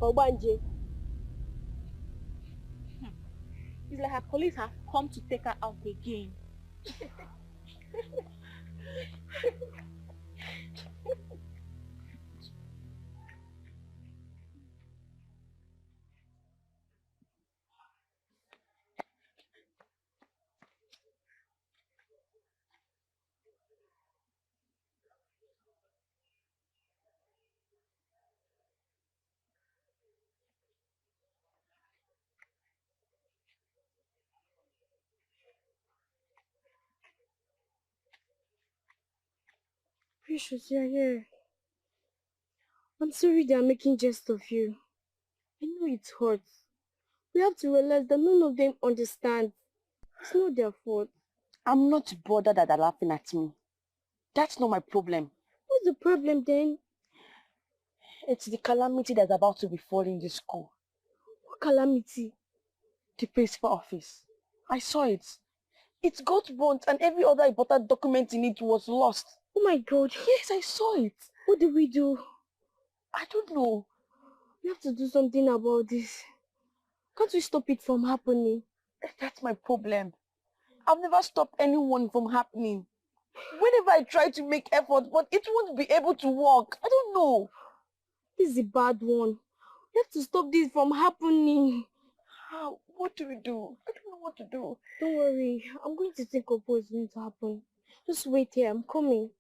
Obanje. It's like her colleagues have come to take her out again. Precious, you're here. I'm sorry they are making jest of you. I know it hurts. We have to realize that none of them understand. It's not their fault. I'm not bothered that they're laughing at me. That's not my problem. What's the problem then? It's the calamity that's about to befall in this school. What calamity? The principal office. I saw it. It got burnt and every other important document in it was lost. Oh my God. Yes, I saw it. What do we do? I don't know. We have to do something about this. Can't we stop it from happening? That's my problem. I've never stopped anyone from happening. Whenever I try to make effort, but it won't be able to work. I don't know. This is a bad one. We have to stop this from happening. How? What do we do? I don't know what to do. Don't worry. I'm going to think of what's going to happen. Just wait here. I'm coming.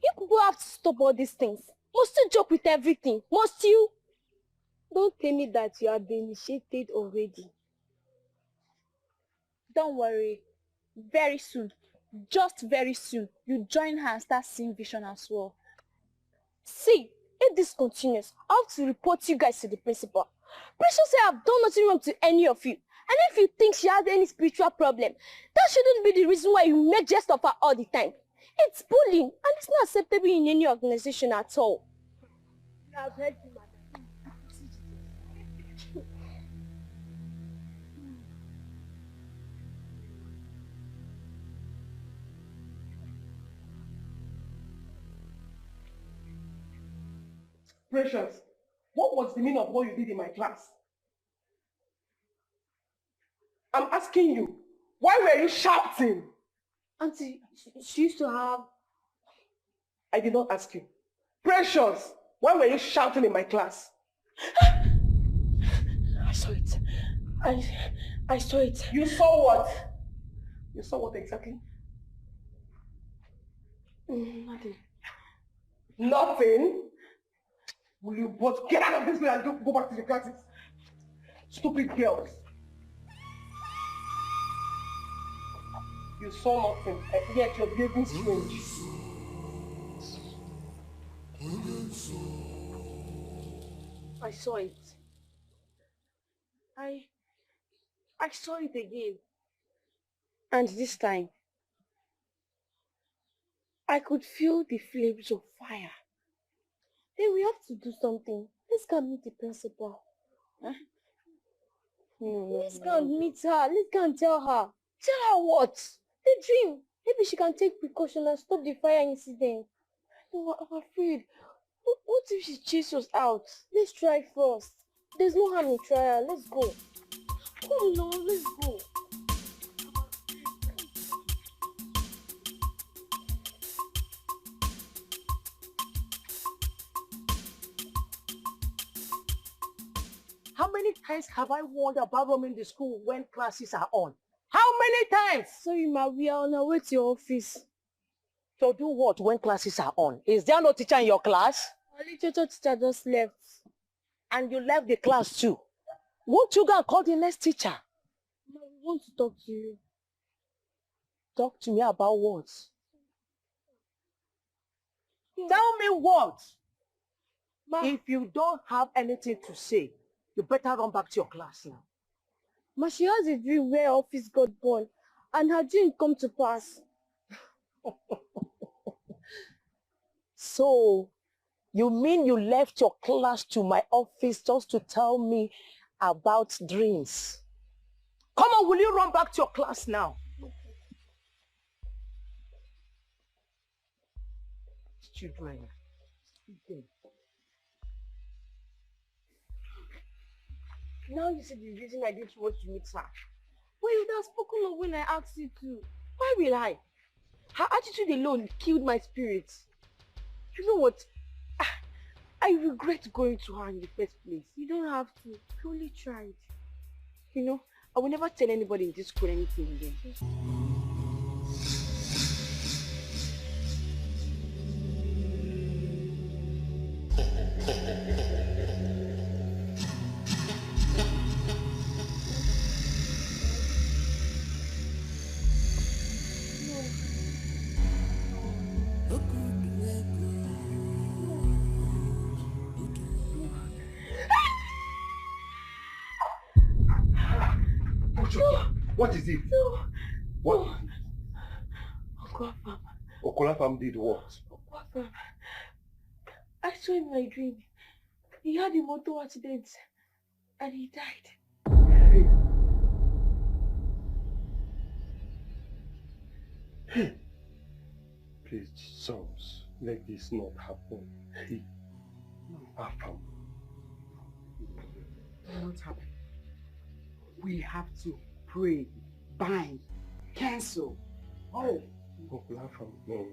You people have to stop all these things. Must you joke with everything? Must you? Don't tell me that you have been initiated already. Don't worry. Very soon, just very soon, you join her and start seeing vision as well. See, if this continues, I have to report you guys to the principal. Precious said I've done nothing wrong to any of you. And if you think she has any spiritual problem, that shouldn't be the reason why you make jest of her all the time. It's bullying, and it's not acceptable in any organization at all. I've heard you, madam. Precious, what was the meaning of what you did in my class? I'm asking you, why were you shouting? Auntie, she used to have... I did not ask you. Precious, why were you shouting in my class? I saw it. I saw it. You saw what? You saw what exactly? Nothing. Nothing? Will you both get out of this place and go back to your classes? Stupid girls. You saw nothing, and yet you're behaving strange. I saw it. I saw it again. And this time, I could feel the flames of fire. Then we have to do something. Let's go and meet the principal. Huh? Let's go and meet her. Let's go and tell her. Tell her what? The dream. Maybe she can take precaution and stop the fire incident. No, I'm afraid. What if she chases us out? Let's try first. There's no harm in trial. Let's go. Come now, let's go. How many times have I warned about roaming the school when classes are on? How many times? Sorry, ma, we are on our way to your office. So do what when classes are on? Is there no teacher in your class? Our literature teacher just left. And you left the class too. Won't you go and call the next teacher? Ma, we want to talk to you. Talk to me about what? Tell me what? Ma, If you don't have anything to say, you better run back to your class now. Ma, she has a dream where her office got burned and her dream come to pass. So, You mean you left your class to my office just to tell me about dreams? Come on, will you run back to your class now? Children. Now you see the reason I didn't want to meet her. Well, you would have spoken up when I asked you to. Why will I? Her attitude alone killed my spirit. You know what? I regret going to her in the first place. You don't have to. You only tried. You know, I will never tell anybody in this school anything again. What is it? No. What? No. Okwafam. Okolafam did what? Okwafam. I saw in my dream. He had a motor accident and he died. Hey. Hey. Please, sons, let this not happen. Hey. Afam. Not happen. We have to pray, bind, cancel. Oh. Okolafam, no.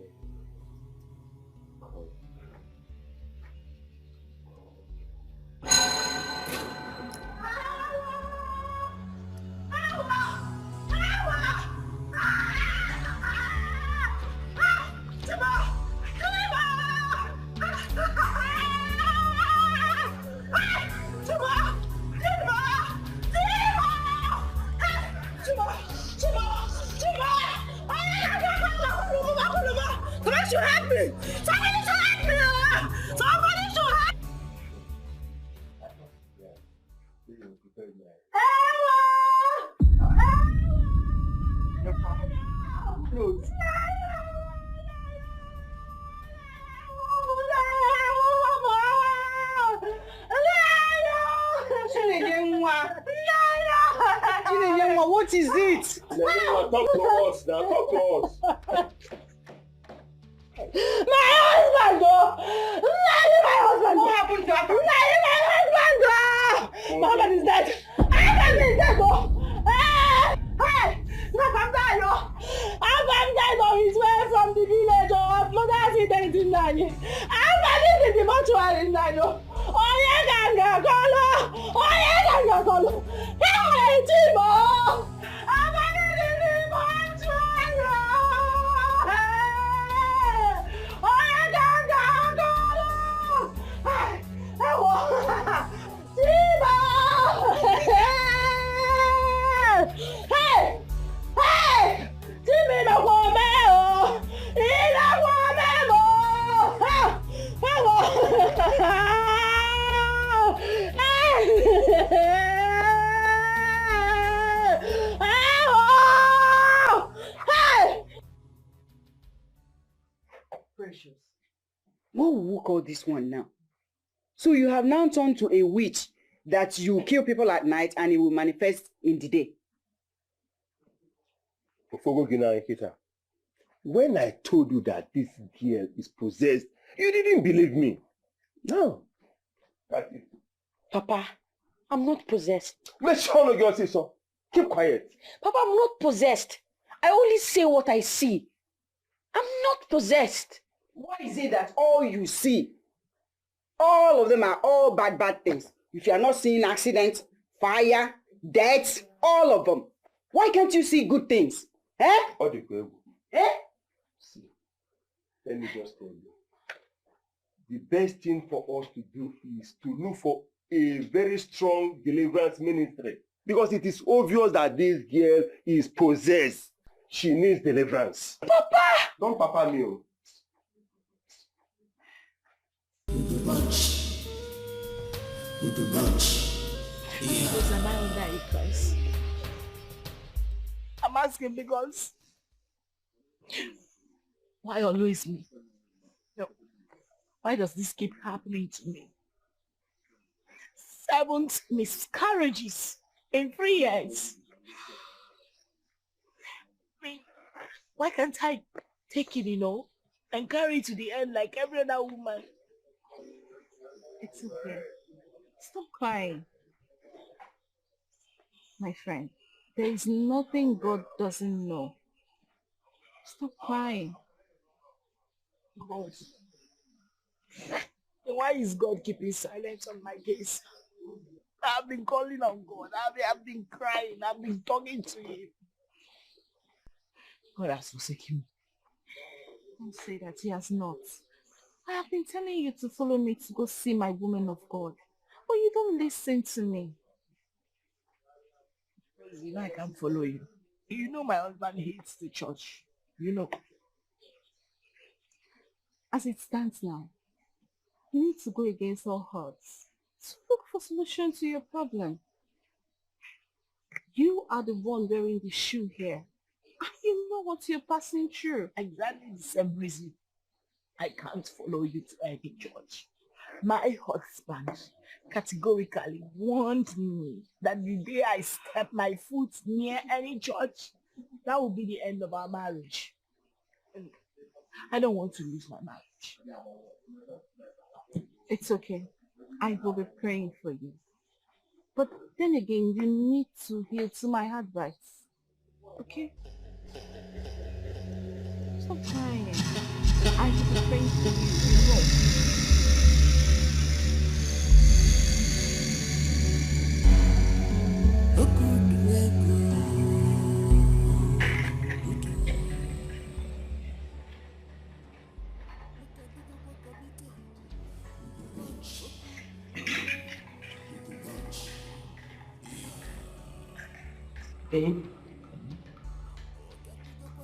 What is it? Talk to us now, talk to us. My husband, oh! My husband! What happened to her? My husband, oh! My husband is dead! My husband is dead, oh! Hey! My husband died, oh! My husband died on his way from the village, oh! Flood accident in Nani. My husband is in the mortuary in Nani, oh! Oh, yeah, ganga, colo! Oh, yeah, ganga, colo! Hey, Timo! I'm in the mortuary, oh! Hey! Oh, yeah, ganga, colo! Hey! Hey! Hey! Timmy no come o! He no come o! Precious. What will we call this one now? So you have now turned to a witch that you kill people at night and it will manifest in the day. When I told you that this girl is possessed, you didn't believe me. No. Papa, I'm not possessed. Make sure no girl say so. Keep quiet. Papa, I'm not possessed. I only say what I see. I'm not possessed. Why is it that all you see, all of them are all bad things? If you are not seeing accidents, fire, death, all of them. Why can't you see good things? Eh? Eh? See, let me just tell you. The best thing for us to do is to look for a very strong deliverance ministry. Because it is obvious that this girl is possessed. She needs deliverance. Papa! Don't papa me. Because am I under a curse? I'm asking because... Why always me? No. Why does this keep happening to me? 7 miscarriages in 3 years. I mean, why can't I take it, and carry it to the end like every other woman? It's okay. Stop crying. My friend, there is nothing God doesn't know. Stop crying. God. Then why is God keeping silence on my case? I've been calling on God. I've been crying. I've been talking to him. God has forsaken me. Don't say that he has not. I have been telling you to follow me to go see my woman of God. But you don't listen to me. I can't follow you. My husband hates the church. As it stands now, you need to go against all odds to look for solution to your problem. You are the one wearing the shoe here. And you know what you're passing through. Exactly the same reason I can't follow you to any church. My husband categorically warned me that the day I step my foot near any church, that will be the end of our marriage. And I don't want to lose my marriage. It's okay. I will be praying for you. But then again, you need to heal to my advice. Okay? Stop crying. I will be praying for you. Babe,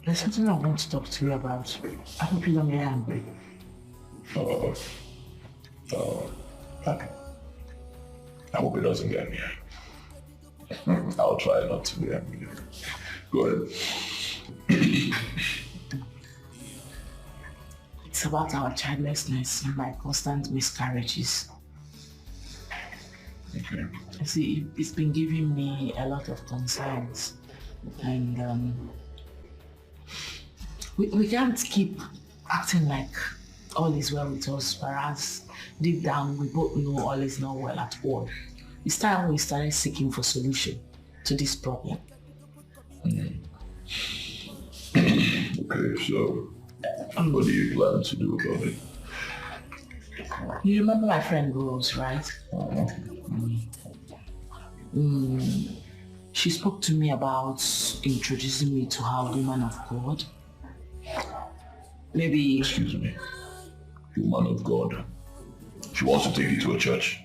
there's something I want to talk to you about. I hope you don't get angry. Okay. I hope it doesn't get me. I'll try not to be angry. Go ahead. It's about our childlessness and my constant miscarriages. Okay. See, it's been giving me a lot of concerns. And we can't keep acting like all is well with us, whereas deep down we both know all is not well at all. It's time we started seeking for solution to this problem. Okay, so what do you plan to do about it? You remember my friend Rose, right? She spoke to me about introducing me to her woman of God. Maybe... Excuse me. Woman of God. She wants to take you to a church.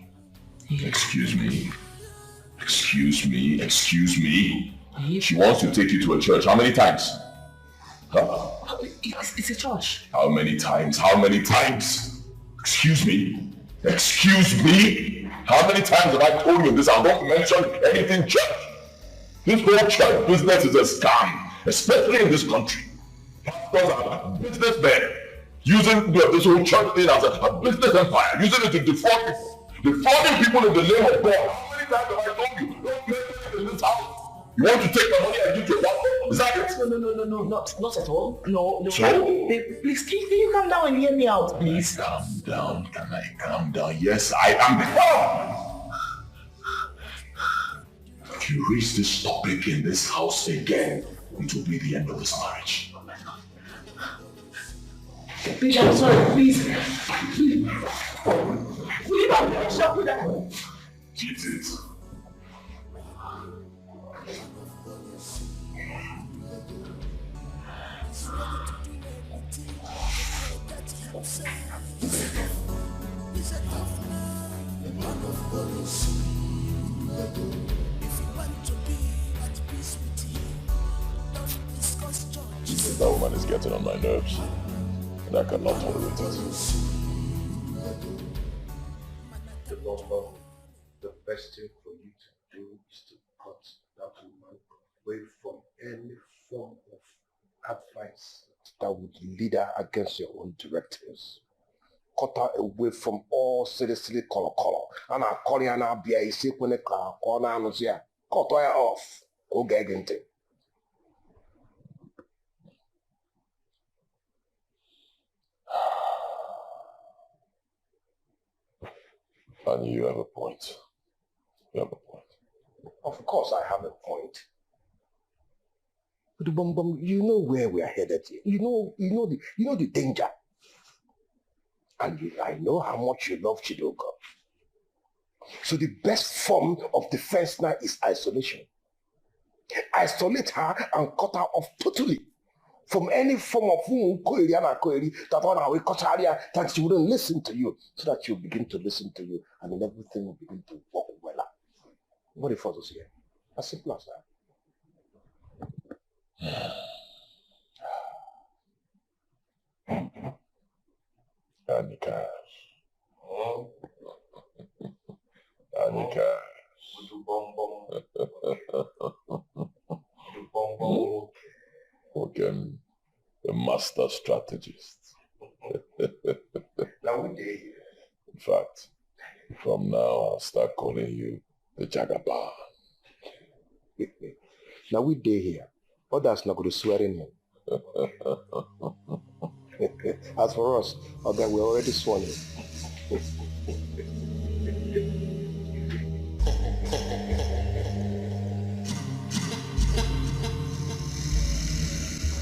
Yeah. Excuse me. Excuse me. Excuse me. She wants to take you to a church. How many times? Huh? It's a church. How many times? How many times? Excuse me. Excuse me? How many times have I told you this? I don't mention anything church. This whole church business is a scam, especially in this country. Pastors are businessmen using this whole church thing as a business empire, using it to defraud people. Defrauding people in the name of God. How many times have I told you? Don't mention it in this house. You want to take my money and give to a pastor? Is that it? No, not at all. No. So? Babe, please, can you calm down and hear me out, please? Calm down. Can I calm down? Yes, I am calm. If you raise this topic in this house again, it will be the end of this marriage. Please, I'm sorry, please. Will you not shut me down? Get it. That woman is getting on my nerves, and I cannot tolerate it. The best thing for you to do is to cut that woman away from any form of advice that would lead her against your own directives. cut her away from all silly color. And I call you now, be a sick when a car, corner, and cut her off. Okay, gente. And you have a point. You have a point. Of course I have a point. But you know where we are headed here. You know the danger. And I know how much you love Chidoka. So the best form of defense now is isolation. Isolate her and cut her off totally from any form of that she wouldn't listen to you, so that she'll begin to listen to you, and then everything will begin to work well. What do you follow here? As simple as that. Anika. Anika. Okay, the master strategist. Now we dare here. In fact, from now I'll start calling you the Jagaban. Now we dare here. Others not going to swear in him. As for us, okay, we already sworn him.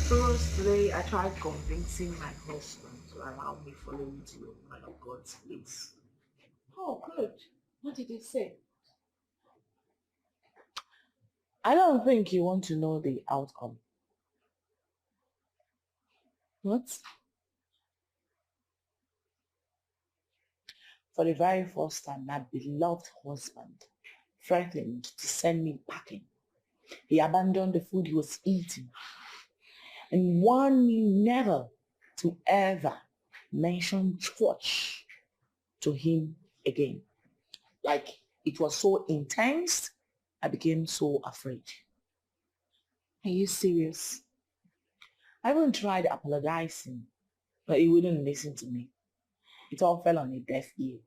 Firstly, I tried convincing my husband to allow me following to a man of God's place. Oh, good. What did he say? I don't think you want to know the outcome. What? For the very first time, my beloved husband threatened to send me packing. He abandoned the food he was eating and warned me never to ever mention church to him again. Like, it was so intense, I became so afraid. Are you serious? I even tried apologizing, but he wouldn't listen to me. It all fell on a deaf ear.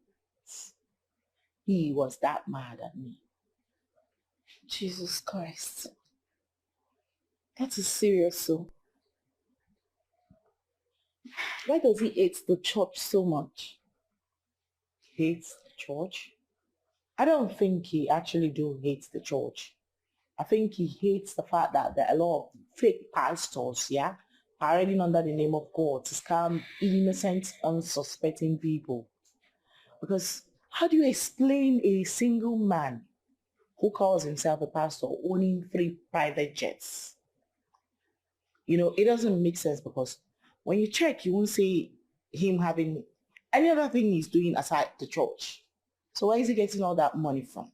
He was that mad at me. Jesus Christ. That is serious, so. Why does he hate the church so much? Hates the church? I don't think he actually do hate the church. I think he hates the fact that there are a lot of fake pastors, parading under the name of God to scam innocent, unsuspecting people. Because how do you explain a single man who calls himself a pastor owning 3 private jets? It doesn't make sense, because when you check, you won't see him having any other thing he's doing aside the church. So where is he getting all that money from?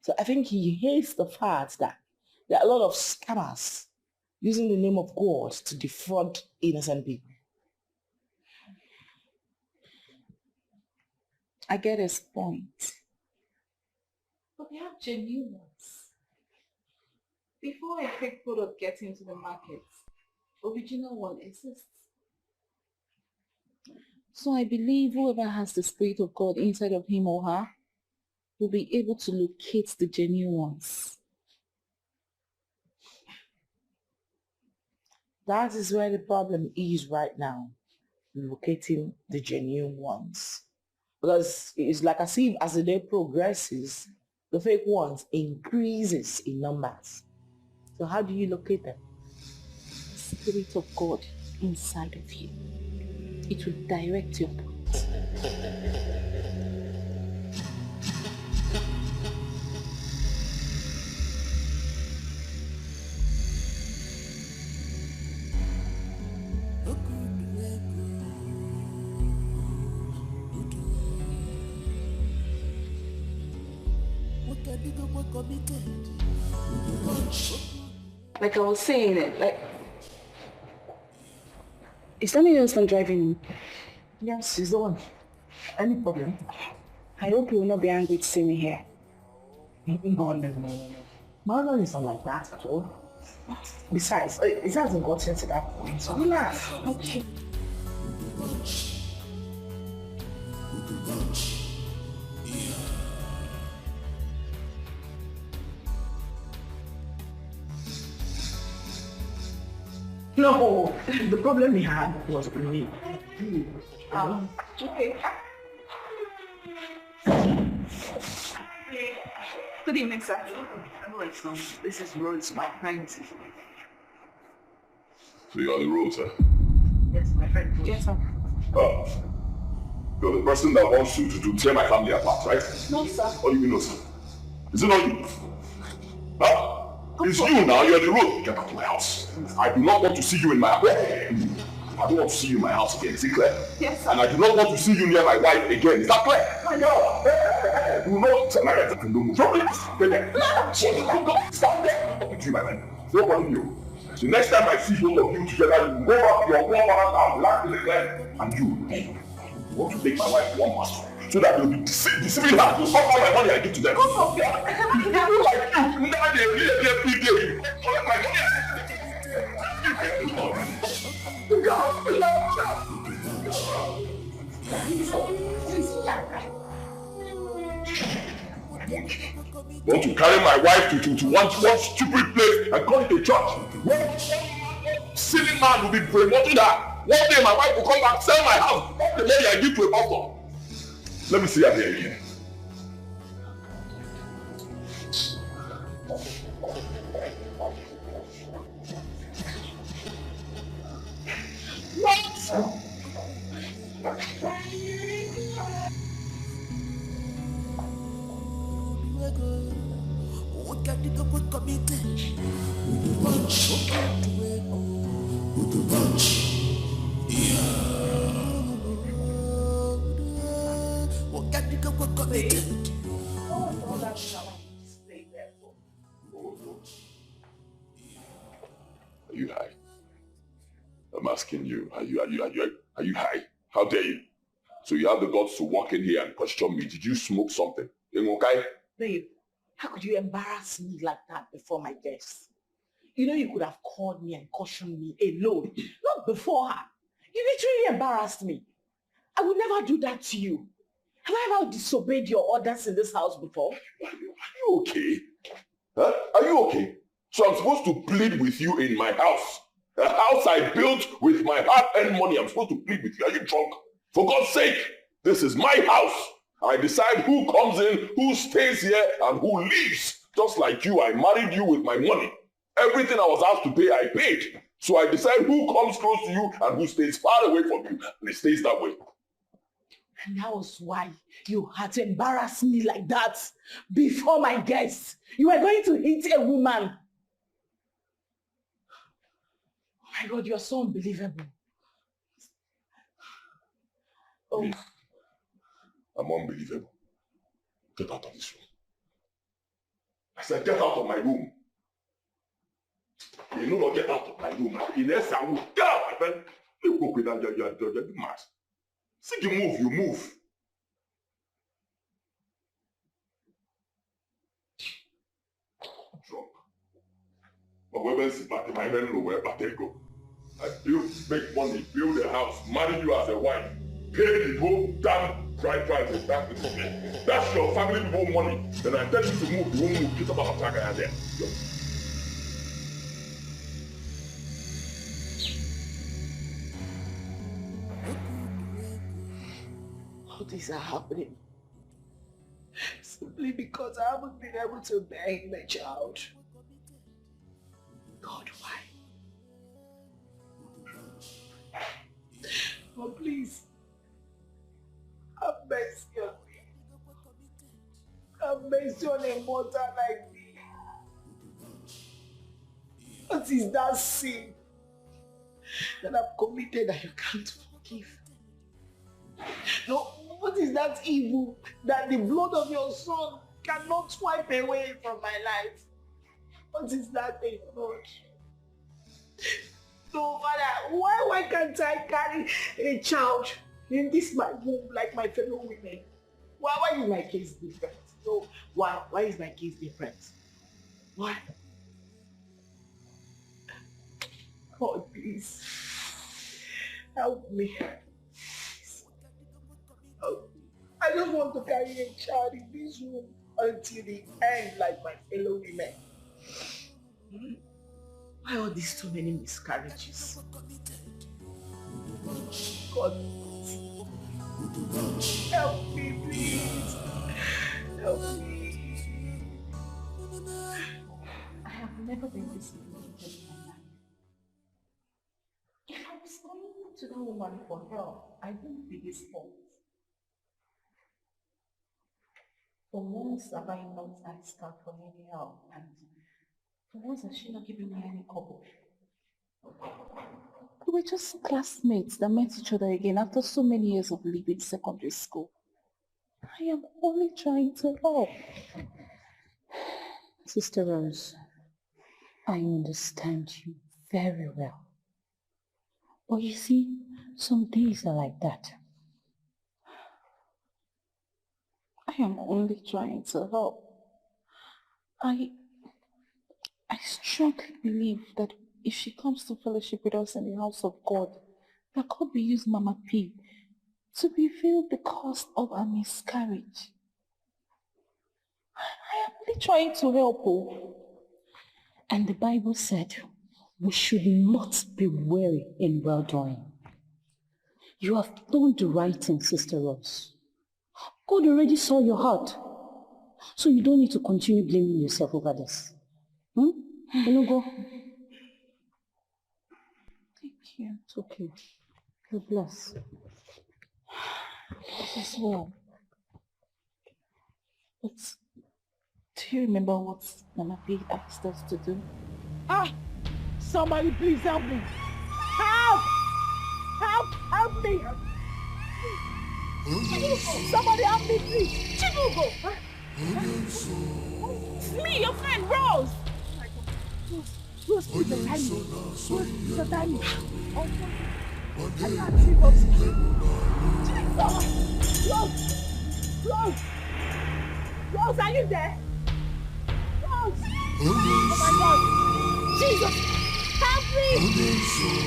So I think he hates the fact that there are a lot of scammers using the name of God to defraud innocent people. I get his point. But they have genuine ones. Before a fake product gets into the market, original one exists. So I believe whoever has the Spirit of God inside of him or her will be able to locate the genuine ones. That is where the problem is right now, locating the genuine ones. Because it's like as if as the day progresses, the fake ones increases in numbers. So how do you locate them? The Spirit of God inside of you. It will direct your path. Like I was saying is that your husband driving? Yes, he's the one. Any problem? I hope you will not be angry to see me here. No. My husband is not like that at all. Besides, it hasn't gotten to that point, so relax. Okay. No, the problem he had was with me. Okay. Good evening, sir. This is Rose, my friend. So you're the Rose, huh? Yes, my friend. Yes, sir. You're the person that wants you to tear my family apart, right? No, sir. What do you mean, no, sir? Is it not you? Huh? It's you now, you're the Rose. Get out of my house. I do not want to see you in my house. I don't want to see you in my house again, is it clear? Yes, sir. And I do not want to see you near my wife again, is that clear? I know. Do not tell my wife. Don't move. Stop there. Stop there. Talking to you, my man. No problem, you. The next time I see both of you together, you go up to your grandmother's house, lock in the clear, and you want to make my wife one master. So that they'll be deceiving her to suck all my money I give to them. People like you, now they really collect my money. Want to carry my wife to one stupid place and call it a church? One silly man will be promoting her. One day my wife will come back, sell my house, all the money I give to a pastor. Let me see her there again. Are you high? I'm asking you, are you high? How dare you? So you have the guts to walk in here and question me. Did you smoke something? Okay? Babe, how could you embarrass me like that before my guests? You know you could have called me and cautioned me alone, not before her. You literally embarrassed me. I would never do that to you. Have I ever disobeyed your orders in this house before? Are you okay? Huh? Are you okay? So I'm supposed to plead with you in my house. A house I built with my hard-earned money. I'm supposed to plead with you. Are you drunk? For God's sake, this is my house. I decide who comes in, who stays here, and who leaves. Just like you, I married you with my money. Everything I was asked to pay, I paid. So I decide who comes close to you and who stays far away from you. And it stays that way. And that was why you had to embarrass me like that before my guests. You were going to hit a woman. Oh my God, you're so unbelievable. Oh. I'm unbelievable. Get out of this room. I said, get out of my room. You know not get out of my room. In essence, I will get out, my friend. You go with that, you're mad. See you move, you move. Drunk. But women sit back in my men know where they go. I make money, build a house, marry you as a wife, pay the whole damn bride price and that's your family people money. Then I tell you to move, you won't move. Get about attack and there. All these are happening simply because I haven't been able to bear him a child. God, why? Oh, please, have mercy on me. Have mercy on a mother like me. What is that sin that I've committed that you can't forgive? No, what is that evil that the blood of your son cannot wipe away from my life? What is that thing, Lord? No, Father, why can't I carry a child in this my womb like my fellow women? Why is my case different? No, why is my case different? Why? God, please, help me. I just want to carry a child in this room until the end like my fellow women. Why are these so many miscarriages? God, help me, please. Help me. I have never been this humiliated in my life. If I was coming to that woman for help, I wouldn't be his fault. For once have I not asked her for any help, and for once has she not given me any couple. We were just classmates that met each other again after so many years of leaving secondary school. I am only trying to help. Sister Rose, I understand you very well. But you see, some days are like that. I am only trying to help. I strongly believe that if she comes to fellowship with us in the house of God, that God will use Mama P to reveal the cause of her miscarriage. I am only trying to help her. And the Bible said, we should not be weary in well-doing. You have done the right thing, Sister Rose. God already saw your heart. So you don't need to continue blaming yourself over this. Go. Thank you. It's okay. You're blessed. As well. But do you remember what Mama P asked us to do? Somebody please help me. Help! Help me! Somebody help me, please. Chibugo! It's me, your friend, Rose! Rose, please, the time. Rose, the time. I can't see Rose. Rose, are you there? Rose! Oh my God! Jesus! Help me!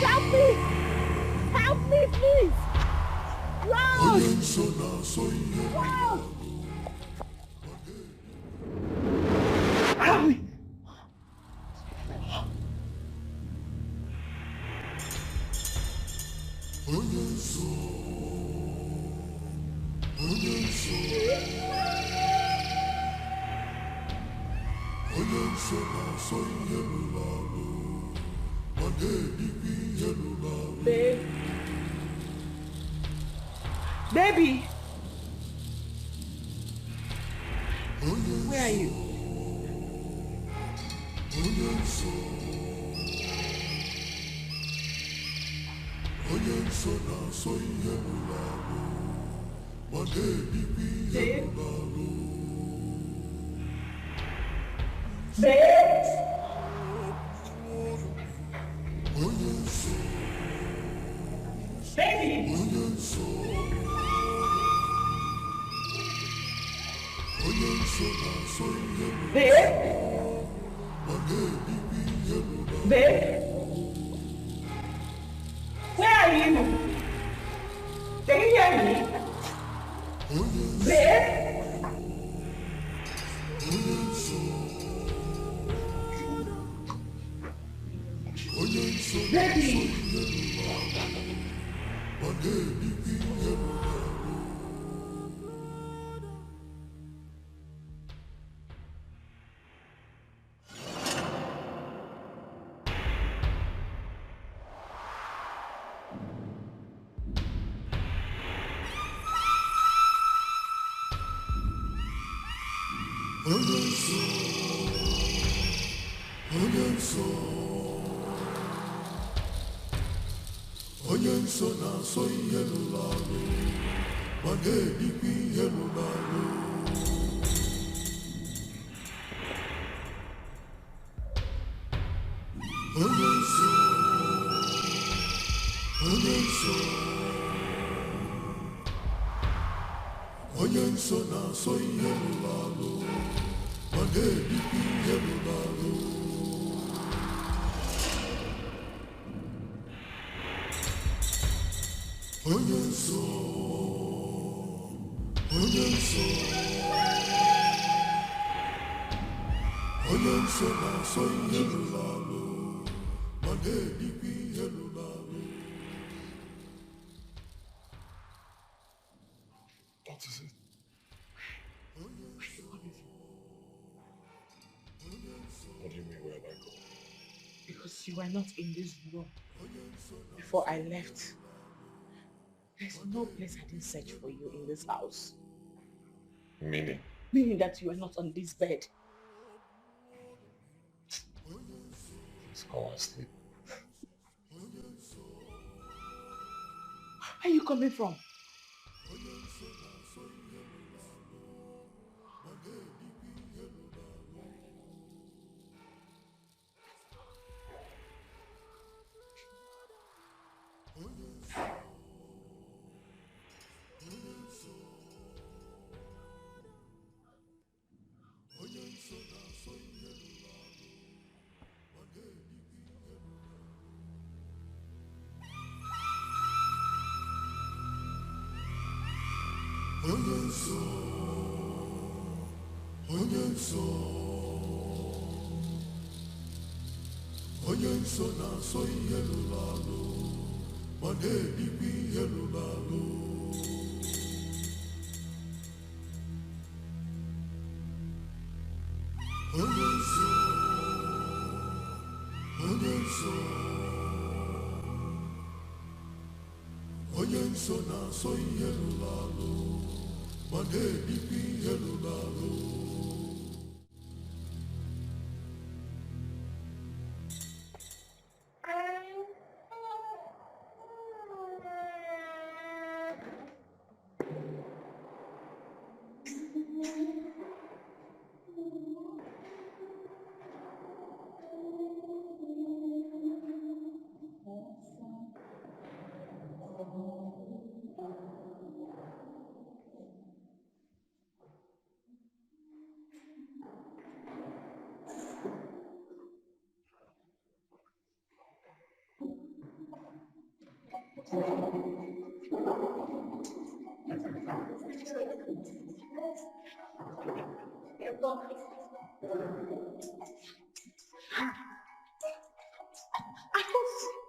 Help me! Help me, please! Rose! Rose! Help me! Baby! Where are you? Where are you? Can you hear me? Babe? What is it? What do you mean, where have I gone? Because you were not in this room before I left. There's no place I didn't search for you in this house. Meaning? Meaning that you were not on this bed. Let's go and sleep. Where are you coming from?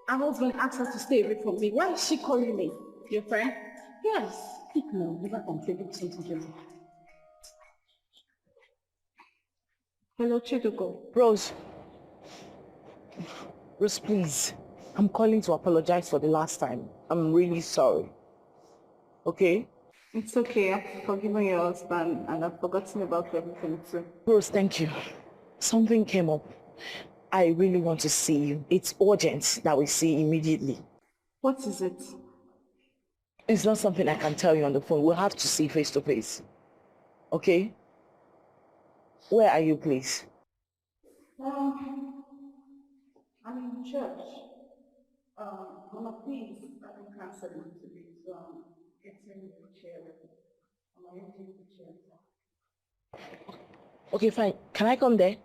Her husband asked her to stay away from me. Why is she calling me? Your friend? Yes. Speak now, never contribute something to me. Hello, Chiduko. Rose. Rose, please. I'm calling to apologize for the last time. I'm really sorry. Okay? It's okay. I've forgiven your husband and I've forgotten about everything too. Rose, thank you. Something came up. I really want to see you. It's urgent that we see immediately. What is it? It's not something I can tell you on the phone. We'll have to see face to face. Okay? Where are you, please? I'm in church. Mama, please, I can cancel it to be getting the chair ready. I'm emptying the chair. Okay, fine. Can I come there?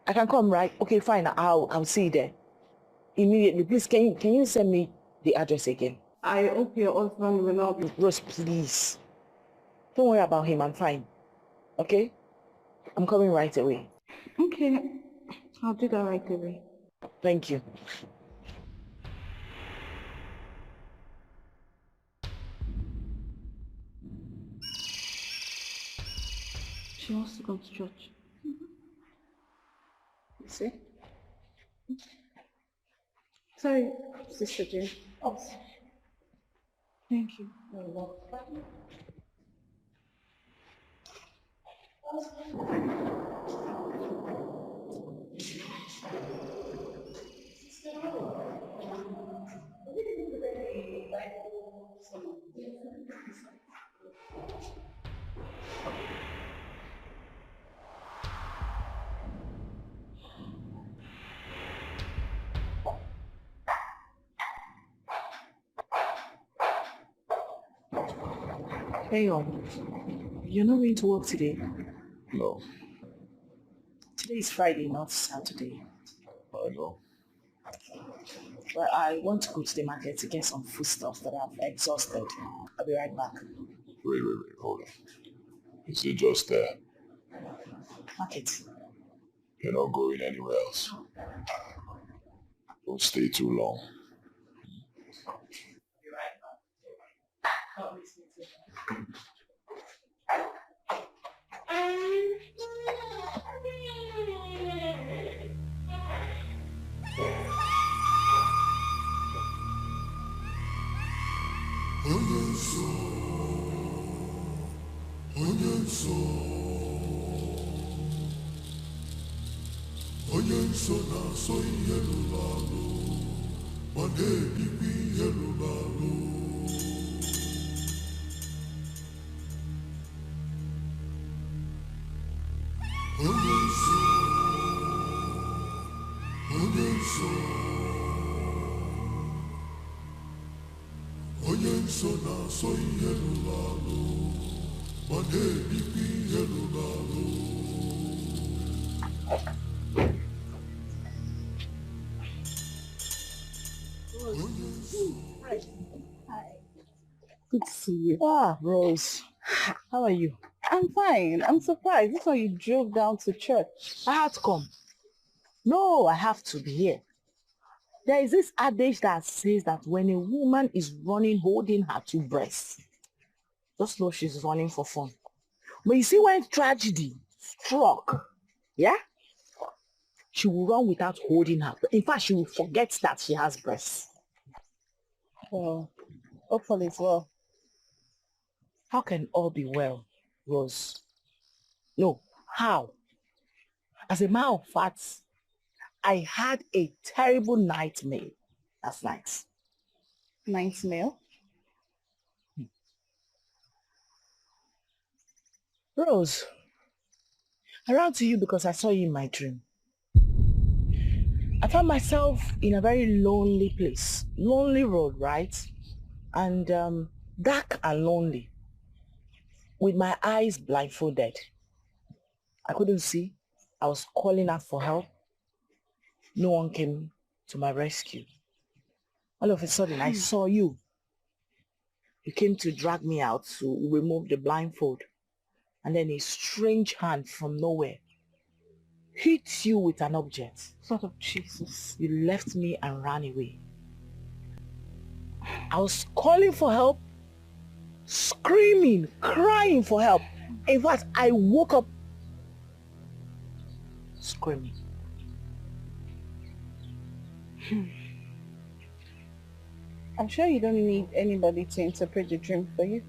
I can come, right? Okay, fine. I'll see you there. Immediately. Please, can you send me the address again? I hope your husband will not be... Rose, please. Don't worry about him. I'm fine. Okay? I'm coming right away. Okay. I'll do that right away. Thank you. She wants to go to church. You see? Sorry, Sister Jane. Oh. Thank you. You're welcome. Hey, you're not going to work today? No. Today is Friday, not Saturday. I know. Well, I want to go to the market to get some foodstuff that I've exhausted. I'll be right back. Wait, hold on. Is it just there? Market. You're not going anywhere else? Don't stay too long. Good to see you. Ah, Rose. How are you? I'm fine. I'm surprised. This one you drove down to church. I had to come. No, I have to be here. There is this adage that says that when a woman is running holding her two breasts, just know she's running for fun. But you see, when tragedy struck, yeah, she will run without holding her. In fact, she will forget that she has breasts. Well, hopefully it's well. How can all be well, Rose? No, how? As a matter of fact, I had a terrible nightmare last night. Nightmare? Rose, I ran to you because I saw you in my dream. I found myself in a very lonely place. Lonely road, right? And dark and lonely. With my eyes blindfolded. I couldn't see. I was calling out for help. No one came to my rescue. All of a sudden, I saw you. You came to drag me out to remove the blindfold. And then a strange hand from nowhere hit you with an object. Sort of Jesus. You left me and ran away. I was calling for help, screaming, crying for help. In fact, I woke up screaming. I'm sure you don't need anybody to interpret the dream for you.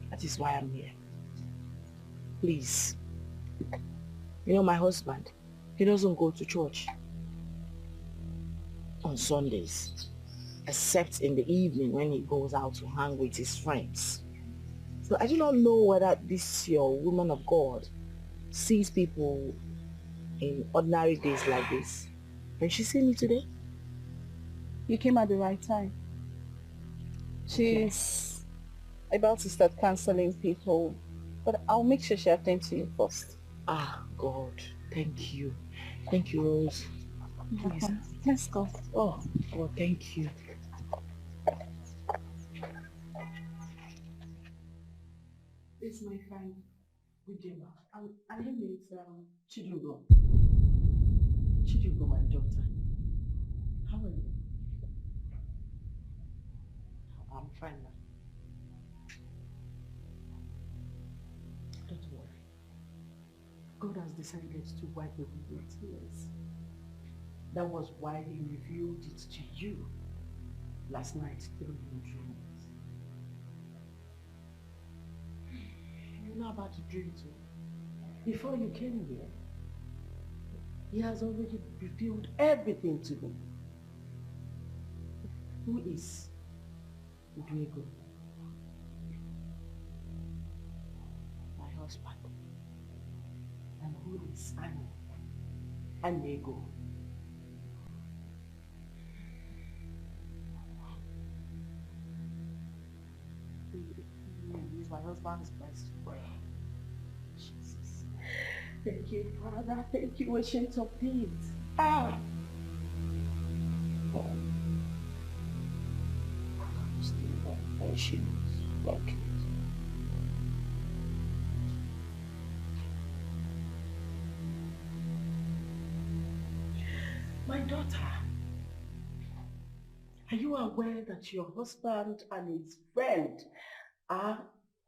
That is why I'm here. Please. You know, my husband, he doesn't go to church on Sundays, except in the evening when he goes out to hang with his friends. So I do not know whether this your woman of God sees people in ordinary days like this. Can she see me today? You came at the right time. She's about to start counseling people, but I'll make sure she attends to you first. Ah, God, thank you. Thank you, Rose. Please. Let's go. Oh, God, thank you. It's my friend, Ujima. And her name is Chidugo. Chidugo, my daughter. How are you? I'm fine now. Don't worry. God has decided to wipe away your tears. That was why he revealed it to you last night through your dreams. You know about the dream too. Before you came here, he has already revealed everything to me. Who is Diego? My husband. And who is Ani? Diego. He is my husband's best friend. Jesus. Thank you, Father. Thank you, Ancient of Days. Ah! Still patient. Thank you. My daughter, are you aware that your husband and his friend are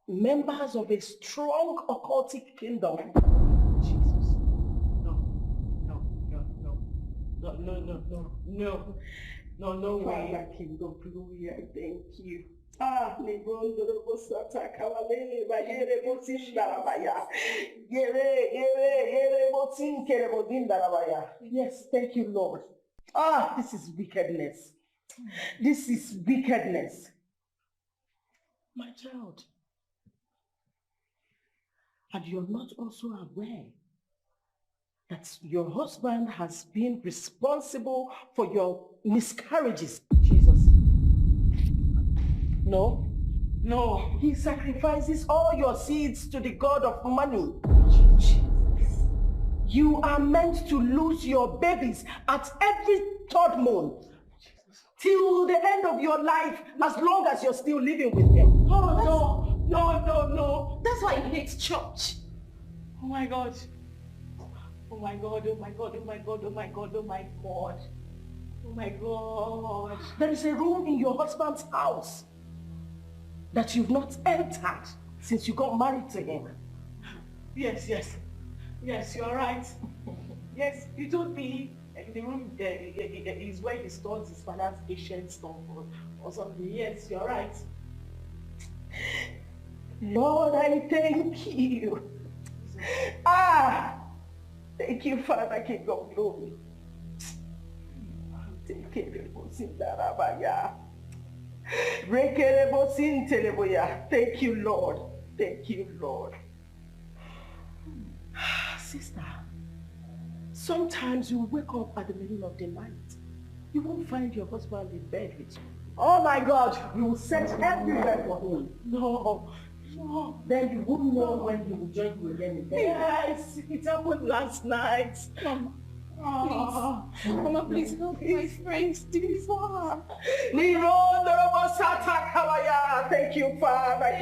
members of a strong occultic kingdom? Jesus. No way. Father, King of Glory, I thank you. Yes, thank you, Lord. This is wickedness. This is wickedness. My child, and you're not also aware that your husband has been responsible for your miscarriages. Jesus. No. He sacrifices all your seeds to the God of money. Jesus. You are meant to lose your babies at every third month. Till the end of your life, as long as you're still living with him. Oh, no. That's why he hates church. Oh my God. Oh my God. There is a room in your husband's house that you've not entered since you got married to him. Yes, you're right. Yes, you told me the room is where he stores his father's ancient stuff or something. Yes, you're right. Lord, I thank you. Thank you, Father, King of Glory. Thank you, Lord. Thank you, Lord. Sister, sometimes you wake up at the middle of the night. You won't find your husband in bed with you. Oh my God, you will search everywhere for him. No. Then you won't know when he will join you again in bed. Yes, it happened last night. Mama, please help my friends do for her. Thank you, Father.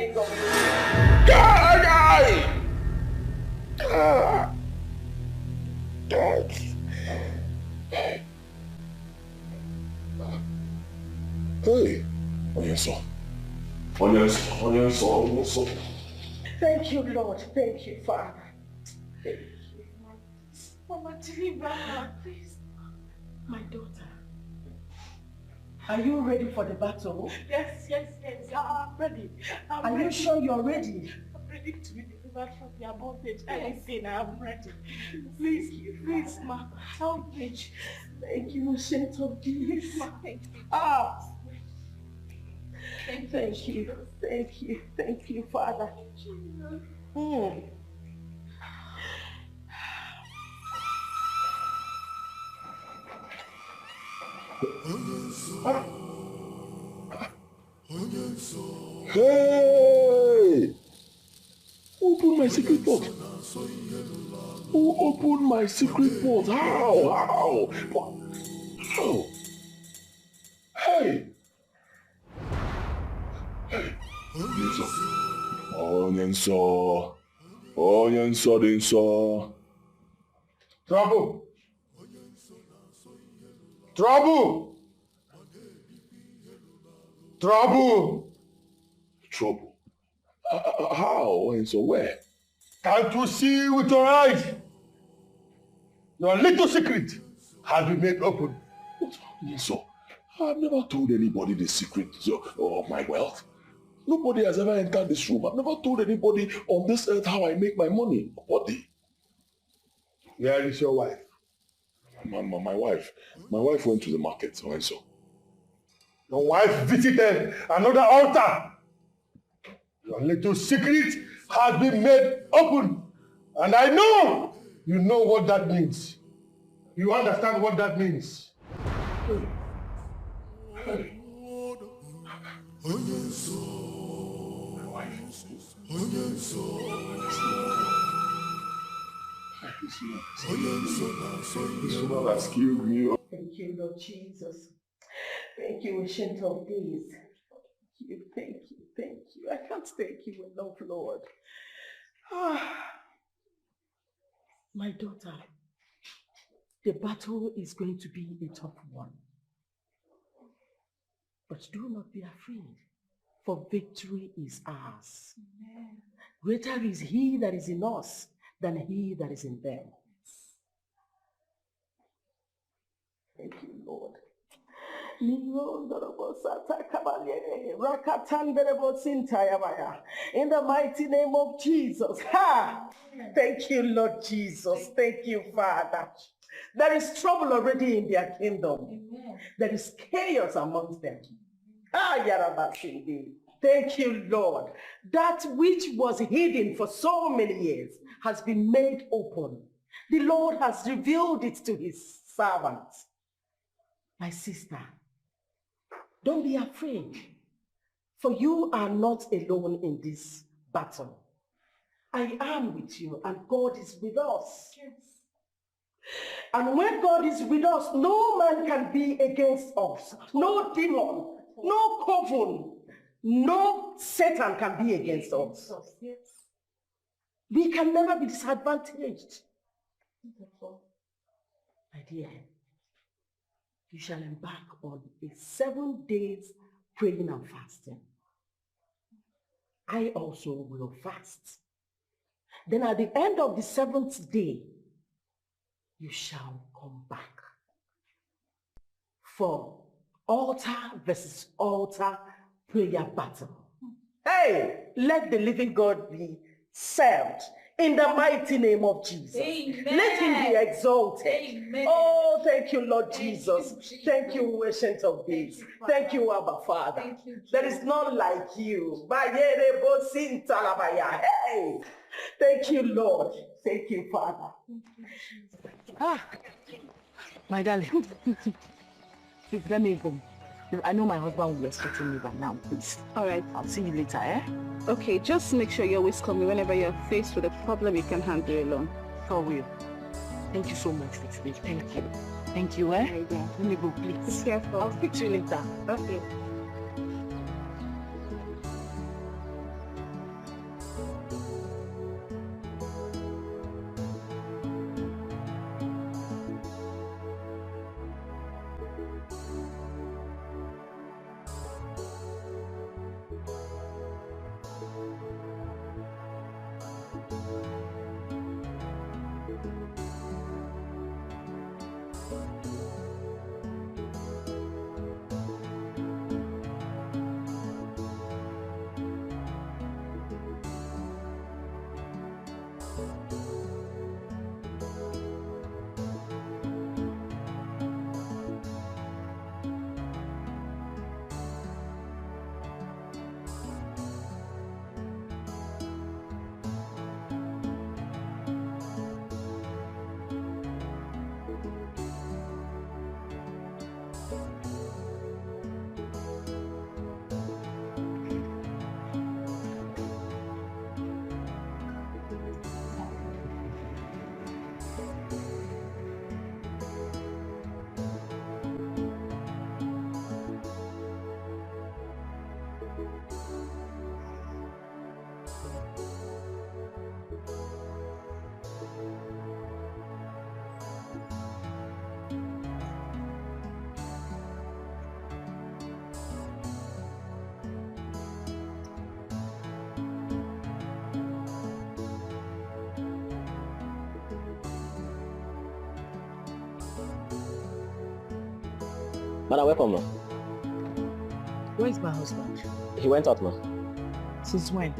Hey, Onyenso. Thank you, Lord. Thank you, Father. Thank you. Mama, deliver her, please. My daughter, are you ready for the battle? Yes. I'm ready. Are you sure you're ready? I'm ready to be delivered from the bondage. Anything, I'm ready. Please, ma, help me. Thank you, Saint of Peace. Thank you. Thank you, Father. Hey! Who opened my secret port? Who opened my secret port? How? What? How? Hey! Onyenso. Trouble! Trouble? How? And so where? Can't you see with your eyes? Your little secret has been made open. So, I've never told anybody the secret of my wealth. Nobody has ever entered this room. I've never told anybody on this earth how I make my money. Nobody. Where is your wife? My wife went to the market, so. Your wife visited another altar. Your little secret has been made open. And I know you know what that means. You understand what that means. Hey. My wife. This woman has killed me. Thank you, Lord Jesus. Thank you, Ancient of Days. Thank you. I can't thank you enough, Lord. My daughter, The battle is going to be a tough one. But do not be afraid, for victory is ours. Amen. Greater is he that is in us than he that is in them. Thank you, Lord. In the mighty name of Jesus. Ha! Thank you, Lord Jesus. Thank you, Father. There is trouble already in their kingdom. Amen. There is chaos amongst them. Thank you, Lord. That which was hidden for so many years has been made open. The Lord has revealed it to his servants. My sister, don't be afraid, for you are not alone in this battle. I am with you, and God is with us. Yes. And when God is with us, no man can be against us. No demon, no coven, no Satan can be against us. Yes. We can never be disadvantaged. My dear, you shall embark on a 7 days praying and fasting. I also will fast. Then at the end of the 7th day, you shall come back for altar versus altar prayer battle. Hey, let the living God be served in the mighty name of Jesus. Amen. Let him be exalted. Amen. Oh, thank you, Lord Jesus. Thank you, Ancient of Days. Thank you, Abba Father. Thank you, there is none like you. Hey, thank you, Lord. Thank you, Father. My darling, please let me go. I know my husband will be expecting me by now, please. All right. I'll see you later, eh? Okay, just make sure you always call me whenever you're faced with a problem you can handle alone. I will. Thank you so much for today. Thank you. Thank you, eh? Right, yeah. Let me go, please. Be careful. I'll speak to you later. Okay. Madam, welcome, ma. Where is my husband? He went out, ma. Since when?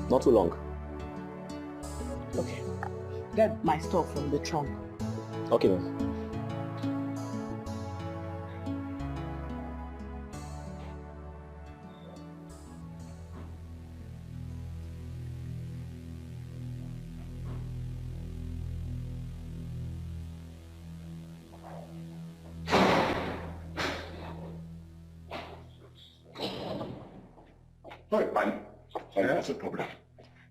Not too long. Okay. Get my stuff from the trunk. Okay, ma'am. There's a problem.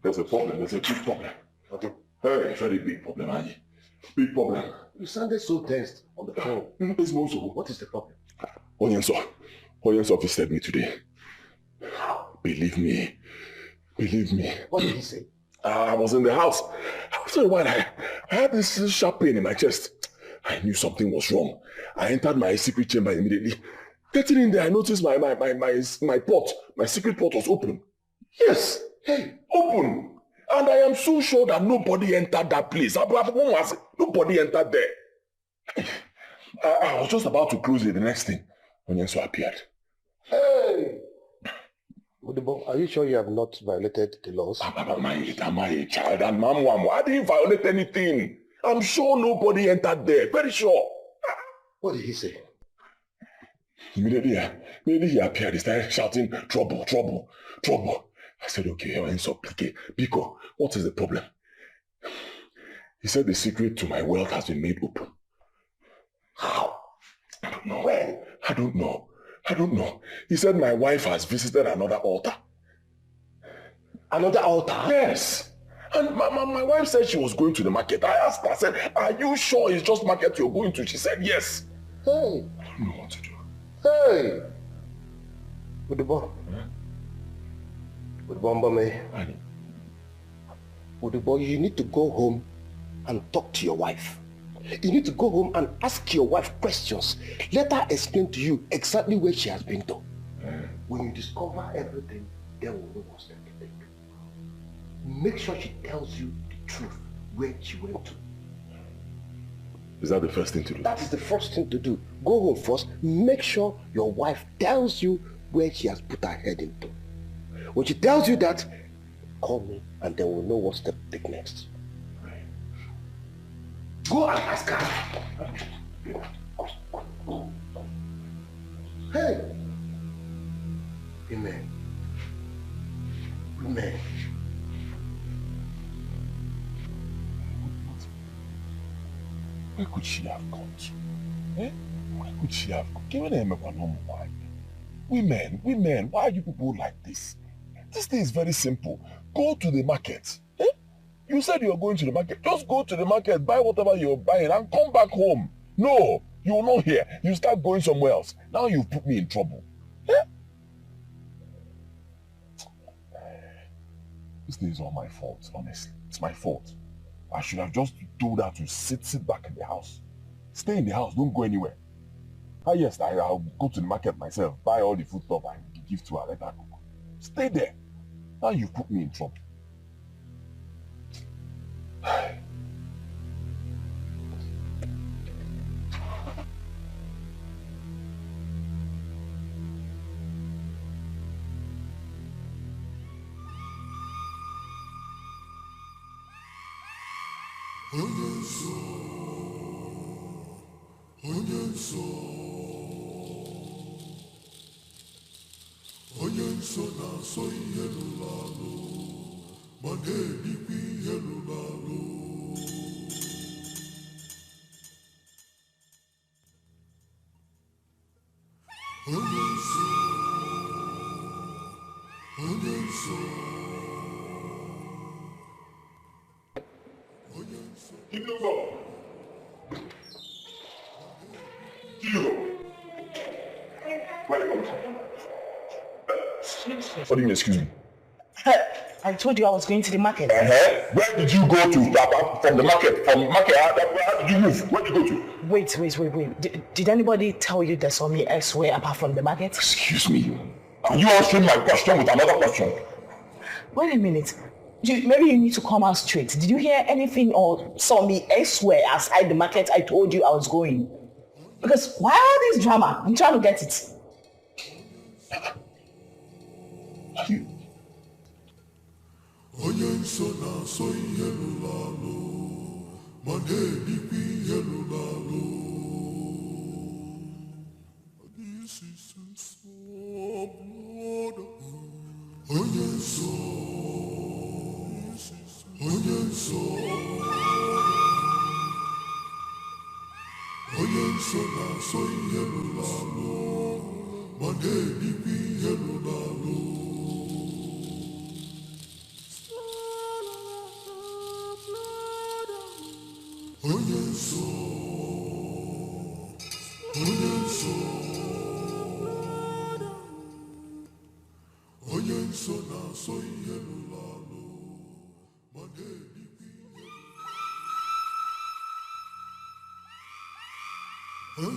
There's a problem. There's a big problem. Okay. Hey, very big problem, Annie. Big problem. You sounded so tense on the phone. It's Mozo. What is the problem? Onyenso visited me today. Believe me. Believe me. What did he say? I was in the house. After a while, I had this sharp pain in my chest. I knew something was wrong. I entered my secret chamber immediately. Getting in there, I noticed my pot, my secret pot was open. Yes, hey, open. And I am so sure that nobody entered that place. Nobody entered there. I was just about to close it, the next thing, when Yenso appeared. Hey! Udibo, are you sure you have not violated the laws? Am I a child? And Mom, I didn't violate anything. I'm sure nobody entered there. Very sure. What did he say? Immediately he appeared. He started shouting, trouble, trouble, trouble. I said, okay, Biko, what is the problem? He said the secret to my wealth has been made open. How? I don't know. When? I don't know. He said my wife has visited another altar. Another altar? Yes. And my wife said she was going to the market. I asked her, I said, are you sure it's just market you're going to? She said, yes. Hey. I don't know what to do. Hey. Udibo. Udibo, you need to go home and talk to your wife. You need to go home and ask your wife questions. Let her explain to you exactly where she has been to. When you discover everything, then we'll know what's to take. Make sure she tells you the truth, where she went to. Is that the first thing to do? That is the first thing to do. Go home first. Make sure your wife tells you where she has put her head into. When she tells you that, call me and then we'll know what step to take next. Go and ask her. Hey! Amen. Amen. Where could she have gone to? Eh? Where could she have gone? Women, why are you people like this? This thing is very simple. Go to the market. Eh? You said you were going to the market. Just go to the market, buy whatever you're buying and come back home. No, you will not hear. You start going somewhere else. Now you've put me in trouble. Eh? This thing is all my fault, honestly. It's my fault. I should have just told her to sit back in the house. Stay in the house, don't go anywhere. Yes, I'll go to the market myself, buy all the food stuff and give to her, let her cook. Stay there. Now you put me in trouble. What do you mean, excuse me? I told you I was going to the market. Where did you go to? From the market? From the market? How did you move? Where did you go to? Wait. Did anybody tell you they saw me elsewhere apart from the market? Excuse me. Are you answering my question with another question? Wait a minute. Maybe you need to come out straight. Did you hear anything or saw me elsewhere outside the market I told you I was going? Because why all this drama? I'm trying to get it. You... Well,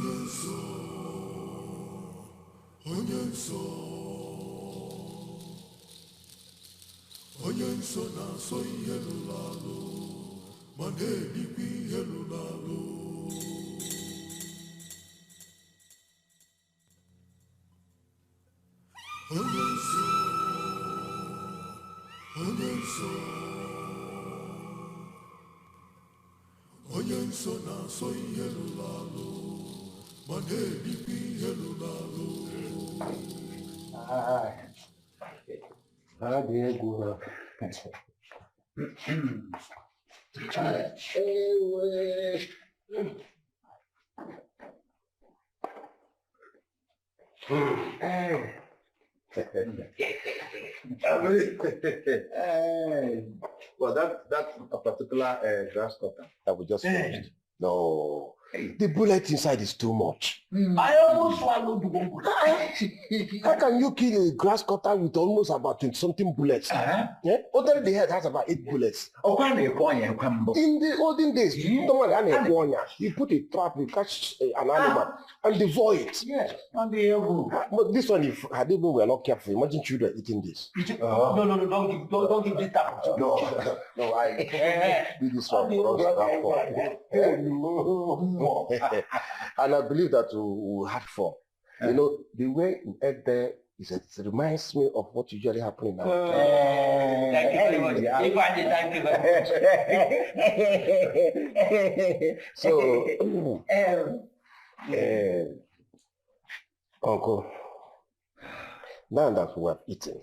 that's a particular grass cutter that we just finished. No, the bullet inside is too much. I almost swallowed one bullet. How can you kill a grass cutter with almost about 20-something bullets? Yeah? Other the head has about 8 bullets. In the olden days, you put a trap, you catch an animal and devour it. Yes, but this one, if we were not careful, imagine children eating this. No, don't give this type of No, I do this one for us. And I believe that we had fun. You know, the way you ate there it reminds me of what usually happens in our Thank you very much. Thank you very much. So, Uncle, now that we have eaten,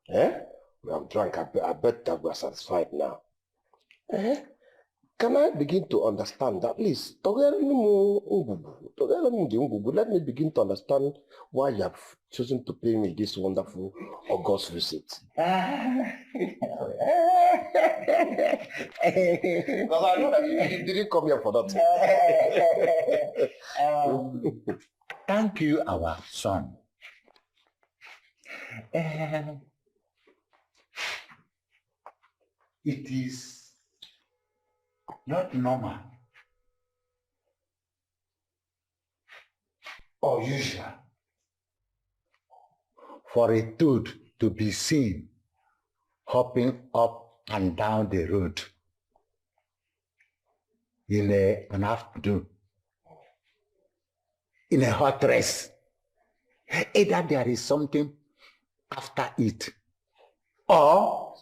we have drunk, I bet that we are satisfied now. Can I begin to understand that? Please, let me begin to understand why you have chosen to pay me this wonderful August visit. Because I know that you didn't come here for that. Thank you, our son. It is not normal or usual for a dude to be seen hopping up and down the road in an afternoon in a hot dress. Either there is something after it or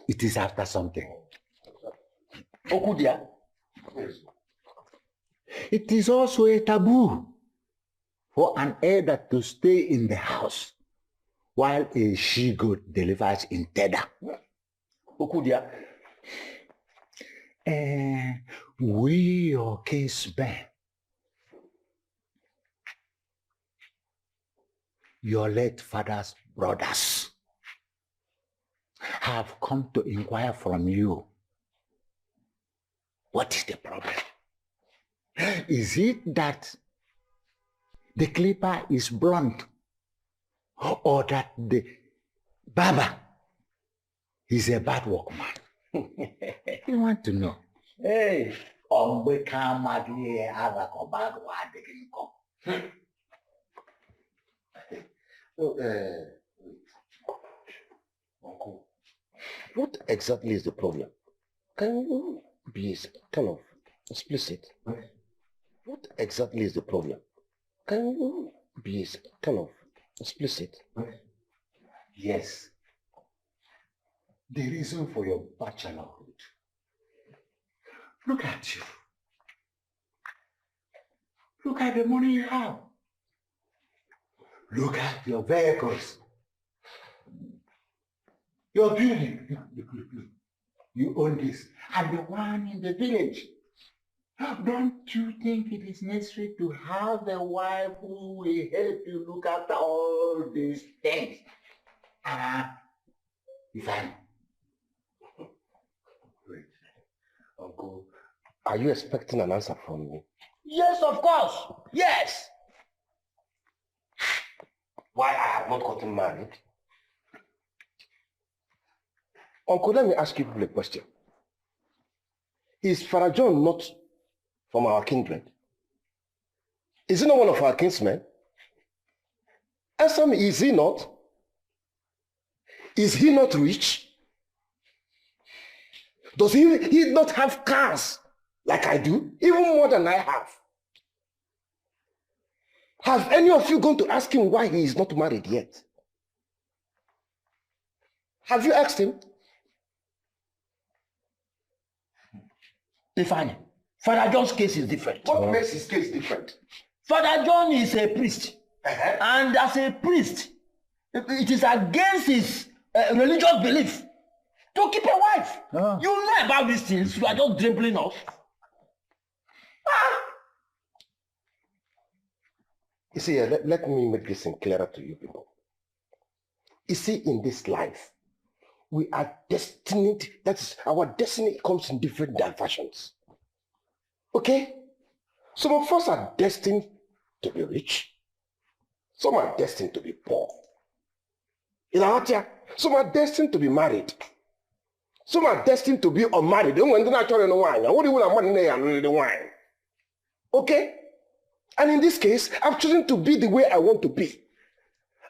it is after something. Okudia. It is also a taboo for an elder to stay in the house while a she-goat delivers in Teda. Okudia. We your case man, your late father's brothers have come to inquire from you. What is the problem? Is it that the clipper is blunt or that the barber is a bad workman? You want to know? Hey, Uncle, what exactly is the problem? Can you be kind of explicit? What exactly is the problem? Can you be kind of explicit? Yes. The reason for your bachelorhood. Look at you. Look at the money you have. Look at your vehicles. Your building. You own this. And the one in the village. Don't you think it is necessary to have a wife who will help you look after all these things? If I... Wait. Uncle, are you expecting an answer from me? Yes, of course. Yes. Why I have not gotten married? Uncle, let me ask you people a question. Is Father John not from our kindred? Is he not one of our kinsmen? Answer me, is he not? Is he not rich? Does he not have cars like I do? Even more than I have. Have any of you gone to ask him why he is not married yet? Have you asked him? Ifeanyi, Father John's case is different. What makes his case different? Father John is a priest. And as a priest, it is against his religious belief to keep a wife. You know about these things. You are just dribbling off. You see, let me make this thing clearer to you people. You see, in this life, we are destined, that is, our destiny comes in different diversions. Okay? Some of us are destined to be rich. Some are destined to be poor. Some are destined to be married. Some are destined to be unmarried. Okay? And in this case, I've chosen to be the way I want to be.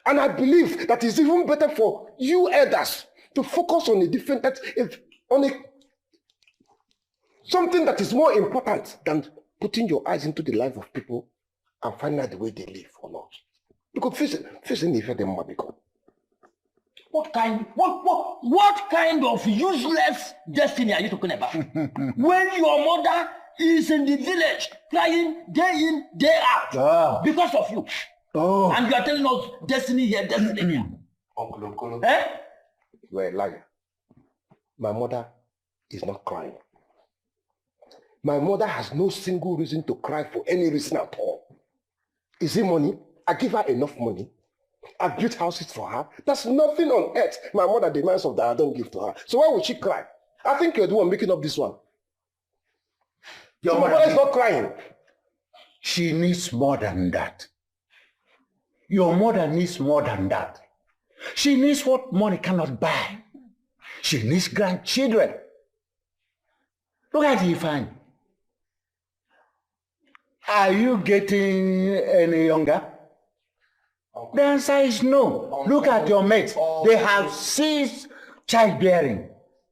And I believe that it's even better for you elders to focus on a different, something that is more important than putting your eyes into the life of people and finding out the way they live or not. Because what kind of useless destiny are you talking about? When your mother is in the village crying day in, day out because of you. And you are telling us destiny here, destiny here. Uncle, you are a liar. My mother is not crying. My mother has no single reason to cry for any reason at all. Is it money? I give her enough money. I built houses for her. There's nothing on earth my mother demands of that I don't give to her. So why would she cry? I think you're the one making up this one. Your mother is not crying. She needs more than that. Your mother needs more than that. She needs what money cannot buy. She needs grandchildren. Look at Ifeanyi. Are you getting any younger? The answer is no. Look at your mates. They have ceased childbearing.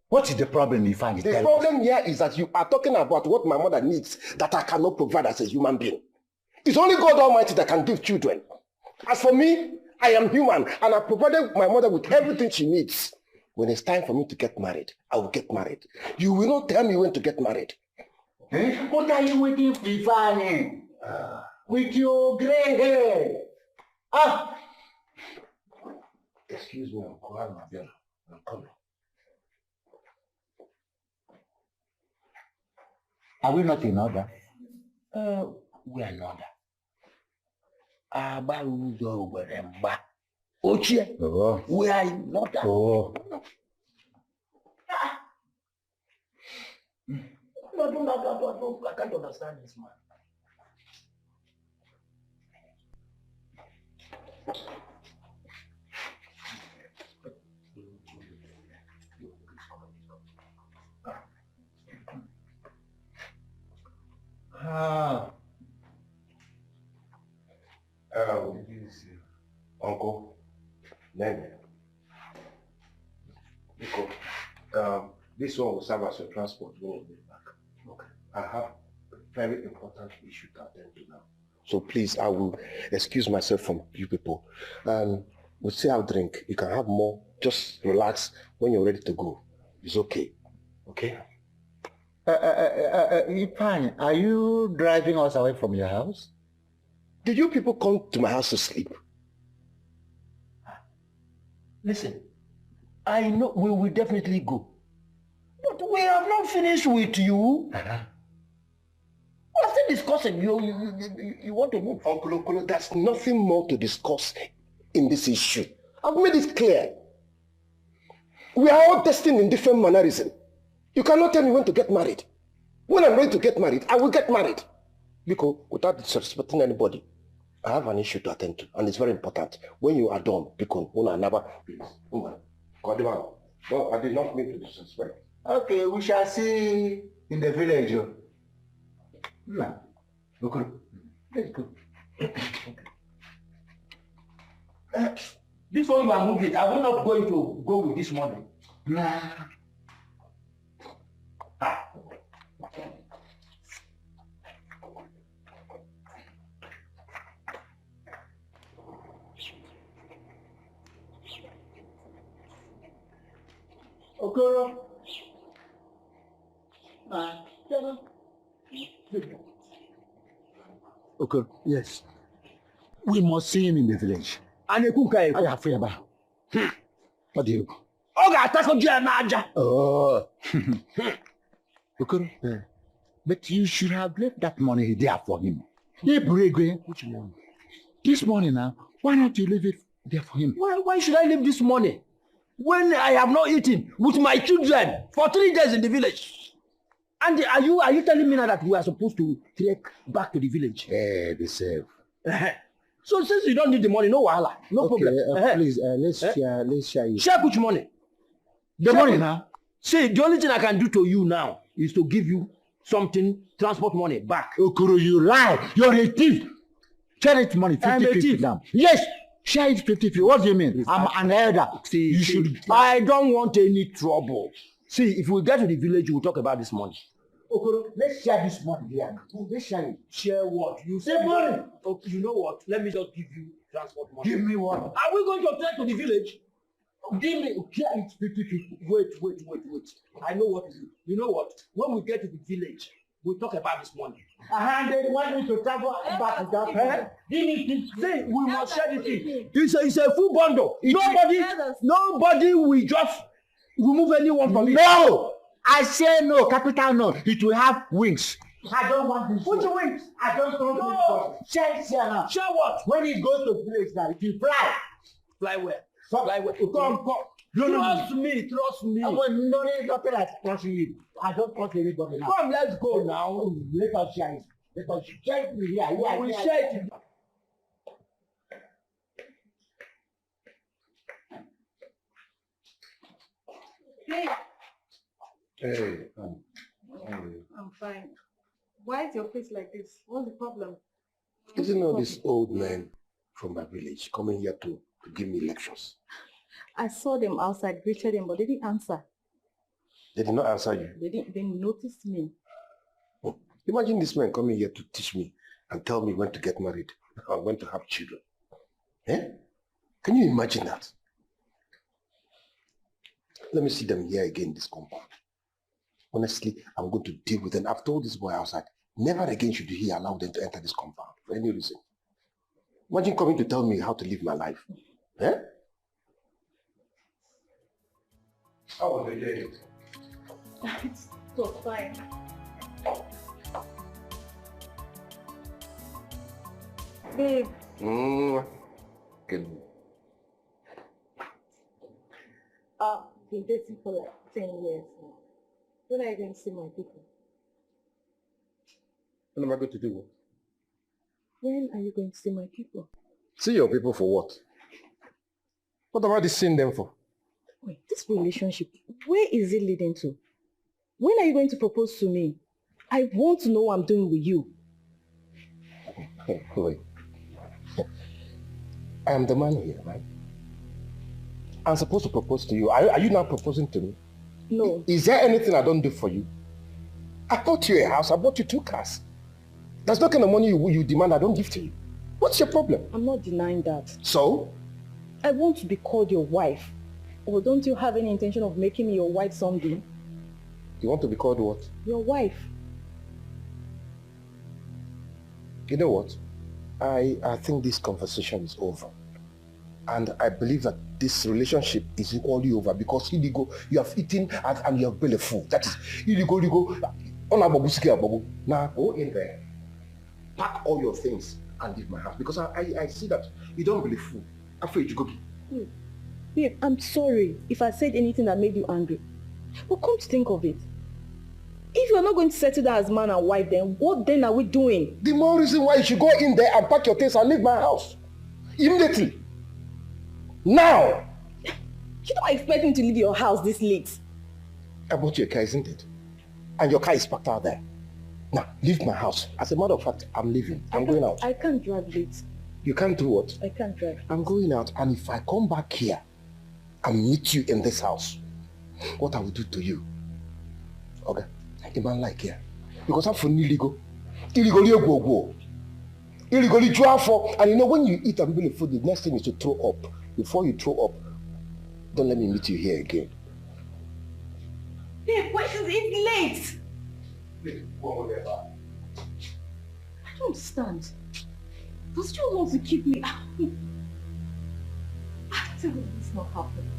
What is the problem, Ifeanyi? The problem here is that you are talking about what my mother needs that I cannot provide as a human being. It's only God Almighty that can give children. As for me, I am human and I provided my mother with everything she needs. When it's time for me to get married, I will get married. You will not tell me when to get married. What are you waiting for, Ifeanyi? With your gray hair. Excuse me, Uncle. I'm coming. Are we not in order? We are in order. We are in order. I can't understand this, man. Uncle, Nene. This one will serve as your transport when you get back. Okay. I have a very important issue to attend to now. So please, I will excuse myself from you people. We'll say I'll drink. You can have more. Just relax. When you're ready to go, it's okay. Okay? Ifeanyi, are you driving us away from your house? Did you people come to my house to sleep? Listen, I know we will definitely go. But we have not finished with you. We're still discussing. You want to move. Uncle, there's nothing more to discuss in this issue. I've made it clear. We are all destined in different mannerism. You cannot tell me when to get married. When I'm ready to get married, I will get married. Because without disrespecting anybody, I have an issue to attend to, and it's very important. When you are done, because I never... No, I did not mean to disrespect. Okay, we shall see in the village. No. Okay, let's go. This one you are moving, are we not going to go with this money? Nah. Okoro. Okay, yes. We must see him in the village. And Ekuka. I have fear about. What do you? Oh. Okay. But you should have left that money there for him. Which money? This money now. Why not you leave it there for him? Why should I leave this money when I have not eaten with my children for 3 days in the village? And are you telling me now that we are supposed to trek back to the village? Be safe. So since you don't need the money, no wahala, no problem. Please, let's share it. Share which money? The money now? See, the only thing I can do to you now is to give you something, transport money back. Okoro, you lie. You're a thief. Share it money, 50-50 now. Yes, share it 50-50. What do you mean? I'm an elder. See, you should. I don't want any trouble. See, if we get to the village, we'll talk about this money. Okoro, let's share this money here. Let's share it. Share what? You say money. Okay, you know what? Let me just give you transport money. Give me what? Are we going to trek to the village? Give me, share it 50-50. Wait. I know what to do. You know what? When we get to the village, we'll talk about this money. They want me to travel back to that. Say, we must share this thing. It's a full bundle. Nobody will just remove anyone from it. No! I say no, capital no. It will have wings. I don't want this. Which wings? I don't want this. Share now. Share what? When it goes to village now, it will fly. Fly where? Fly where? Come. Trust me. Nothing like trusting you. I don't trust anybody now. Come, let's go now. Let us share it. Let us share it here. We share it. Hey, I'm fine. Why is your face like this? What's the problem? Isn't all this old man from my village coming here to give me lectures? I saw them outside, greeted them, but they didn't answer. They did not answer you? They noticed me. Oh, imagine this man coming here to teach me and tell me when to get married or when to have children. Eh? Can you imagine that? Let me see them here again in this compound. Honestly, I'm going to deal with them. I've told this boy outside, never again should he allow them to enter this compound for any reason. Imagine coming to tell me how to live my life. Eh? How was the day? It's so fine. Babe. Good. I've been dating for like 10 years now. When are you going to see my people? What am I going to do? When are you going to see my people? See your people for what? What am I seeing them for? Wait, this relationship, where is it leading to? When are you going to propose to me? I want to know what I'm doing with you. Wait. I am the man here, right? I'm supposed to propose to you. Are you now proposing to me? No. Is there anything I don't do for you? I bought you a house. I bought you 2 cars. There's no kind of money you demand I don't give to you. What's your problem? I'm not denying that. So? I want to be called your wife. Or don't you have any intention of making me your wife someday? You want to be called what? Your wife. You know what? I think this conversation is over. And I believe that this relationship is equally over because you have eaten and you have been a fool. That is, now go in there, pack all your things and leave my house because I see that you don't believe fool. Afraid you go. Babe, I'm sorry if I said anything that made you angry. But come to think of it, if you're not going to settle down as man and wife, then what then are we doing? The more reason why you should go in there and pack your things and leave my house. Immediately. Now! You don't expect me to leave your house this late. I bought you a car, isn't it? And your car is parked out there. Now, leave my house. As a matter of fact, I'm leaving. I'm going out. I can't drive late. You can't do what? I can't drive. I'm going out, and if I come back here and meet you in this house, what I will do to you? Okay? A man like here. Because I'm from illegal. Illegally go. Illegally draw for. And you know, when you eat a meal of food, the next thing is to throw up. Before you throw up, don't let me meet you here again. Babe, why is it late? Please, go there. I don't understand. Does you want to keep me out? I tell you this not happening.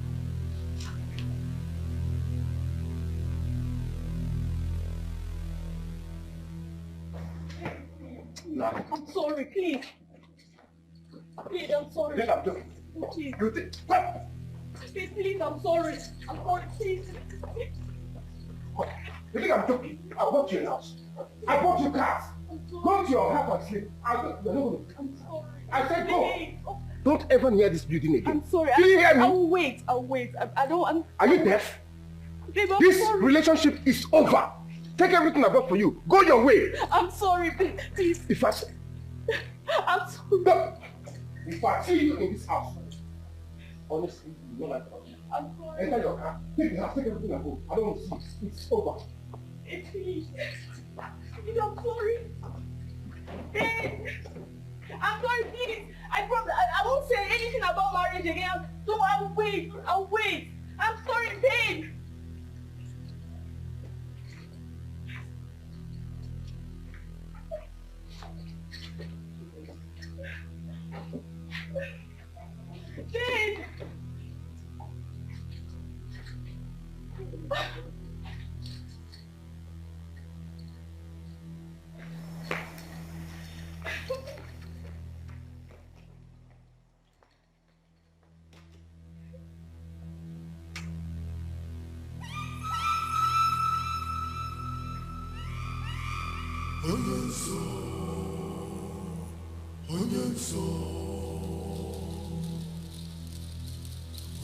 No. I'm sorry, please. Please, I'm sorry. Yes, I'm doing. Please. You think? Please, I'm sorry. I'm sorry, please. You think I'm joking? I bought you a house. I bought you cars. Go to your house and sleep. I'm sorry. I said go. Oh. Don't ever near this building again. I'm sorry. Do you hear me? I'll wait. I don't. Are you deaf? Babe, I'm This sorry. relationship is over. Take everything I bought for you. Go your way. I'm sorry, please. If I say, I'm sorry. no. If I see you in this house, honestly, you don't like it. I'm sorry. Enter your car. Take the house. Take everything I go. I don't want to see. It's over. Please. Please, I'm sorry. Babe. I'm sorry, please. I promise. I won't say anything about marriage again. So I'll wait. I'm sorry, babe. Babe.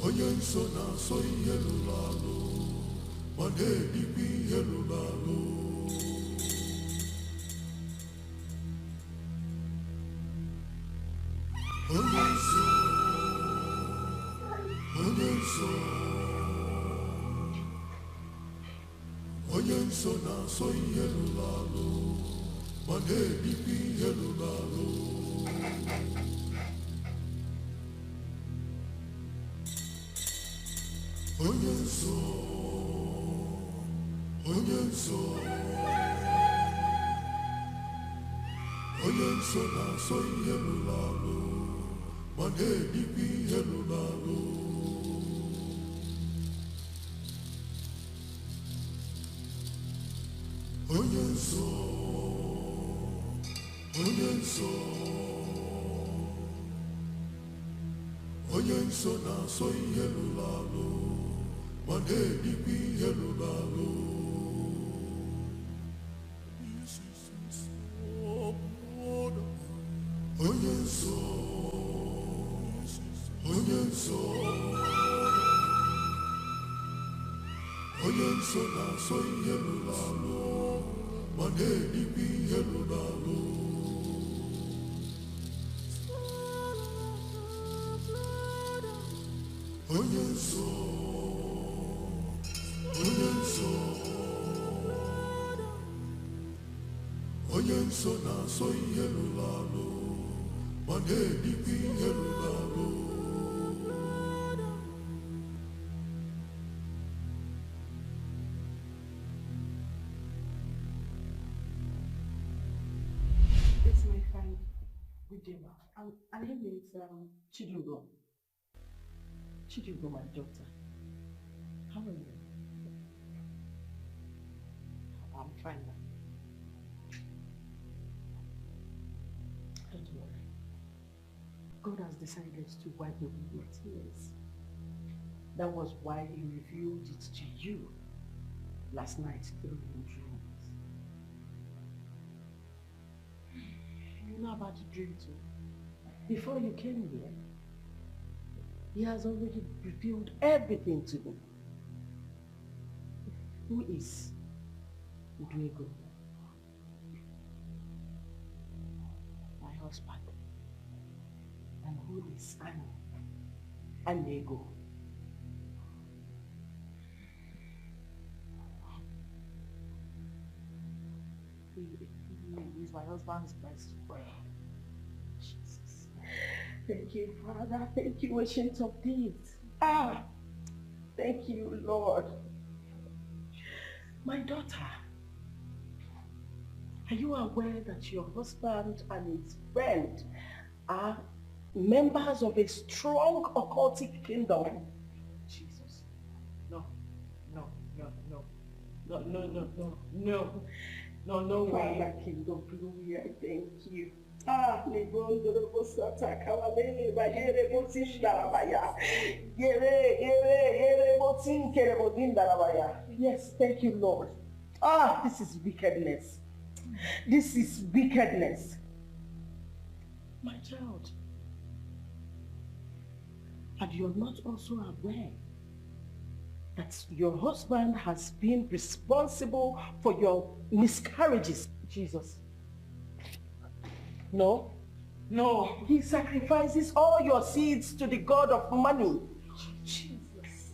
Onye nso na-asọ ihe lụrụ alụ, ma na-edikwa ihe lụrụ alụ. Onye nso, onye nso, onye nso na-asọ ihe lụrụ alụ, ma na-edikwa ihe lụrụ alụ. Onye nso, onye nso, onye nso na-asọ ihe lụrụ alụ, ma na-edikwa ihe lụrụ alụ. Onye nso, onye nso, onye nso na-asọ ihe lụrụ alụ, ma na-edikwa ihe lụrụ alụ. Onye nso, onye nso, onye nso na-asọ ihe lụrụ alụ, ma na-edikwa ihe lụrụ alụ. Onye nso, onye nso, onye nso na-asọ ihe lụrụ alụ, ma na-edikwa ihe lụrụ alụ. It's my friend, Udema. Her name is Chidugo. Chidugo, my daughter. How are you? I'm fine now. Don't worry. God has decided to wipe away your tears. That was why He revealed it to you last night through your dreams. You know about the dream too. Before you came here, He has already revealed everything to me. Who is Udwego? husband? And who is Ini Edo? He's my husband's best friend. Jesus. Thank you, Father. Thank you, Ancient of Days. Thank you, Lord. My daughter, are you aware that your husband and his friend are members of a strong occultic kingdom? Jesus. No way. Father, King of Glory, I thank you. Yes, thank you, Lord. This is wickedness. This is wickedness. My child, and you're not also aware that your husband has been responsible for your miscarriages. Jesus. No. He sacrifices all your seeds to the god of money. Jesus.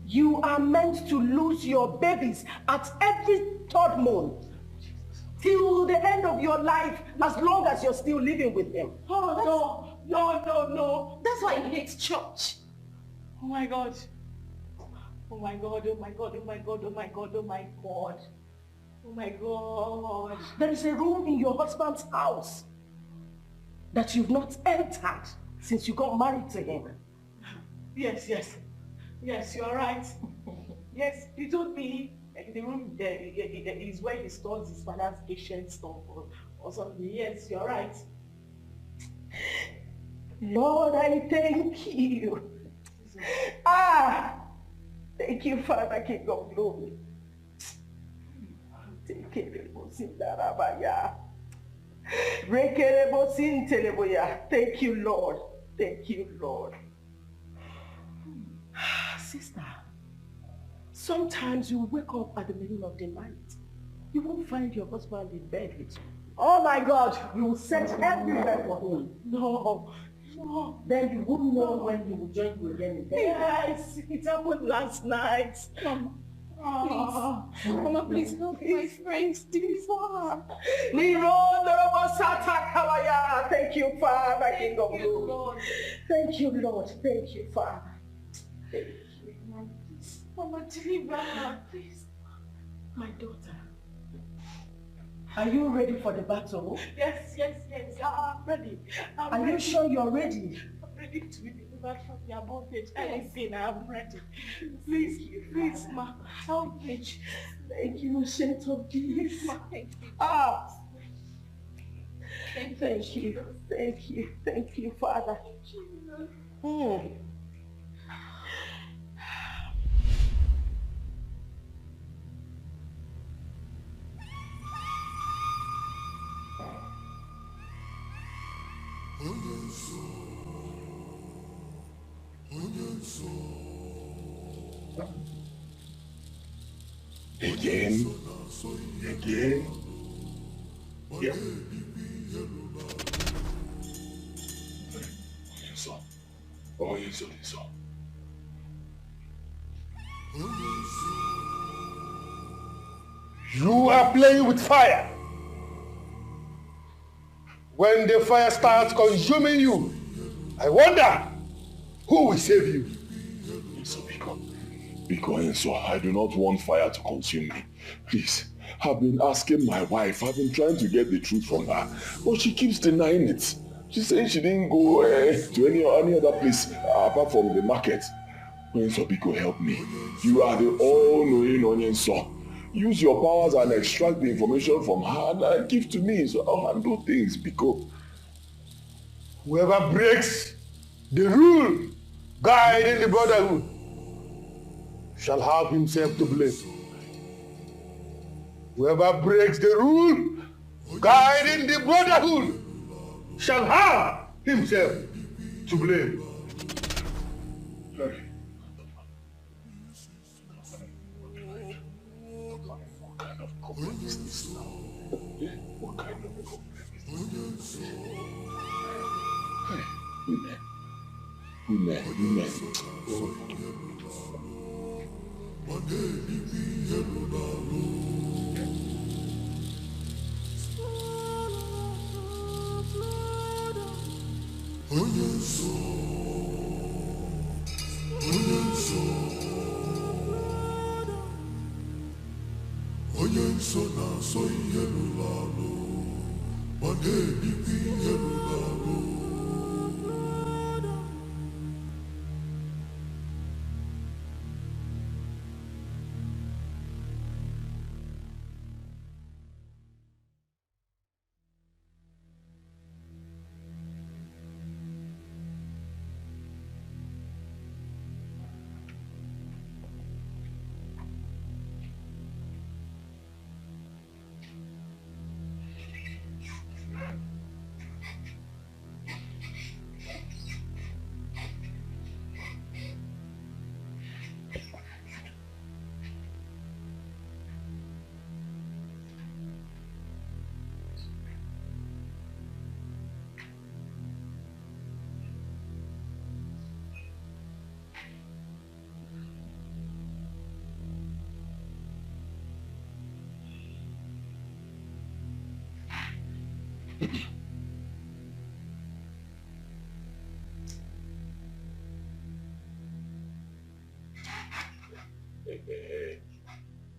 You are meant to lose your babies at every third month. Till the end of your life, as long as you're still living with him. Oh, no. That's why he hates church. Oh my God. Oh my God, oh my God, oh my God, oh my God, oh my God. Oh my God. There is a room in your husband's house that you've not entered since you got married to him. Yes, you are right. Yes, he told me the room is where he stores his father's ancient stuff or something. Yes, you are right. Lord, I thank you. Thank you, Father, King of Glory. Thank you, Lord. Thank you, Lord. Sister, sometimes you wake up at the middle of the night. You won't find your husband in bed with you. Oh my God, you will search everywhere for him. No. Then you won't know when he will join you again in bed. Yes, it happened last night. Mama, please help my friends. Thank you, Father, King of Glory. Thank you, Lord. Thank you, Father. Thank you. Mama, deliver her, please. My daughter, are you ready for the battle? Yes. I'm ready. Are you sure you're ready? I'm ready to be delivered from your bondage. Anything, I'm ready. Please, ma, help me. Thank you, Saint of Peace. Thank you. Thank you, Father. Again. Yeah. So. You are playing with fire. When the fire starts consuming you, I wonder who will save you. Because I do not want fire to consume me. Please, I've been asking my wife, I've been trying to get the truth from her, but she keeps denying it. She's saying she didn't go to any other place apart from the market. Biko, help me. You are the all-knowing Onyenso. Use your powers and extract the information from her and give to me so I'll handle things, Biko. Whoever breaks the rule guiding the brotherhood shall have himself to blame. Whoever breaks the rule guiding the brotherhood shall have himself to blame. What kind of problem is this now? What kind of problem is this? Women.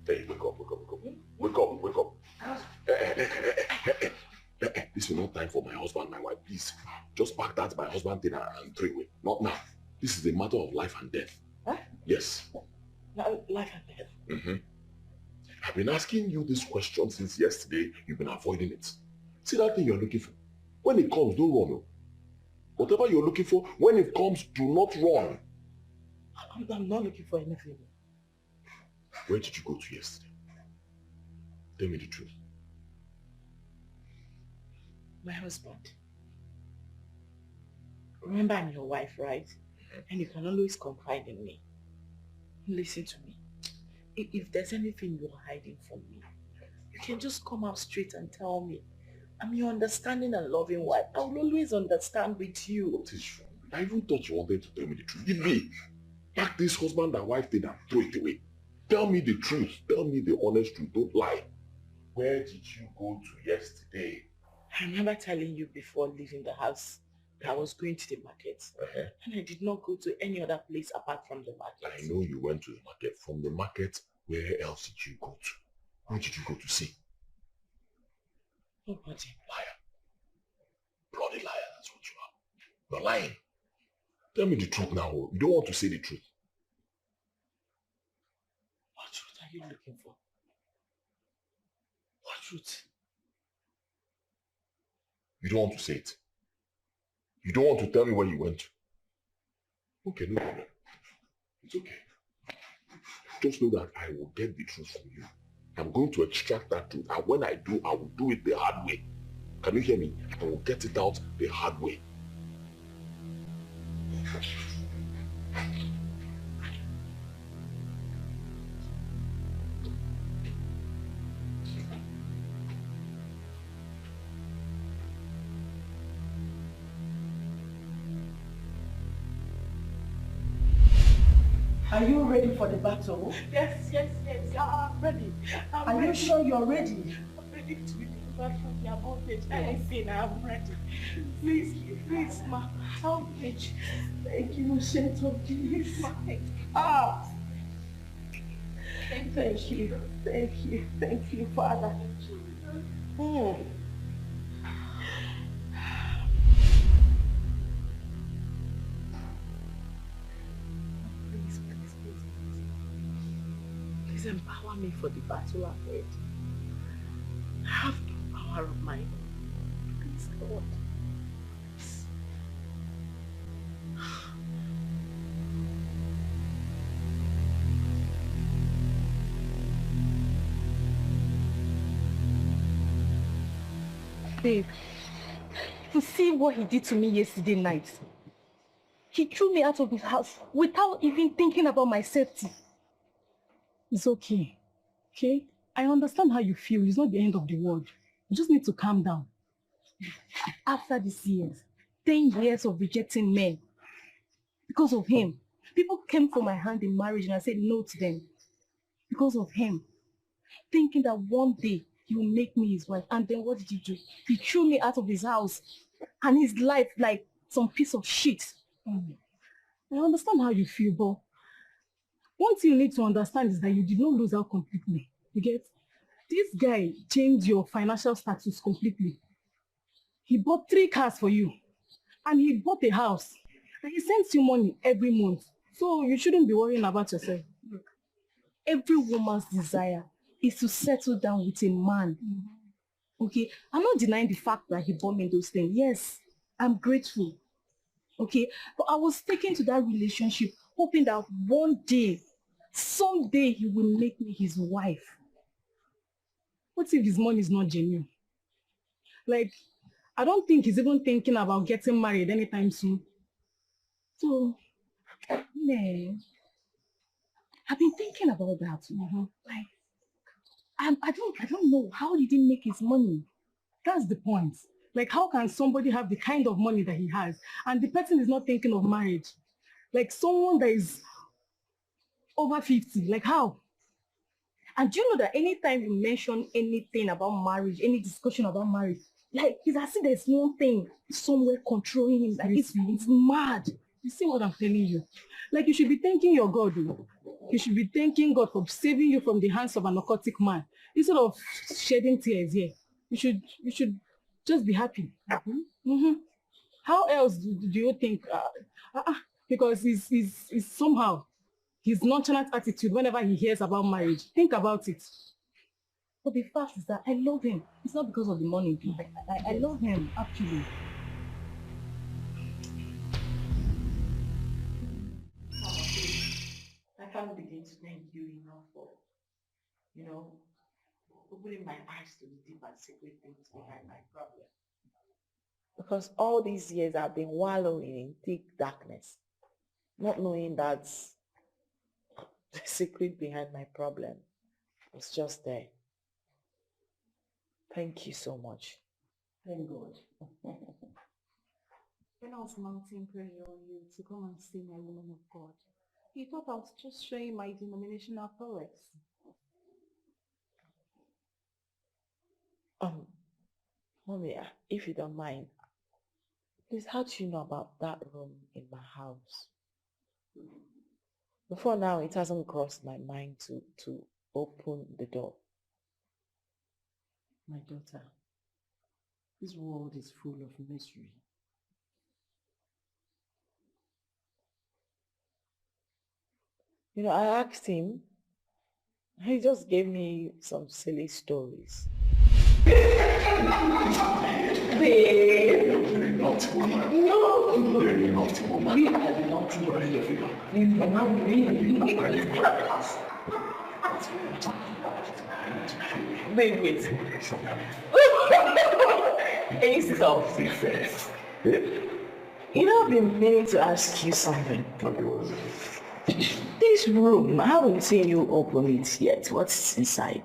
Hey, wake up. This is not time for my husband, my wife. Please, just pack that my husband thing and throw away. Not now. This is a matter of life and death. Huh? Yes. Life and death? Mm-hmm. I've been asking you this question since yesterday. You've been avoiding it. See that thing you're looking for? When it comes, don't run. Whatever you're looking for, when it comes, do not run. I'm not looking for anything. Where did you go to yesterday? Tell me the truth. My husband. Remember, I'm your wife, right? And you can always confide in me. Listen to me. If there's anything you're hiding from me, you can just come out straight and tell me. I'm your understanding and loving wife. I will always understand with you. What is wrong? I even thought you wanted to tell me the truth. Give me. Pack this husband and wife thing and throw it away. Tell me the truth. Tell me the honest truth. Don't lie. Where did you go to yesterday? I remember telling you before leaving the house that I was going to the market. And I did not go to any other place apart from the market. I know you went to the market. From the market, where else did you go to? Who did you go to see? Nobody. Liar. Bloody liar, that's what you are. You're lying. Tell me the truth now. You don't want to say the truth. What truth are you looking for? What truth? You don't want to say it. You don't want to tell me where you went to. Okay, no problem. It's okay. Just know that I will get the truth from you. I'm going to extract that truth. And when I do, I will do it the hard way. Can you hear me? I will get it out the hard way. Are you ready for the battle? Yes. I'm ready. Are you sure you're ready? I'm ready to be delivered from the bondage. Anything, I'm ready. Please, ma. Help me. Thank you, Saint of Jesus. Thank you, Father. Please empower me for the battle ahead. I have the power of my own. Please, Lord. Babe, to see what he did to me yesterday night. He threw me out of his house without even thinking about my safety. It's okay. Okay? I understand how you feel. It's not the end of the world. You just need to calm down. After these years, 10 years of rejecting men because of him. People came for my hand in marriage and I said no to them because of him. Thinking that one day he will make me his wife. And then what did he do? He threw me out of his house and his life like some piece of shit. I understand how you feel, but one thing you need to understand is that you did not lose out completely. You get? This guy changed your financial status completely. He bought 3 cars for you. And he bought a house. And he sends you money every month. So you shouldn't be worrying about yourself. Look, every woman's desire is to settle down with a man. Okay? I'm not denying the fact that he bought me those things. Yes, I'm grateful. Okay? But I was taken to that relationship hoping that one day, someday he will make me his wife. What if his money is not genuine? Like, I don't think he's even thinking about getting married anytime soon. So, man, I've been thinking about that. Like, I don't know, how did he make his money? That's the point. Like, how can somebody have the kind of money that he has and the person is not thinking of marriage? Like someone that is over 50, like how? And do you know that anytime you mention anything about marriage, any discussion about marriage, like it's as if there's one thing somewhere controlling him. Like it's mad. You see what I'm telling you? Like you should be thanking your God. You should be thanking God for saving you from the hands of an narcotic man. Instead of shedding tears here. You should just be happy. How else do you think? Because he's somehow his nonchalant attitude whenever he hears about marriage. Think about it. But the fact is that I love him. It's not because of the money. I love him, actually. I can't begin to thank you enough for, opening my eyes to the deep and secret things behind my problem. Because all these years I've been wallowing in thick darkness, not knowing that the secret behind my problem was just there. Thank you so much. Thank God. When I was mounting prayer on you to come and see my woman of God, he thought I was just showing my denominational prowess. Mommy, if you don't mind, please, how do you know about that room in my house? Before now, it hasn't crossed my mind to open the door. My daughter, this world is full of misery. I asked him, he just gave me some silly stories. Babe! Not no! Very naughty woman. We are not ready. We are not ready. Wait. Hey, stop. Be fair. I've been meaning to ask you something. What was it? This room, I haven't seen you open it yet. What's inside?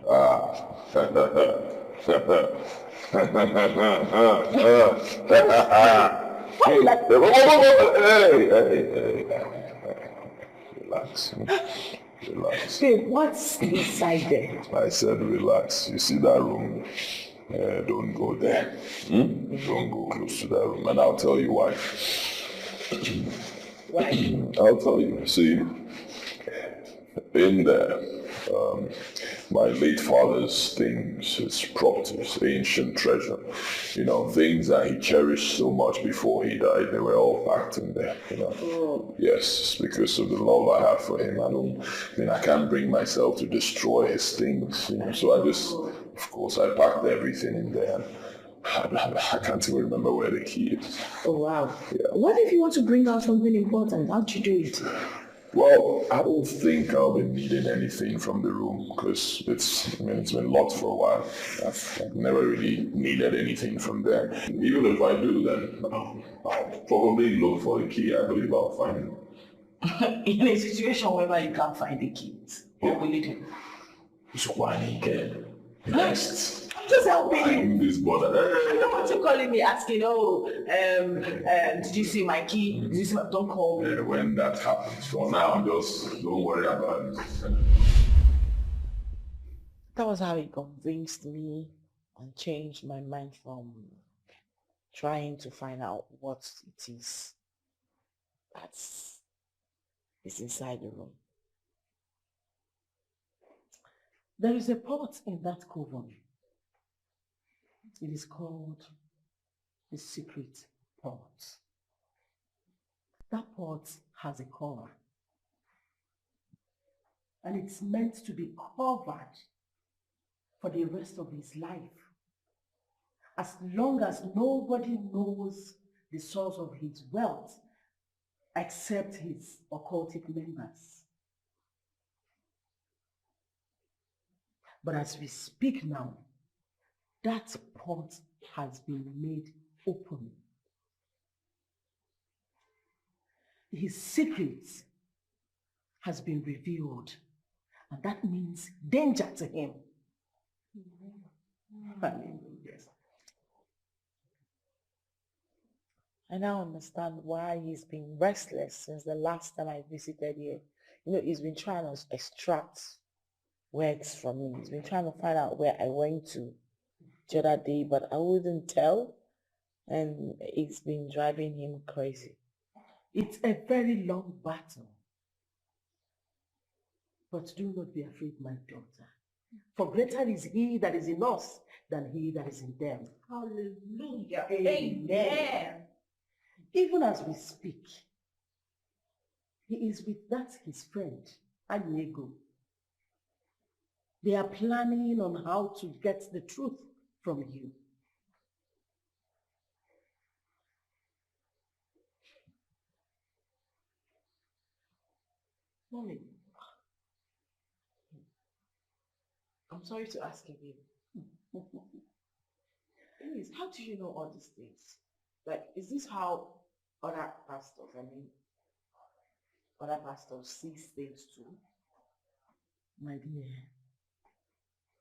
Relax. Babe, what's inside there? I said relax. You see that room? Don't go there. Don't go close to that room, and I'll tell you why. Why? I'll tell you. See, in there, my late father's things, his properties, ancient treasure, things that he cherished so much before he died, they were all packed in there, Yes, because of the love I have for him. I can't bring myself to destroy his things, So I just, of course, I packed everything in there. I can't even remember where the key is. Oh, wow. Yeah. What if you want to bring out something important? How'd you do it? Well, I don't think I'll be needing anything from the room because it's been locked for a while. I've never really needed anything from there. Even if I do, then I'll probably look for the key. I believe I'll find it. In a situation where you can't find the keys, what will you do? So why Dikeh? Next. I'm Just help me. I'm this brother. I don't want you calling me asking, oh, did you see my key? Did you see my... Don't call me. When that happens, for now, just don't worry about it. That was how he convinced me and changed my mind from trying to find out what it is that's inside the room. There is a pot in that coven. It is called the secret pot. That pot has a cover. And it's meant to be covered for the rest of his life. As long as nobody knows the source of his wealth except his occultic members. But as we speak now, that pot has been made open. His secret has been revealed, and that means danger to him. Yes. I now understand why he's been restless since the last time I visited here. You know, he's been trying to extract words from me. He's been trying to find out where I went to the other day, but I wouldn't tell, and it's been driving him crazy. It's a very long battle. But do not be afraid, my daughter. For greater is he that is in us than he that is in them. Hallelujah. Amen. Even as we speak, he is with that his friend, Ini Edo. They are planning on how to get the truth from you. Mommy, I'm sorry to ask again. Anyways, how do you know all these things? Like, is this how other pastors see things too? My dear,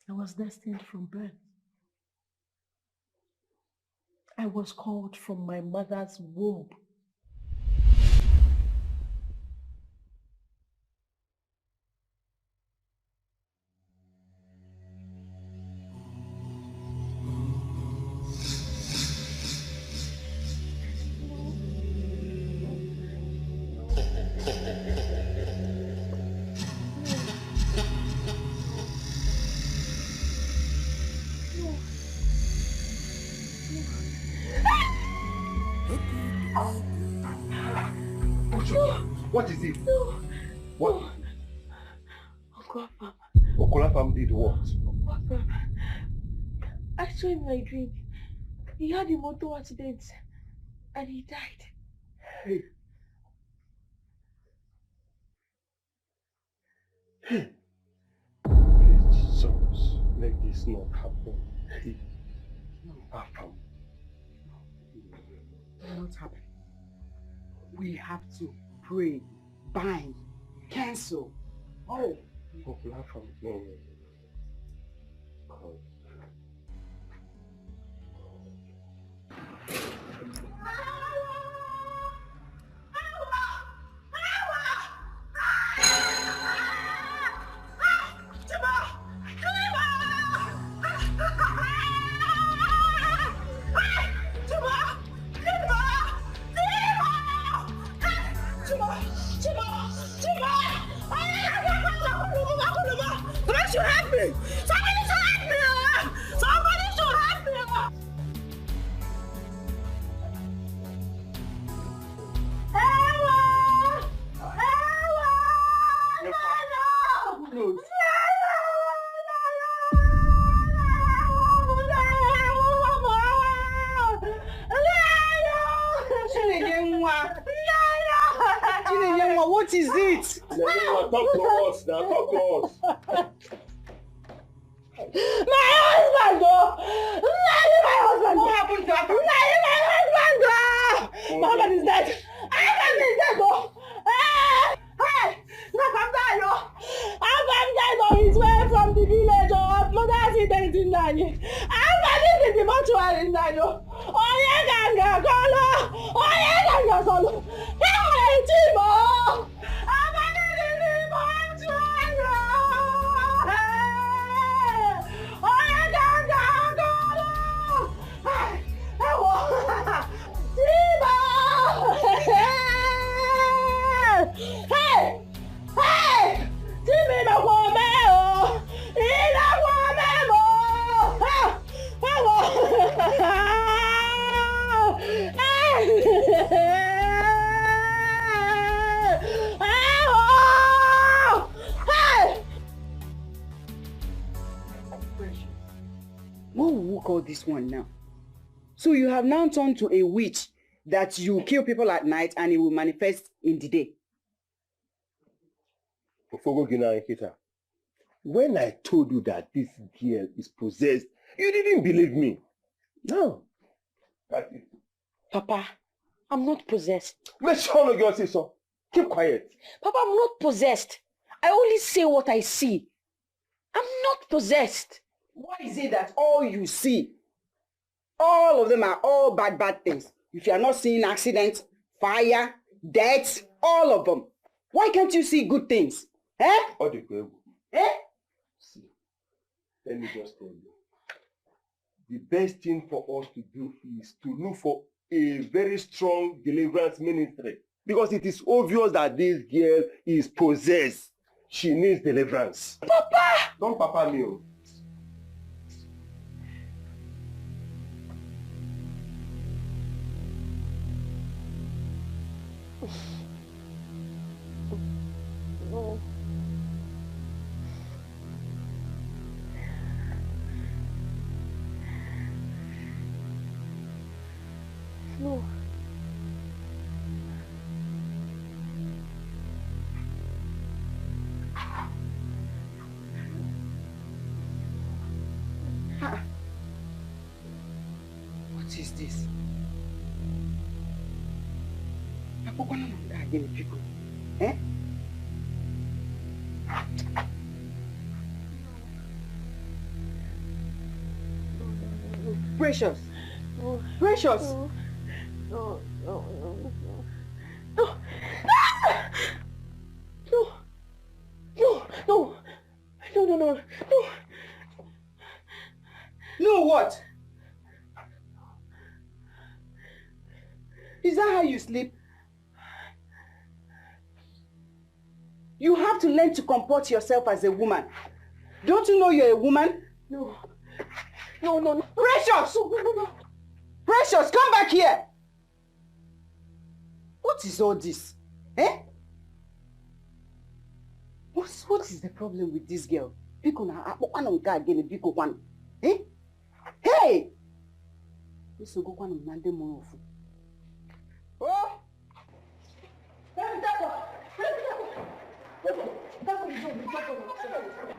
I was destined from birth. I was called from my mother's womb. What is it? No. What? Uncle Afam. Uncle Afam did what? Uncle Afam. I saw in my dream. He had a motor accident and he died. Hey. Hey. Please, Jesus, let this not happen. Hey. Afam. It will not happen. We have to pray, bind, cancel. Oh. Uncle Afam, no. What is it? Talk to us now, talk to us. My husband, oh! My husband! What happened to him? My husband, oh! My husband is dead! My husband is dead, oh! Hey! Look, I'm dying, oh! I'm died on his way from the village, oh! Mother accident in Nani. in the mortuary now. Oh, yeah, ganga, colo. Oh, yeah, ganga, colo. Hey, Timo. I'm in the mortuary. Oh, yeah, ganga, colo. Hey, Timo. Hey, hey, Timo, no more. What will we call this one now? So you have now turned to a witch that you kill people at night and it will manifest in the day. When I told you that this girl is possessed, you didn't believe me. No. Papa, I'm not possessed. Make sure you say so. Keep quiet. Papa, I'm not possessed. I only say what I see. I'm not possessed. Why is it that all you see, all of them are all bad things? If you are not seeing accidents, fire, death, all of them. Why can't you see good things? Eh? Eh? See, let me just tell you. The best thing for us to do is to look for a very strong deliverance ministry. Because it is obvious that this girl is possessed. She needs deliverance. Papa! Don't papa me. No. No. What is this? Eh? Precious. No. Precious. No. No. No. No. No. No. No. No. No. No. No. No what? Is that how you sleep? You have to learn to comport yourself as a woman. Don't you know you're a woman? No. No, no, no. Precious! No, no, no. Precious, come back here! What is all this? Eh? What is the problem with this girl? Eh? Hey! Oh!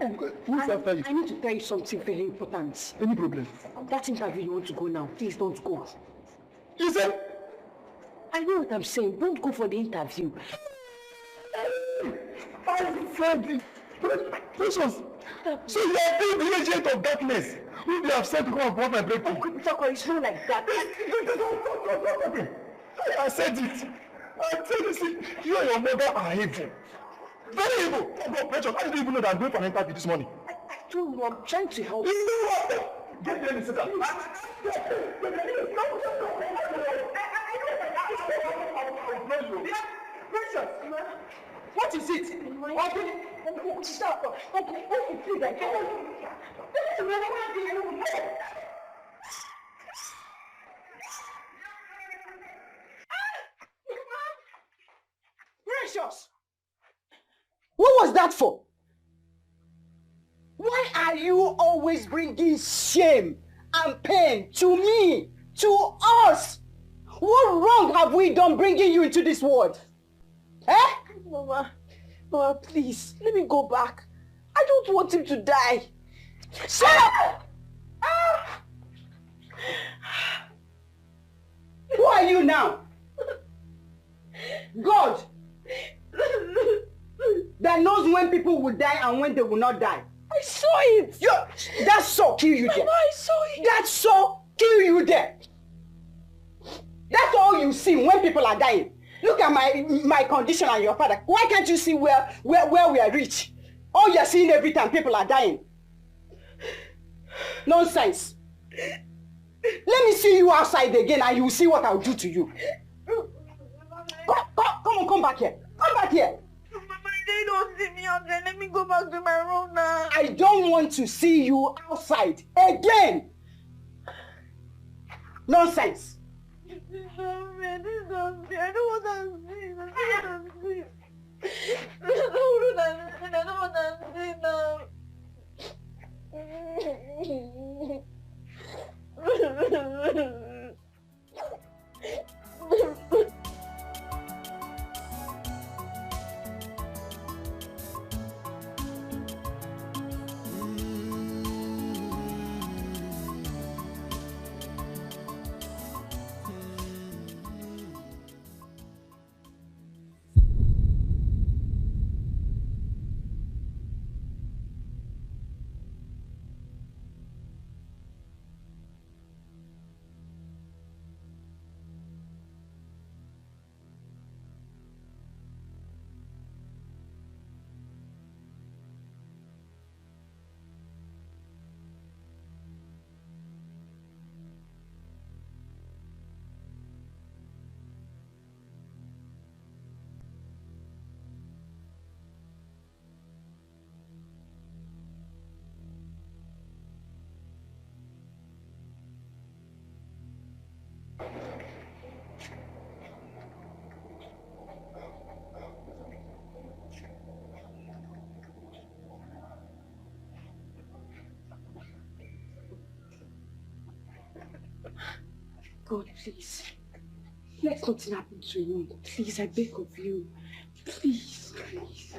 I need to tell you something very important. Any problem? That interview you want to go now, please don't go. Listen! I know what I'm saying. Don't go for the interview. I said it. Precious. So you are being the agent of darkness. Who they have sent to come and block my breakthrough. It's not like that. I said it. I said it. You and your mother are evil. Very evil. Oh God, Precious, I didn't even know that I'm going for an interview this morning. I don't know. I'm trying to help. You know what? Get there and sit down. Precious! What is it? Uncle, stop. Uncle, please, I can't. Precious! What was that for? Why are you always bringing shame and pain to me, to us? What wrong have we done bringing you into this world? Eh? Mama, please, let me go back. I don't want him to die. Shut up! Who are you now? God that knows when people will die and when they will not die. I saw it. That saw kill you there. Mama, I saw it. That saw kill you there. That's all you see when people are dying. Look at my condition and your father. Why can't you see where we are rich? All you're seeing every time people are dying. Nonsense. Let me see you outside again and you will see what I'll do to you. Come on, come back here. Come back here. They don't see me out there. Let me go back to my room now. I don't want to see you outside again. Nonsense. This is not fair. This is not fair. I don't want to see. I don't want to see. I don't want to see now. God, please. Let nothing happen to him. Please, I beg of you. Please, please.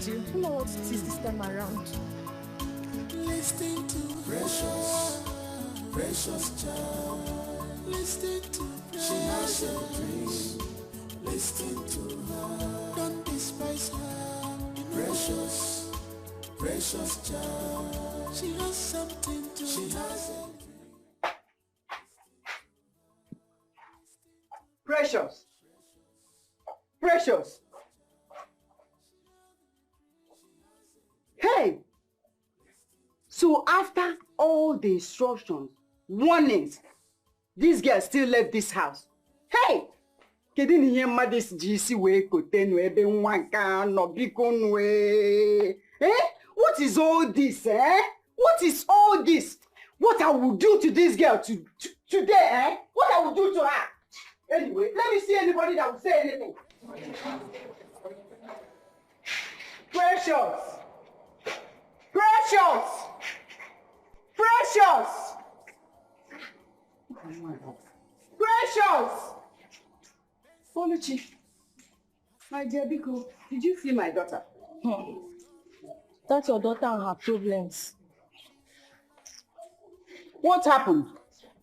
You know what it is this time around. Listen to precious, precious child. Listen to precious. She has a dream. Listen to her. Don't despise her. Precious, precious child. She has something to. She has a dream. Precious. Precious. Hey! So after all the instructions, warnings, this girl still left this house. Hey! Kedu ni ihe mmadụ ji isi wee kote nu ebe nwa nke anọ biko nu What is all this, eh? What is all this? What I will do to this girl today, eh? What I will do to her? Anyway, let me see anybody that will say anything. Precious! Precious! Precious! Precious! Oluchi, my dear Biko, did you see my daughter? That's your daughter and her problems. What happened?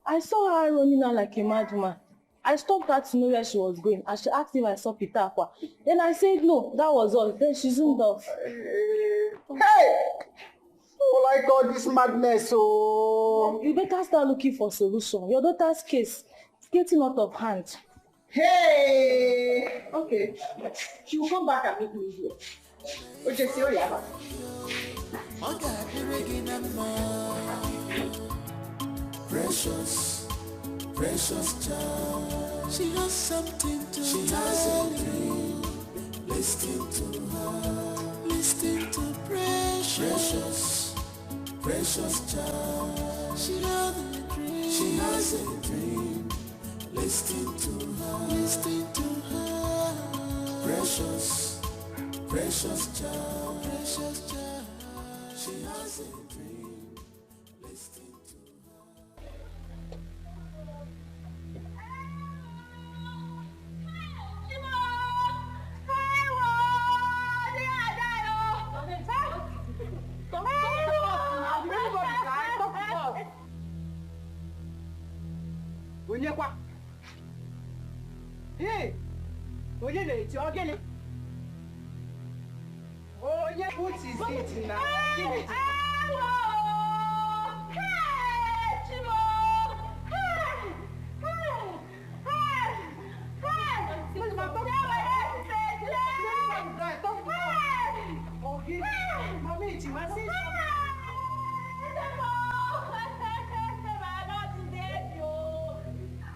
I saw her running out like a madwoman. I stopped her to know where she was going and she asked if I saw Peter Aqua. Then I said no, that was all. Then she zoomed off. Hey! Oh my God, this madness, oh! You better start looking for solution. Your daughter's case is getting out of hand. Hey! Okay. She will come back and meet me here. Okay, see you later. Precious, precious child. She has something to. She has a dream. Listen to her. Listen to precious, precious child. She has a dream. She has a dream. Listen to her. Listen to her. Precious, precious child. Precious child. She has a dream. Listen to Onyekwa. Hey, Onye na-eti ogene. Onye, what is it now? Hey, Chimo! Hey!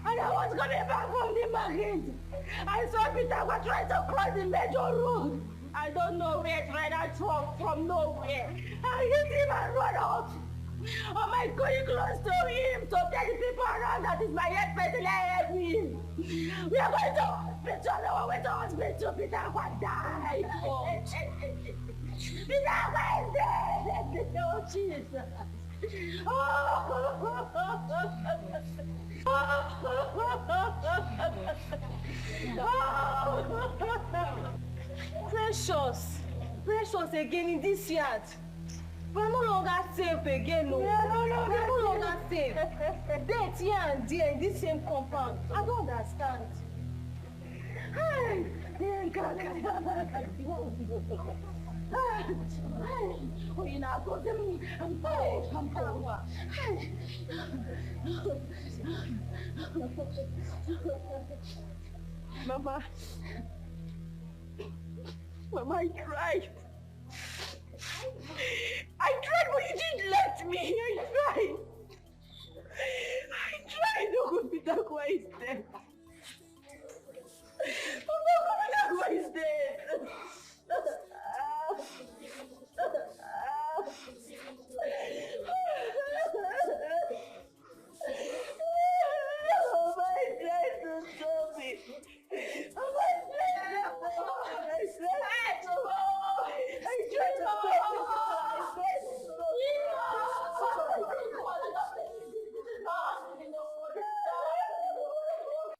And I was coming back from the market. I saw Peter was trying to cross the major road. I don't know where it ran out from nowhere. I hit him and run out. Oh my God, close to him. So tell the people around that is my head person help me. We are going to hospital. On our way to hospital. Peter was died. Peter was dead. Oh Jesus. Precious again in this yard. We're no longer safe again, no. We're no longer safe. Death here and there in this same compound. I don't understand. Oh, you know, go to me. I'm power. Mama, I tried. But you didn't let me. I tried. Uncle Pitagua is dead. Uncle Pitagua is dead.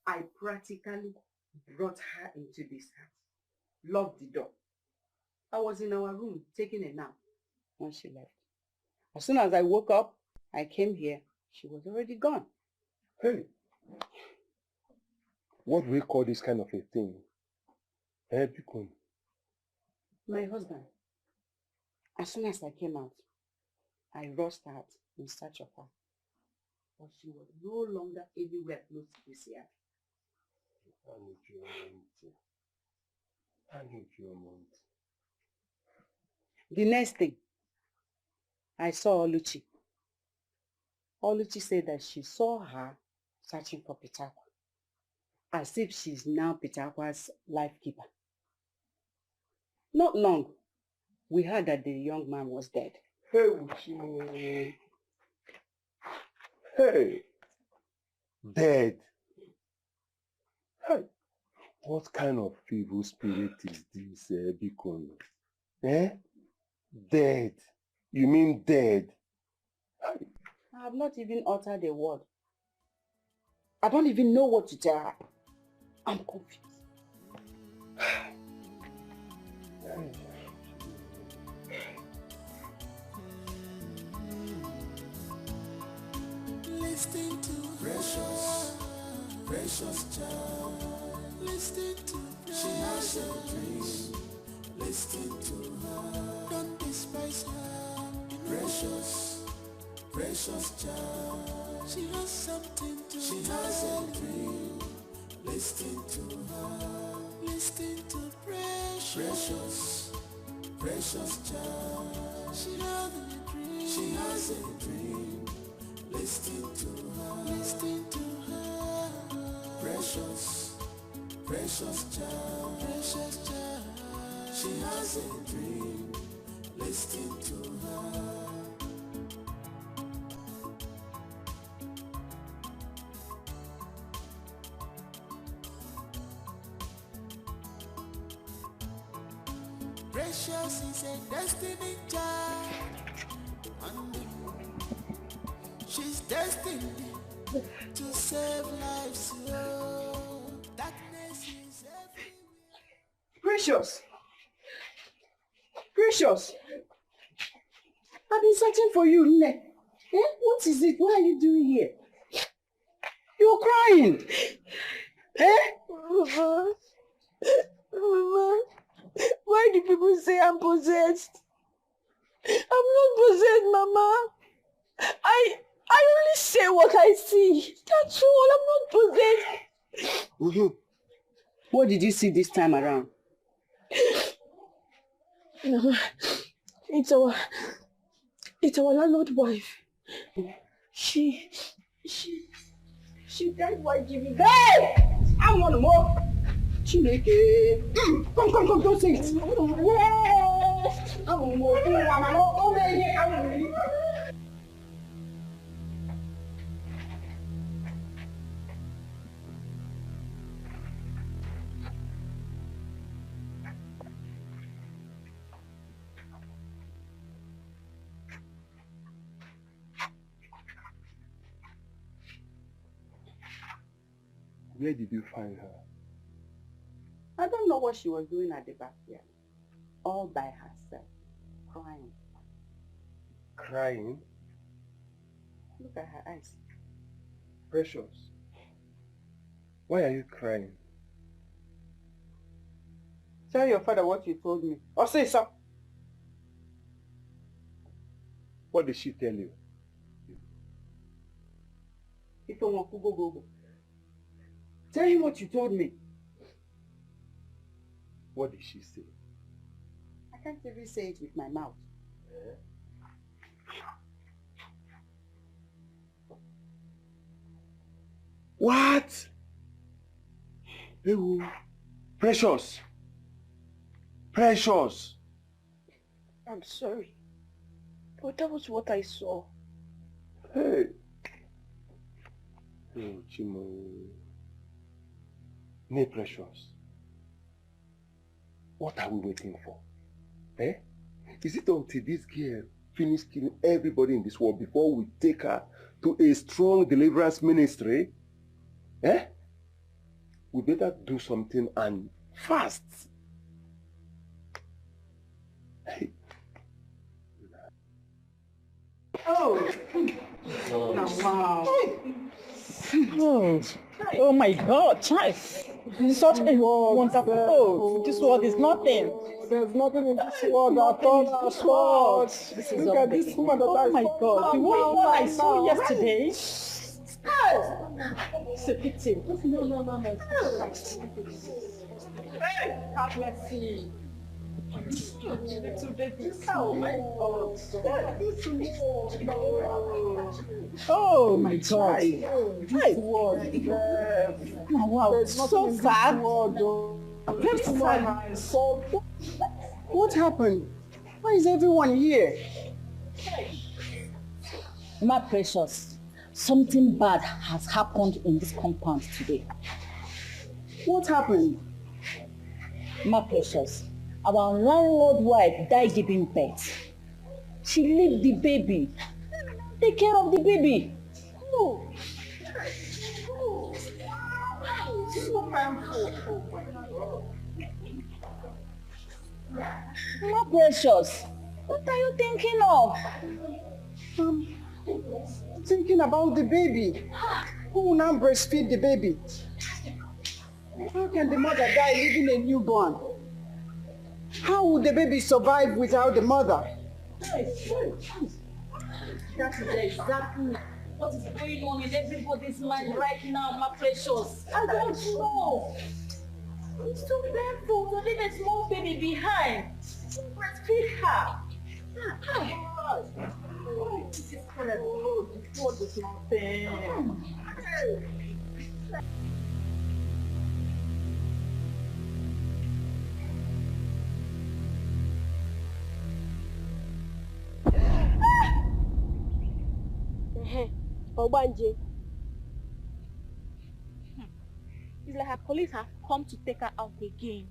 I practically brought her into this house, locked the door. I was in our room taking a nap when she left. As soon as I woke up, I came here. She was already gone. Hey, what do we call this kind of a thing? Bikon. My husband. As soon as I came out, I rushed out in search of her. But she was no longer anywhere close to this yard. The next thing, I saw Oluchi. Oluchi said that she saw her searching for Pitagua, as if she's now Pitagua's life keeper. Not long, we heard that the young man was dead. Hey, Uchi. Hey, dead. Hey, what kind of evil spirit is this, Bikon? Dead. You mean dead? Hey. I have not even uttered a word. I don't even know what to tell her. I'm confused. Listen to precious child. Listen to she has a dream. Listen to her. Don't despise her. Precious child. She has something to she has a dream. Listen to her. Listen to precious child. She has a dream. She has a dream. Listen to her. Precious child. She has a dream. Listen to her. Precious is a destiny child. She's destined to save lives. Oh, darkness is everywhere. Precious. I've been searching for you, Nne. What is it? What are you doing here? You're crying. Eh? Mama, why do people say I'm possessed? I'm not possessed, Mama. I only say what I see. That's all. I'm not possessed. Mm-hmm. What did you see this time around? Mama, it's our landlord wife. She died while giving birth. Hey! I want more. Chineke. Come, don't say it. I want more. Where did you find her? I don't know what she was doing at the backyard. All by herself. Crying. Crying? Look at her eyes. Precious. Why are you crying? Tell your father what you told me. Or say so. What did she tell you? Go. Tell him what you told me. What did she say? I can't even say it with my mouth. What? Ew. Precious. Precious. I'm sorry, but that was what I saw. Hey. Oh, Chimo. Nay, Precious. What are we waiting for? Eh? Is it until this girl finishes killing everybody in this world before we take her to a strong deliverance ministry? Eh? We better do something and fast. Hey. Oh. Wow. Oh my God, child. Such a wonderful. Oh, this world is nothing. There's nothing in this world at all. This world. Look at this woman that Oh my God, the one I saw yesterday. It's a pity. No. Hey, have mercy. Oh my God. This world. Wow, so sad. Very sad. What happened? Why is everyone here? My precious, something bad has happened in this compound today. What happened? My precious, our landlord wife died giving birth. She left the baby. Take care of the baby. Oh. So painful. My precious, what are you thinking of? Thinking about the baby. Who will now breastfeed the baby? How can the mother die leaving a newborn? How would the baby survive without the mother? That is exactly what is going on in everybody's mind right now, my precious. I don't know. It's too painful to leave a small baby behind. Breastfeed her. This is terrible. This world is nothing. Obanje. It's like her police have come to take her out again.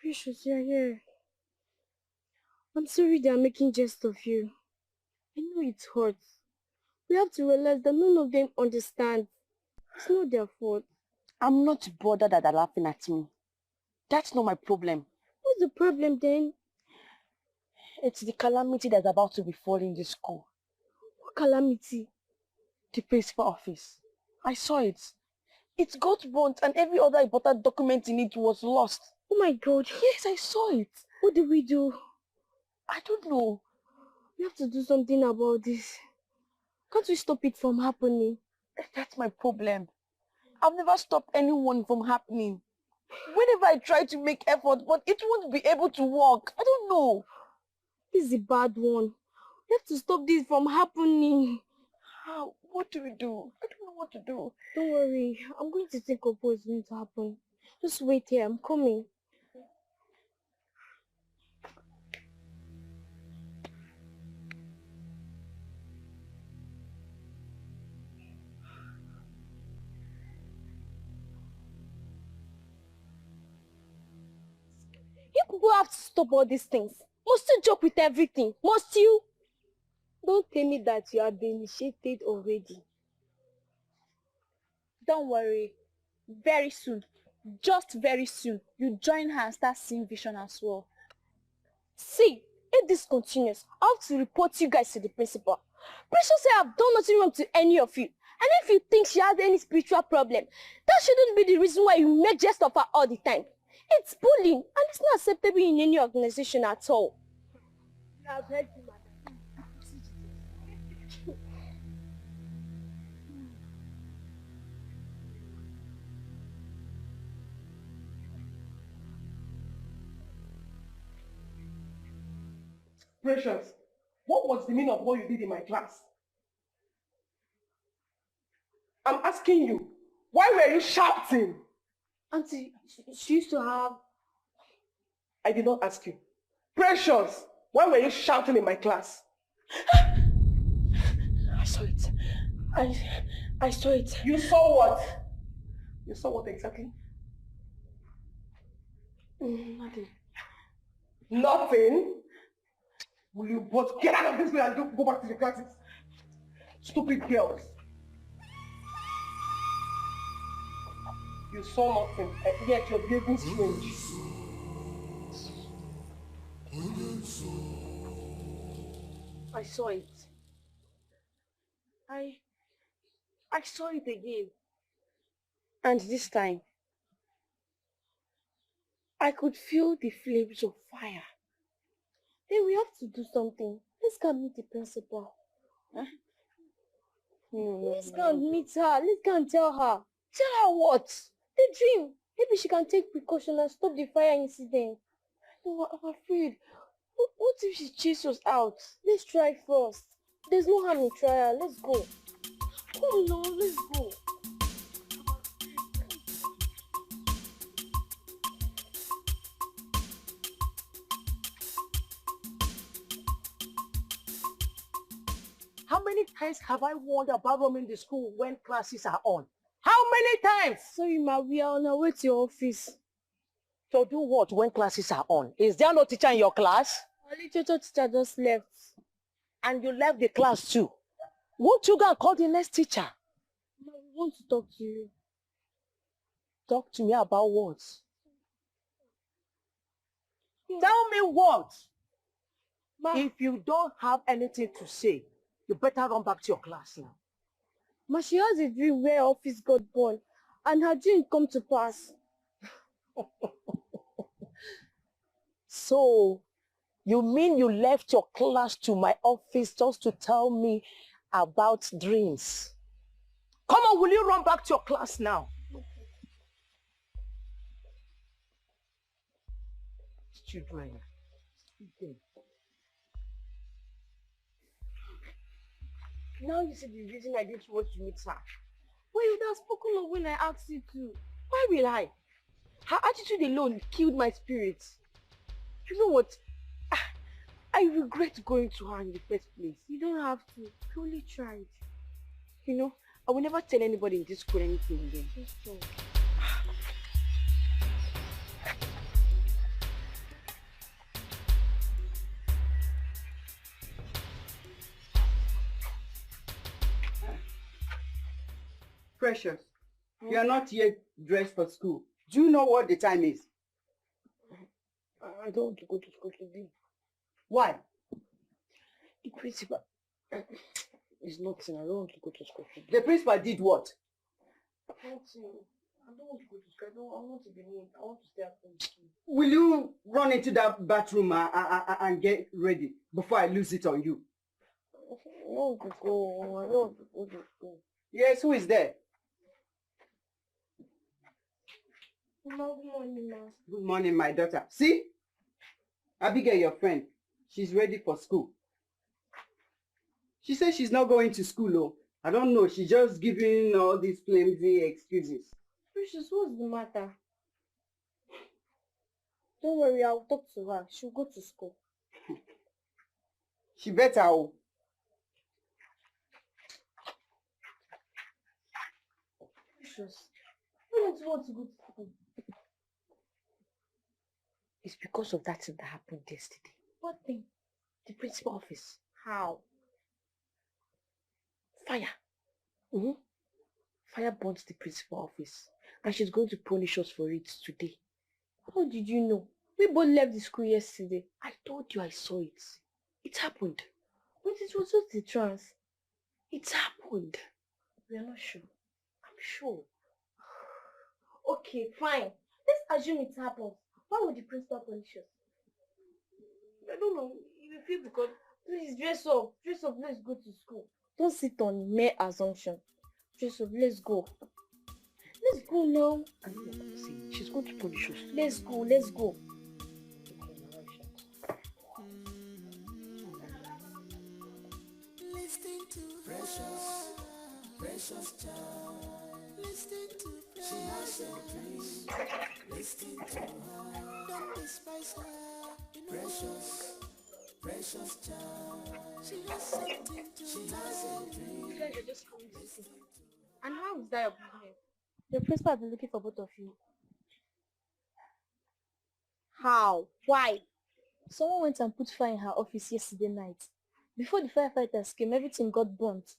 Precious, you're here. I'm sorry they are making jest of you. I know it hurts. We have to realize that none of them understand. It's not their fault. I'm not bothered that they're laughing at me. That's not my problem. What's the problem then? It's the calamity that's about to befall in this school. What calamity? The principal office. I saw it. It got burnt and every other important document in it was lost. Oh my God. Yes, I saw it. What do we do? I don't know. We have to do something about this. Can't we stop it from happening? That's my problem. I've never stopped anyone from happening. Whenever I try to make effort, but it won't be able to work. I don't know. This is a bad one. We have to stop this from happening. How? What do we do? I don't know what to do. Don't worry. I'm going to think of what's going to happen. Just wait here. I'm coming. You people have to stop all these things. Must you joke with everything? Must you? Don't tell me that you have been initiated already. Don't worry. Very soon, just very soon, you join her and start seeing vision as well. See, if this continues, I have to report you guys to the principal. Precious said I've done nothing wrong to any of you. And if you think she has any spiritual problem, that shouldn't be the reason why you make jest of her all the time. It's bullying, and it's not acceptable in any organization at all. I've heard you, madam. Precious, what was the meaning of what you did in my class? I'm asking you, why were you shouting? Auntie, she used to have... I did not ask you. Precious, why were you shouting in my class? I saw it. I saw it. You saw what? You saw what exactly? Nothing. Nothing? Will you both get out of this place and go back to your classes? Stupid girls. You saw nothing, and yet you're behaving strange. I saw it. I saw it again. And this time, I could feel the flames of fire. Then we have to do something. Let's go and meet the principal. Huh? Let's go and meet her. Let's go and tell her. Tell her what? The dream. Maybe she can take precaution and stop the fire incident. No, I'm afraid. What if she chases us out? Let's try first. There's no harm in trial. Let's go. Come on, let's go. How many times have I warned about roaming the school when classes are on? How many times? Sorry, ma, we are on our way to your office. So do what when classes are on? Is there no teacher in your class? Our literature teacher just left. And you left the class too. Won't you go and call the next teacher? Ma, we want to talk to you. Talk to me about what? Tell me what? Ma, if you don't have anything to say, you better run back to your class now. Ma, she has a dream where her office got burned and her dream come to pass. So, you mean you left your class to my office just to tell me about dreams? Come on, will you run back to your class now? Children. Now you see the reason I didn't want to meet her. Well, you would have spoken of when I asked you to. Why will I? Her attitude alone killed my spirit. You know what? I regret going to her in the first place. You don't have to. You only tried. You know, I will never tell anybody in this school anything again. Just don't. Precious, you are not yet dressed for school. Do you know what the time is? I don't want to go to school today. Why? The principal is nothing. I don't want to go to school today. The principal did what? Nothing. I don't want to go to school. I want to be neat. I want to stay at home. Will you run into that bathroom and get ready before I lose it on you? I don't want to go. I don't want to go to school. Yes, who is there? Good morning, ma. Good morning, my daughter. See? Abigail, your friend. She's ready for school. She says she's not going to school, though. I don't know. She's just giving all these flimsy excuses. Precious, what's the matter? Don't worry, I'll talk to her. She'll go to school. She better. Oh. Precious, I don't want to go to school. It's because of that thing that happened yesterday. What thing? The principal office. How? Fire. Fire burnt the principal office. And she's going to punish us for it today. How did you know? We both left the school yesterday. I told you I saw it. It happened. But it was just a trance. It happened. We are not sure. I'm sure. Okay, fine. Let's assume it happens. Why would the principal punish us? I don't know. You feel because... Please, dress up. Dress up, let's go to school. Don't sit on mere assumption. Dress up, let's go. Let's go now. I don't know what to say. She's going to punish us. Let's go, let's go. Listen to Precious, Precious child. Listen to Precious. She has a dream. Listen to her. Don't despise her. Precious, Precious child. She has something to. She has a dream. You guys are just coming to see. And how is that your business? The principal has been looking for both of you. How? Why? Someone went and put fire in her office yesterday night. Before the firefighters came, everything got burnt.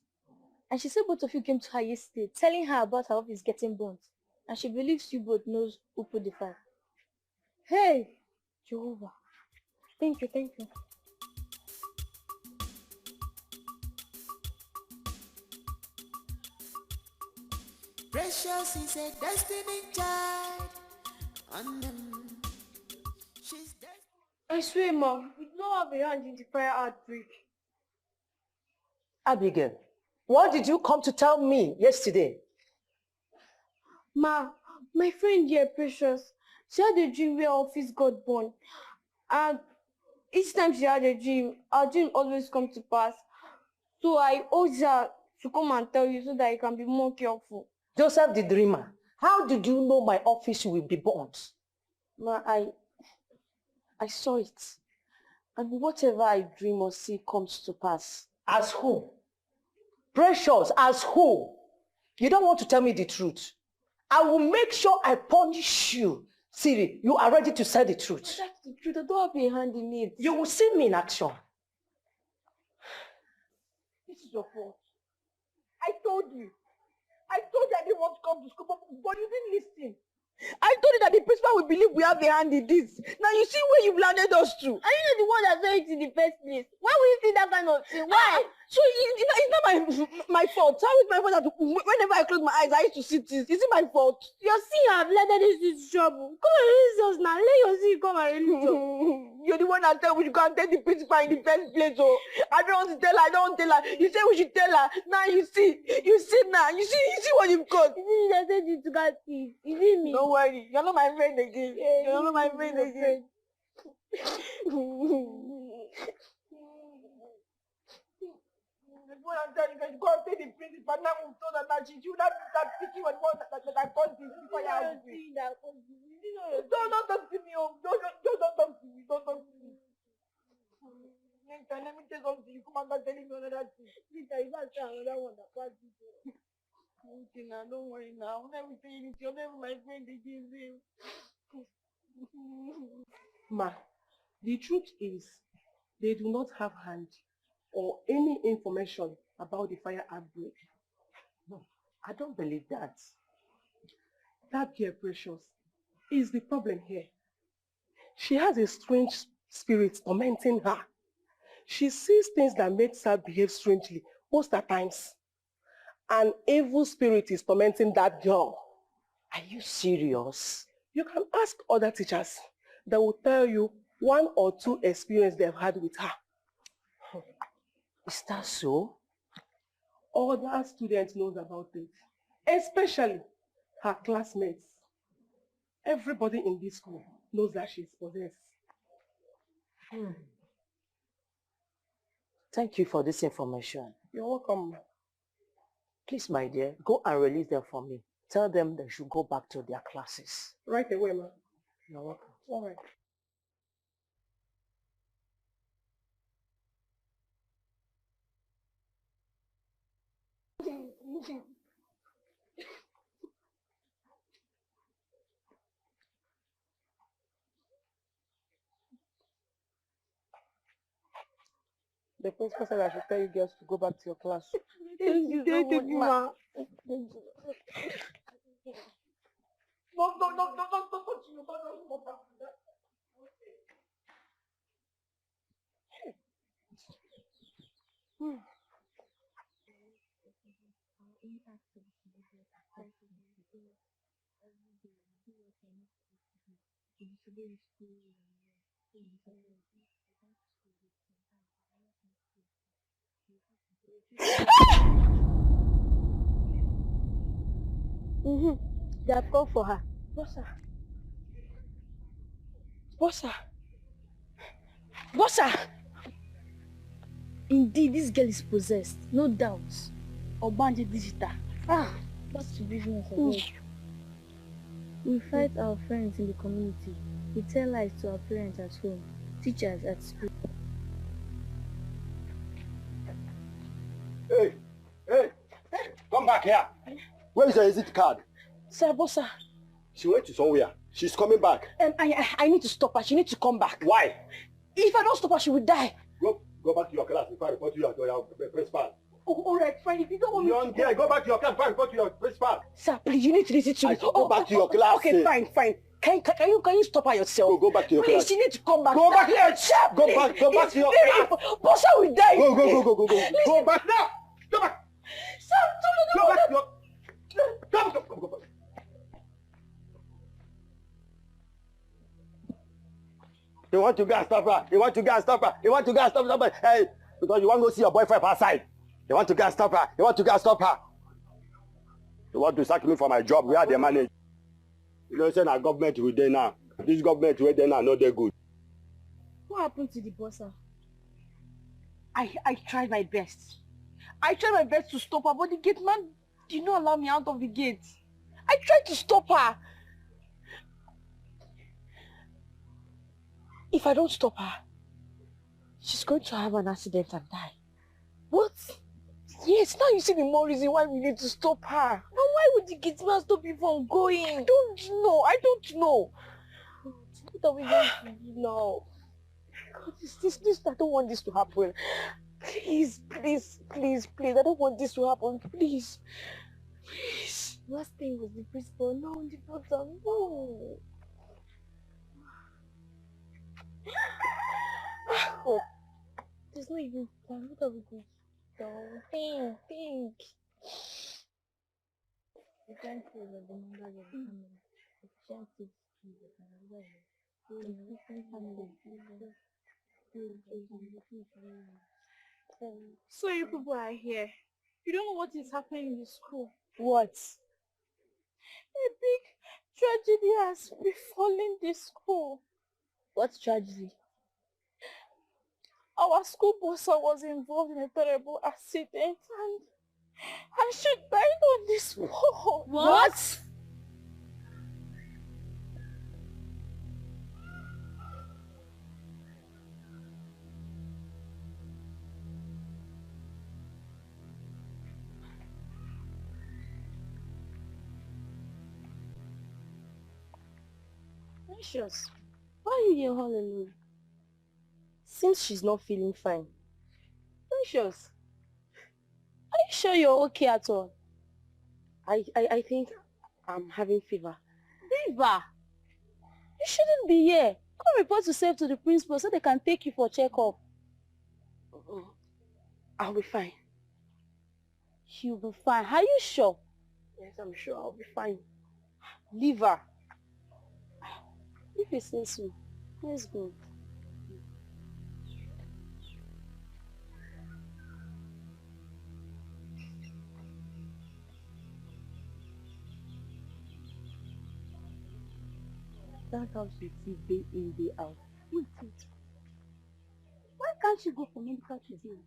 And she said both of you came to her yesterday, telling her about her office getting burnt. And she believes you both knows who put the fire. Hey! Jehovah. Thank you, thank you. Precious is a destiny child. And she's destined. I swear, Mom, we don't have a hand in the fire outbreak. Abigail, what did you come to tell me yesterday? Ma, my friend here, Precious, she had a dream where her office got burned. And each time she had a dream, her dream always come to pass. So I urged her to come and tell you so that you can be more careful. Joseph the dreamer, how did you know my office will be burnt? Ma, I saw it. And whatever I dream or see comes to pass. As who? Precious, as who? You don't want to tell me the truth. I will make sure I punish you. Siri, you are ready to say the truth. But that's the truth. I don't have a hand in it. You will see me in action. This is your fault. I told you I didn't want to come to school, but you didn't listen. I told you that the principal will believe we have a hand in this. Now you see where you've landed us to. Are you not the one that saw it in the first place? Why would you think that kind of thing? Why? So it's not my fault. How is my fault that whenever I close my eyes, I used to see this? Is it my fault? Your sin have landed us into trouble. Come and release us now. Let your sin come and release us. You're the one that said we should go and tell the principal in the first place. Oh, I don't want to tell her. I don't want to tell her. You said we should tell her. Now you see now. You see what you've got. You see, I said you to get peace. You see me? Don't worry. You're not my friend again. Yeah, you're not my friend again. Go and tell you, go and tell the principal. Now we told her that she should not start speaking when one that caused this before you have to. Don't talk to me. Don't talk to me. Don't talk to me. Next time, let me tell something. You come and start telling me another thing. Peter, you can't say another one that passed this. Okay, now don't worry now. I'll never say anything. You're never my friend again. Ma, the truth is, they do not have hand or any information about the fire outbreak. No. I don't believe that. That girl, Precious, is the problem here. She has a strange spirit tormenting her. She sees things that makes her behave strangely most of the times. An evil spirit is tormenting that girl. Are you serious? You can ask other teachers that will tell you 1 or 2 experiences they've had with her. Is that so? Other students knows about it, especially her classmates. Everybody in this school knows that she's possessed. Thank you for this information. You're welcome. Please, my dear, go and release them for me. Tell them they should go back to their classes. Right away, ma. You're welcome. All right. The principal said I should tell you girls to go back to your class. Thank you so much, ma. They have come for her. Bossa. Bossa. Bossa! Indeed, this girl is possessed, no doubt. Obanje digital. Back to business again. We fight our friends in the community. We tell lies to our parents at home, teachers at school. Hey, come back here. Where is your exit card? Sir, Bossa. She went to somewhere. She's coming back. I need to stop her. She needs to come back. Why? If I don't stop her, she will die. Go back to your class before I report to your principal. Oh, all right, fine. If you don't want me to... Go back to your class before I report to your principal. Sir, please, you need to listen to me. Go back to your class. Okay, fine. Can you stop her yourself? Go back to your class. Please, she needs to come back. Go back here. Go back to your class. Bossa will die. Go. Go back now. Go back. Sir, go back to your... Go back. You want to go and stop her. Hey, because you want to go see your boyfriend outside. You want to go and stop her. You want to sack me for my job. We are the manager. You know, saying our government will there now. This government will there now, not that good. What happened to the Bossa? I tried my best. I tried my best to stop her, but the gate man did not allow me out of the gate. I tried to stop her. If I don't stop her, she's going to have an accident and die. What? Yes, now you see the more reason why we need to stop her. And why would the gate man stop you from going? I don't know. What are we going to do now? God, this, I don't want this to happen. Please, I don't want this to happen. Please. Last thing was the principal, now the doctor. No. Oh, there's no even plan. What are we going to do? Think. The time for the number of the family. The chances So you people are here. You don't know what is happening in the school. What? A big tragedy has befallen the school. What tragedy? Our school bossa was involved in a terrible accident and she died on the spot. What? Precious, why are you here all alone? Seems she's not feeling fine. Precious, are you sure you're okay at all? I think I'm having fever. Fever? You shouldn't be here. Come report yourself to the principal so they can take you for checkup. I'll be fine. You'll be fine. Are you sure? Yes, I'm sure I'll be fine. Liver. If you say so, let's go. That house you see day in, day out. Wait. Why can't she go for medical treatment?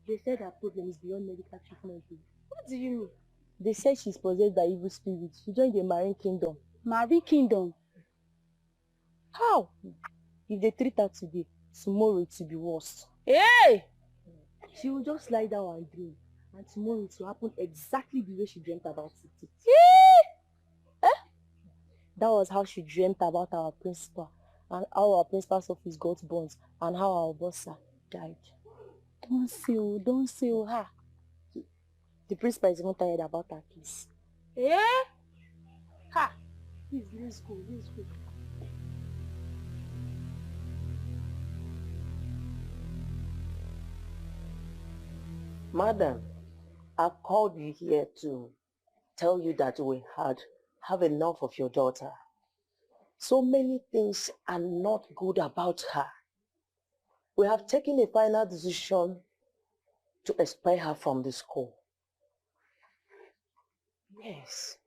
They said her problem is beyond medical treatment. What do you mean? They said she's possessed by evil spirits. She joined the Marine Kingdom. Marine Kingdom? How? If they treat her today, tomorrow it will be worse. Hey! She will just lie down and dream. And tomorrow it will happen exactly the way she dreamt about it. That was how she dreamt about our principal, and how our principal's office got burnt, and how our boss died. Don't say her. The principal is even tired about her case. Ha! Please, let's go. Madam, I called you here to tell you that we have enough of your daughter. So many things are not good about her. We have taken a final decision to expel her from the school. Yes.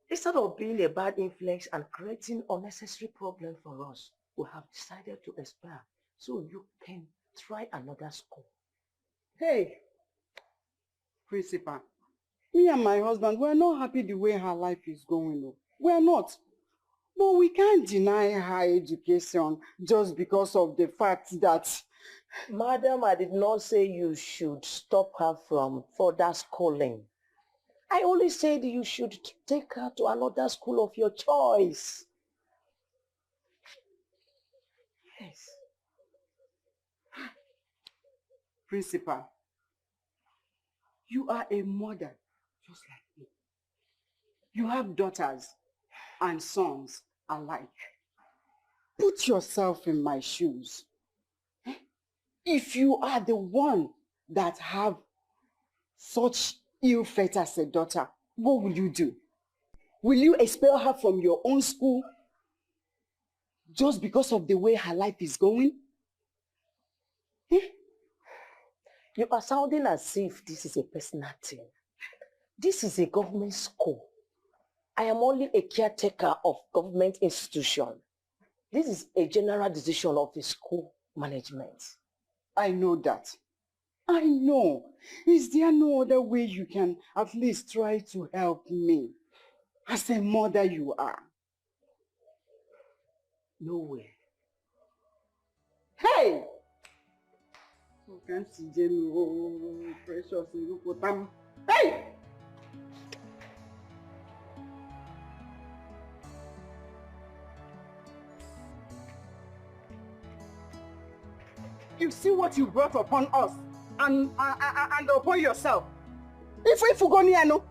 Instead of being a bad influence and creating unnecessary problems for us, we have decided to expel her so you can try another school. Hey, Principal. Me and my husband, we're not happy the way her life is going. We're not. But we can't deny her education just because of the fact that... Madam, I did not say you should stop her from further schooling. I only said you should take her to another school of your choice. Yes. Principal, you are a mother just like me. You have daughters and sons alike. Put yourself in my shoes. If you are the one that have such ill fate as a daughter, what will you do? Will you expel her from your own school just because of the way her life is going? You are sounding as if this is a personal thing. This is a government school. I am only a caretaker of government institution. This is a general decision of the school management. I know that. I know. Is there no other way you can at least try to help me? As a mother you are. No way. Hey! Precious. Hey! You see what you brought upon us and upon yourself. If you go near, no?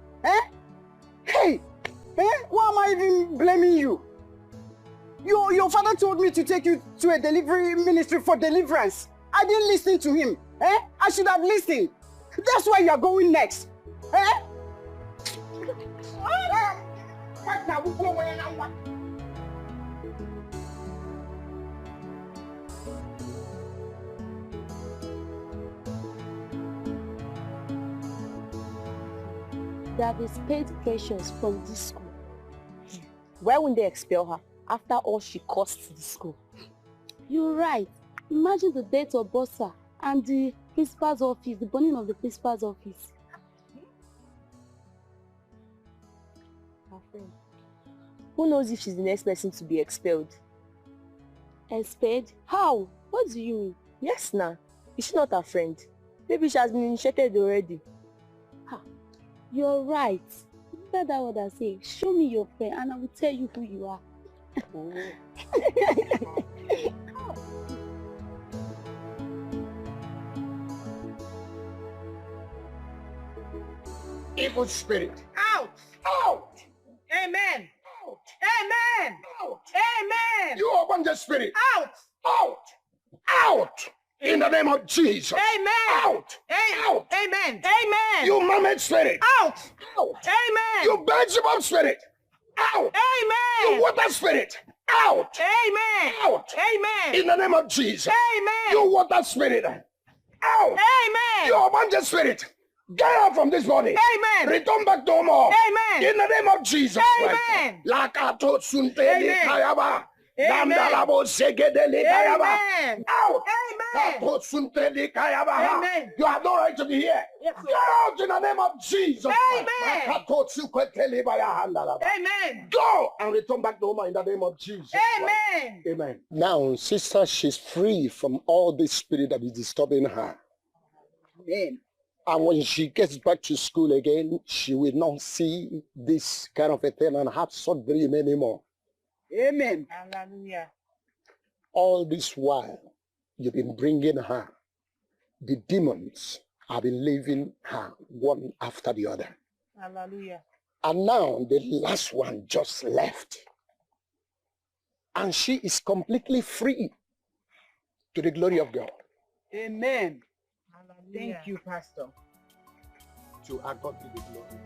Hey! Why am I even blaming you? Your father told me to take you to a delivery ministry for deliverance. I didn't listen to him. I should have listened. That's why you are going next. They have expelled Precious from this school. Why wouldn't they expel her after all she cost the school? You're right. Imagine the death of Bossa and the principal's office, the burning of the principal's office. Her friend. Who knows if she's the next person to be expelled? Expelled? How? What do you mean? Yes, nah. Is she not her friend? Maybe she has been initiated already. You're right. Remember that what I say. Show me your friend and I will tell you who you are. evil spirit. Out! Out! Amen! Out! Amen! Out! Amen! You abandoned spirit. Out! Out! Out! In the name of Jesus. Amen! Out! Out! Amen! Amen! You mermaid spirit. Out! Out! Amen! You Beelzebub spirit. Out! Amen! You water spirit. Out! Amen! Out! Amen! In the name of Jesus. Amen! You water spirit. Out! Amen! You abandoned spirit. Get out from this body. Amen! Return back to Omo. Amen! In the name of Jesus Amen! Christ. Lakato sunteli Amen! kayaba. Amen! Lamdalabo segedeli kayaba. Amen! Out! Amen! Kato sunteli kayaba. Amen! You have no right to be here. Yes, Get out in the name of Jesus Amen! Christ. Lakato sukweteli baya handalaba. Amen! Go and return back to Omo in the name of Jesus Amen! Christ. Amen. Now, sister, she's free from all this spirit that is disturbing her. Amen. And when she gets back to school again, she will not see this kind of a thing and have such dream anymore. Amen. Hallelujah. All this while, you've been bringing her. The demons have been leaving her one after the other. Hallelujah. And now the last one just left. And she is completely free to the glory of God. Amen. Hallelujah. Thank you, Pastor. To our God be the glory.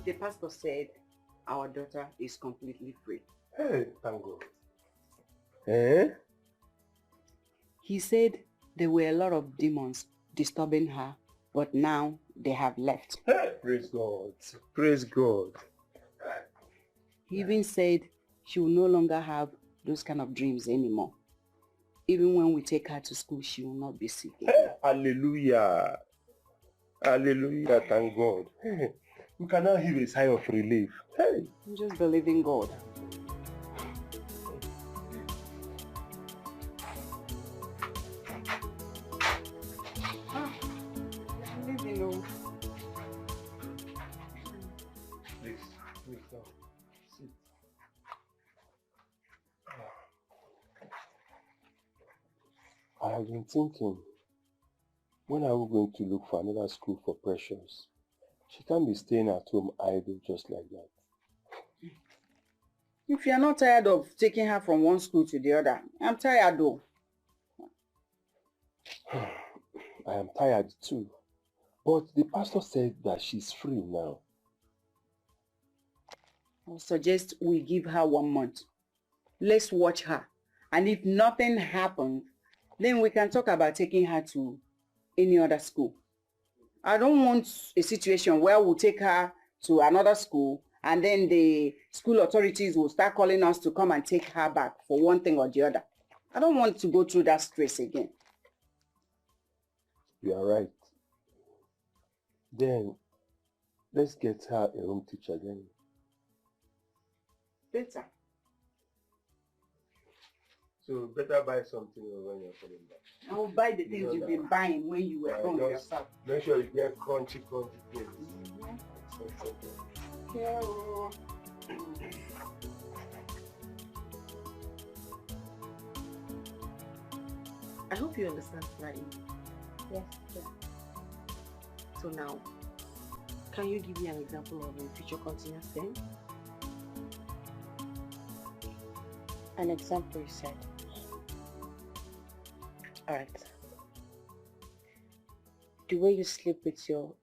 The pastor said our daughter is completely free. Hey, thank God. Eh? He said there were a lot of demons disturbing her, but now they have left. Hey, praise God. Praise God. He even said she will no longer have those kind of dreams anymore. Even when we take her to school, she will not be sick again. Hey, hallelujah. Hallelujah, thank God. Hey, we can now hear a sigh of relief. Hey. I'm just believing God. Please, now. Sit. I have been thinking, when are we going to look for another school for Precious? She can't be staying at home idle just like that. If you're not tired of taking her from one school to the other, I'm tired though. I am tired too. But the pastor said that she's free now. I suggest we give her 1 month. Let's watch her. And if nothing happens, then we can talk about taking her to any other school. I don't want a situation where we'll take her to another school and then the school authorities will start calling us to come and take her back for one thing or the other. I don't want to go through that stress again. You are right. Then, let's get her a home teacher then. Better. So, better buy something when you're coming back. I will buy the things you've been buying when you were home yourself. Make sure you get crunchy things. I hope you understand flying. Yes, sir. So now, can you give me an example of a future continuous tense? An example, you said. Alright. The way you sleep with your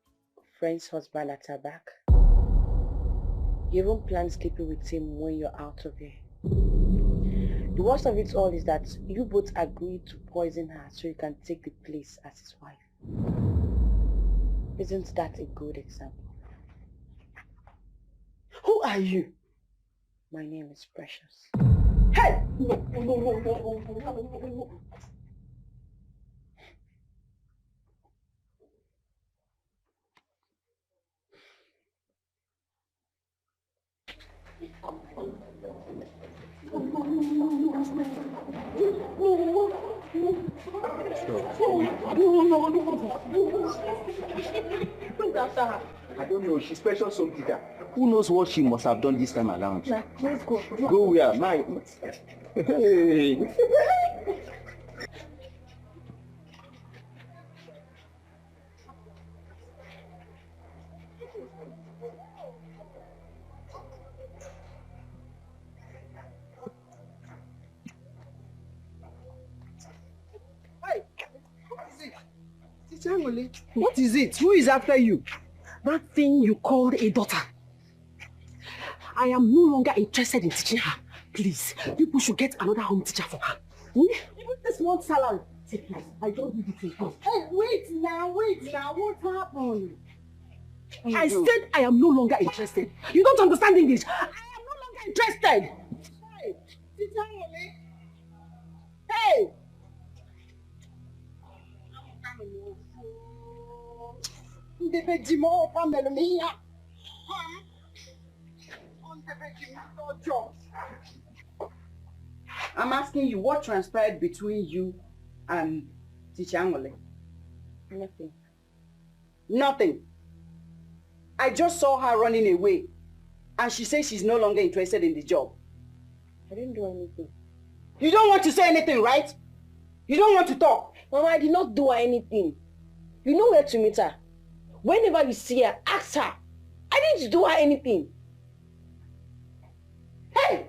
friend's husband at her back. You even plan sleeping with him when you're out of here. The worst of it all is that you both agreed to poison her so you can take the place as his wife. Isn't that a good example? Who are you? My name is Precious. Hey! No. I don't know, she's special soul teacher. Who knows what she must have done this time around? Let's go. Go where? My... Hey. Changole, what is it? Who is after you? That thing you called a daughter. I am no longer interested in teaching her. Please, people should get another home teacher for her. Even this month's salary. Take it. I don't need it. Hey, wait now, what happened? I said I am no longer interested. You don't understand English. I am no longer interested. Hey, Changole. Hey! I'm asking you, what transpired between you and Teacher Angole? Nothing. Nothing. I just saw her running away and she says she's no longer interested in the job. I didn't do anything. You don't want to say anything, right? You don't want to talk. Mama, I did not do her anything. You know where to meet her. Whenever you see her, ask her. I didn't do her anything. Hey!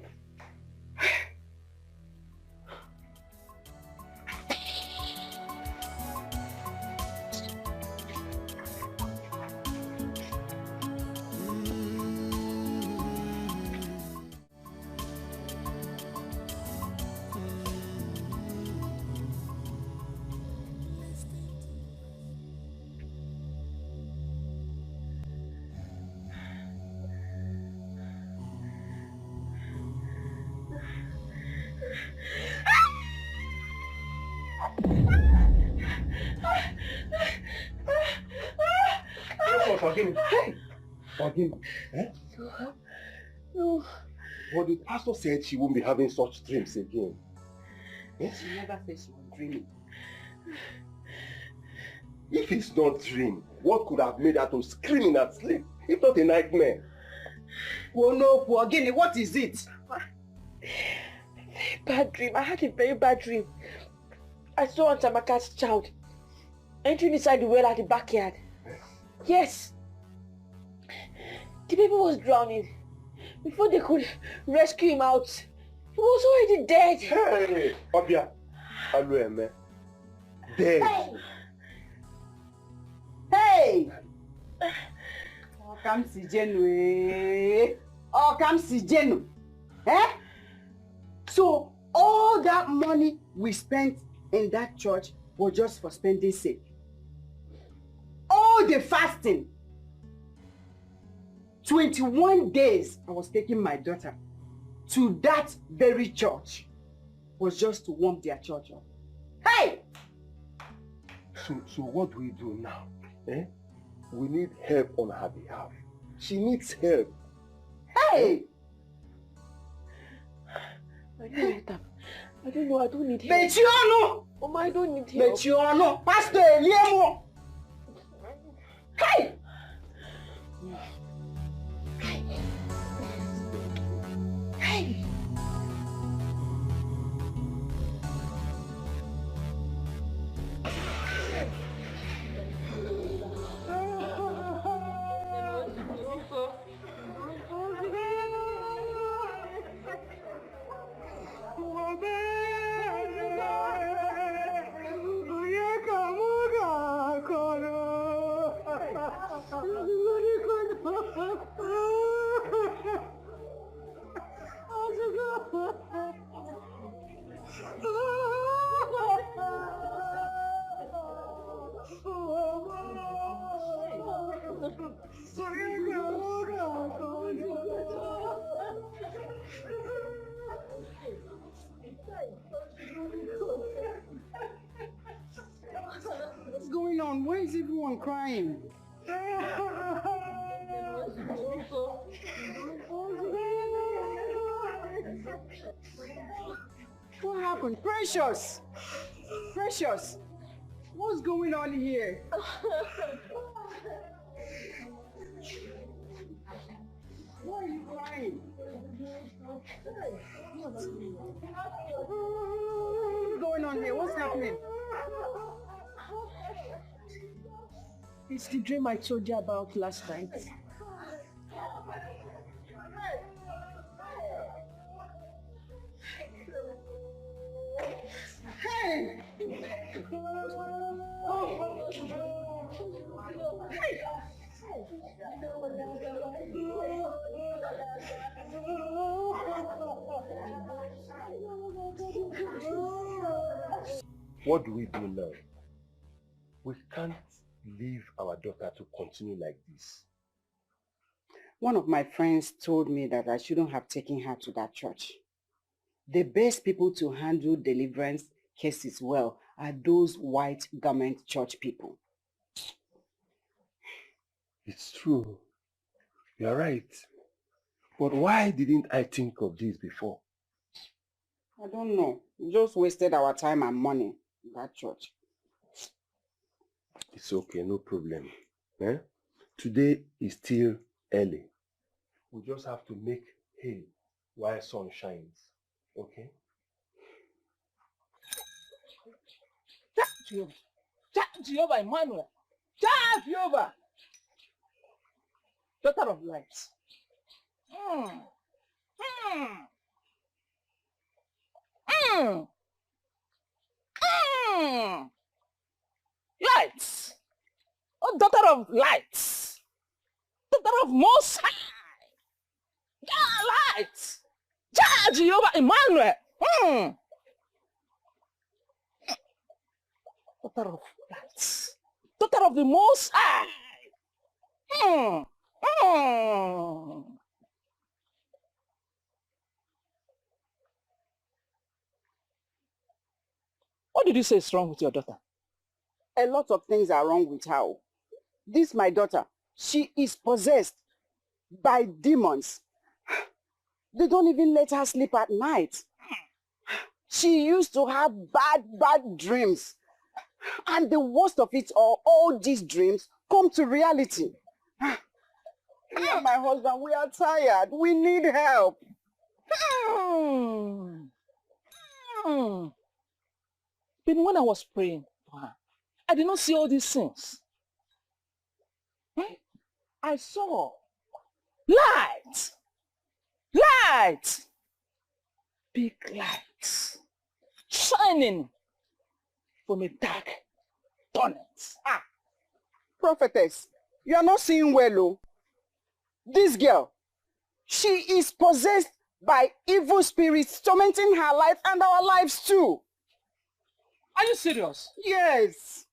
Forgive me. Hey! Forgive me. Eh? No. But the pastor said she won't be having such dreams again. Eh? She never said she was dreaming. If it's not dream, what could have made her to scream in her sleep, if not a nightmare? Oh no, Pogini, what is it? Bad dream. I had a very bad dream. I saw Aunt Amaka's child entering inside the well at the backyard. Yes. The baby was drowning. Before they could rescue him out, he was already dead. Hey, Obia, Alueme, dead. Hey! Oh, come see Jenu. Oh, come see Jenu. Eh? So, all that money we spent in that church was just for spending sake. All the fasting. 21 days I was taking my daughter to that very church was just to warm their church up. Hey! So what do we do now? Eh? We need help on her behalf. She needs help. Hey! I don't need help. I don't know, I don't need help. Mechiano! Mama, I don't need help. Mechiano! Pastor Eliemo! Hey! Hey! What's going on? Why is everyone crying? What happened? Precious! Precious! What's going on here? Why are you crying? What's going on here? What's happening? It's the dream I told you about last night. Hey! What do we do now? We can't leave our daughter to continue like this. One of my friends told me that I shouldn't have taken her to that church. The best people to handle deliverance cases well are those white garment church people. It's true. You're right. But why didn't I think of this before? I don't know. We just wasted our time and money in that church. It's okay, no problem. Eh? Today is still early. We just have to make hay while sun shines. Okay? Jehovah Emmanuel. Jehovah. Daughter of light. Lights. Oh, daughter of lights. Daughter of Most High. Yeah, lights. Jehovah Emmanuel. Daughter of lights. Daughter of the Most High. What did you say is wrong with your daughter? A lot of things are wrong with her. This, my daughter, she is possessed by demons. They don't even let her sleep at night. She used to have bad dreams. And the worst of it all these dreams come to reality. Me and my husband, we are tired. We need help. But when I was praying for her, I did not see all these things. I saw light. Light. Big lights. Shining from a dark tunnel. Prophetess, you are not seeing well, oh. This girl, she is possessed by evil spirits tormenting her life and our lives too. Are you serious? Yes.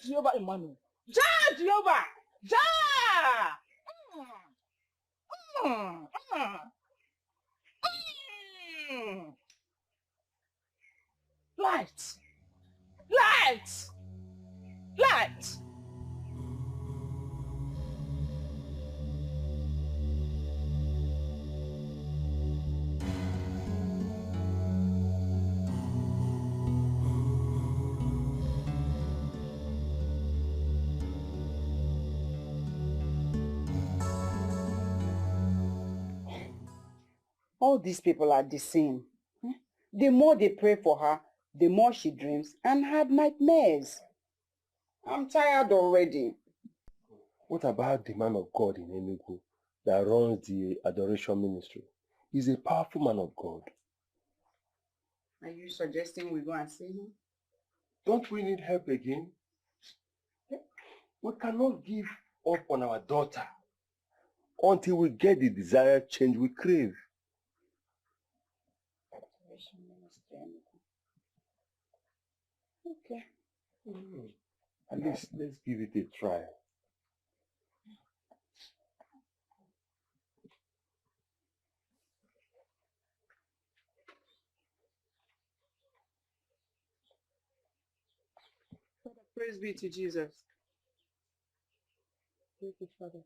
Jehovah Emmanuel. Jehovah. Light. Light. Light. All these people are the same. The more they pray for her, the more she dreams and have nightmares. I'm tired already. What about the man of God in Enugu that runs the adoration ministry? He's a powerful man of God. Are you suggesting we go and see him? Don't we need help again? We cannot give up on our daughter until we get the desired change we crave. Okay. At least let's give it a try. Praise be to Jesus. Thank you, Father.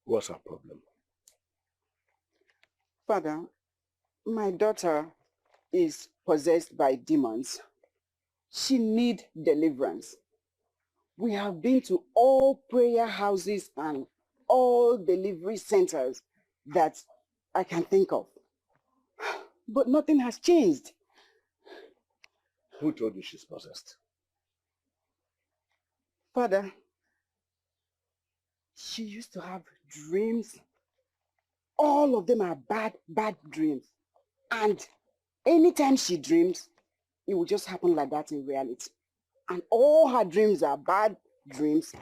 What's our problem? Father, my daughter is possessed by demons. She needs deliverance. We have been to all prayer houses and all delivery centers that I can think of. But nothing has changed. Who told you she's possessed? Father, she used to have dreams. All of them are bad dreams. And Anytime she dreams, it will just happen like that in reality. And all her dreams are bad dreams,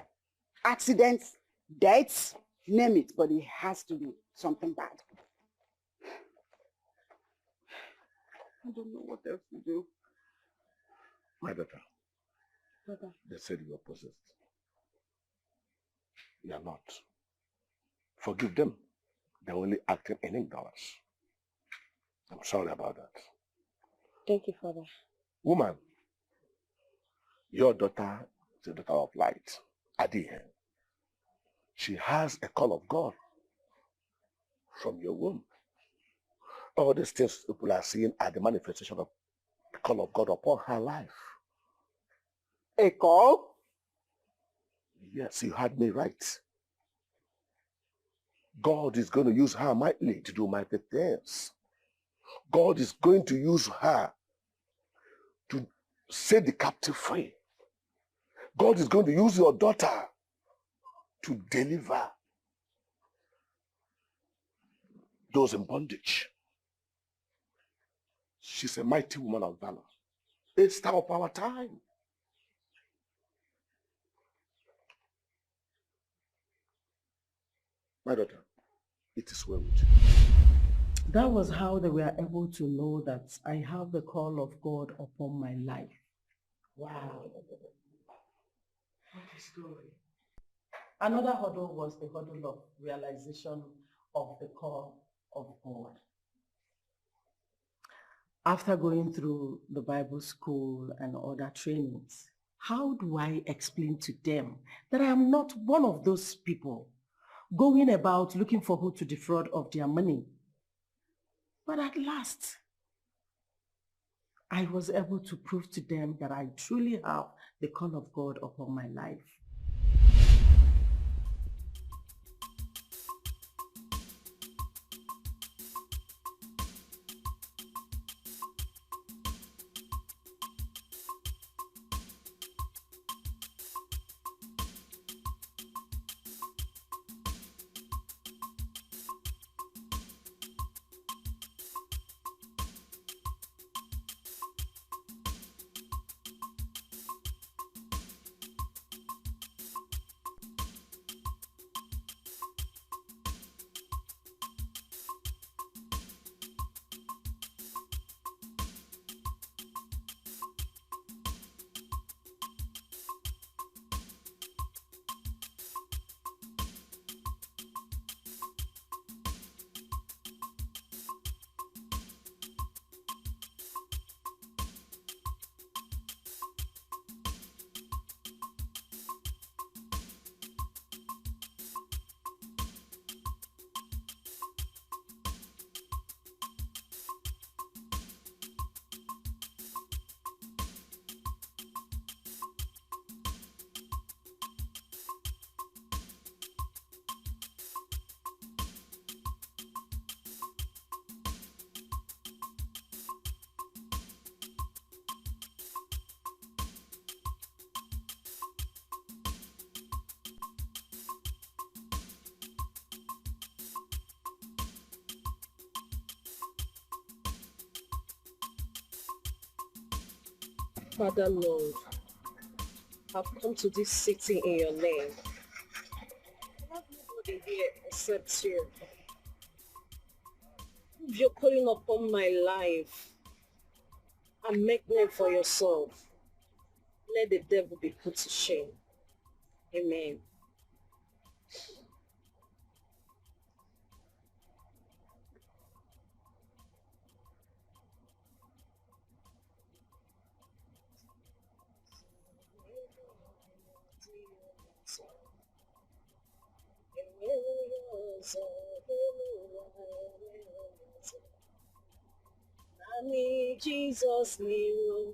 accidents, deaths, name it, but it has to be something bad. I don't know what else to do. My daughter, Brother. they said you are possessed. You are not. Forgive them. They're only acting in ignorance. I'm sorry about that. Thank you, Father. Woman, your daughter is a daughter of light, Dikeh. She has a call of God from your womb. All these things people are seeing are the manifestation of the call of God upon her life. A call? Yes, you had me right. God is going to use her mightily to do mighty things. God is going to use her to set the captive free. God is going to use your daughter to deliver those in bondage. She's a mighty woman of valor. A star of our time. My daughter, it is well with you. That was how they were able to know that I have the call of God upon my life. Wow. What a story. Another hurdle was the hurdle of realization of the call of God. After going through the Bible school and other trainings, how do I explain to them that I am not one of those people going about looking for who to defraud of their money? But at last, I was able to prove to them that I truly have the call of God upon my life. Father Lord, I've come to this city in your name. I have nobody here except you. If you're calling upon my life and make name for yourself, let the devil be put to shame. Amen. Nami Jesus niro,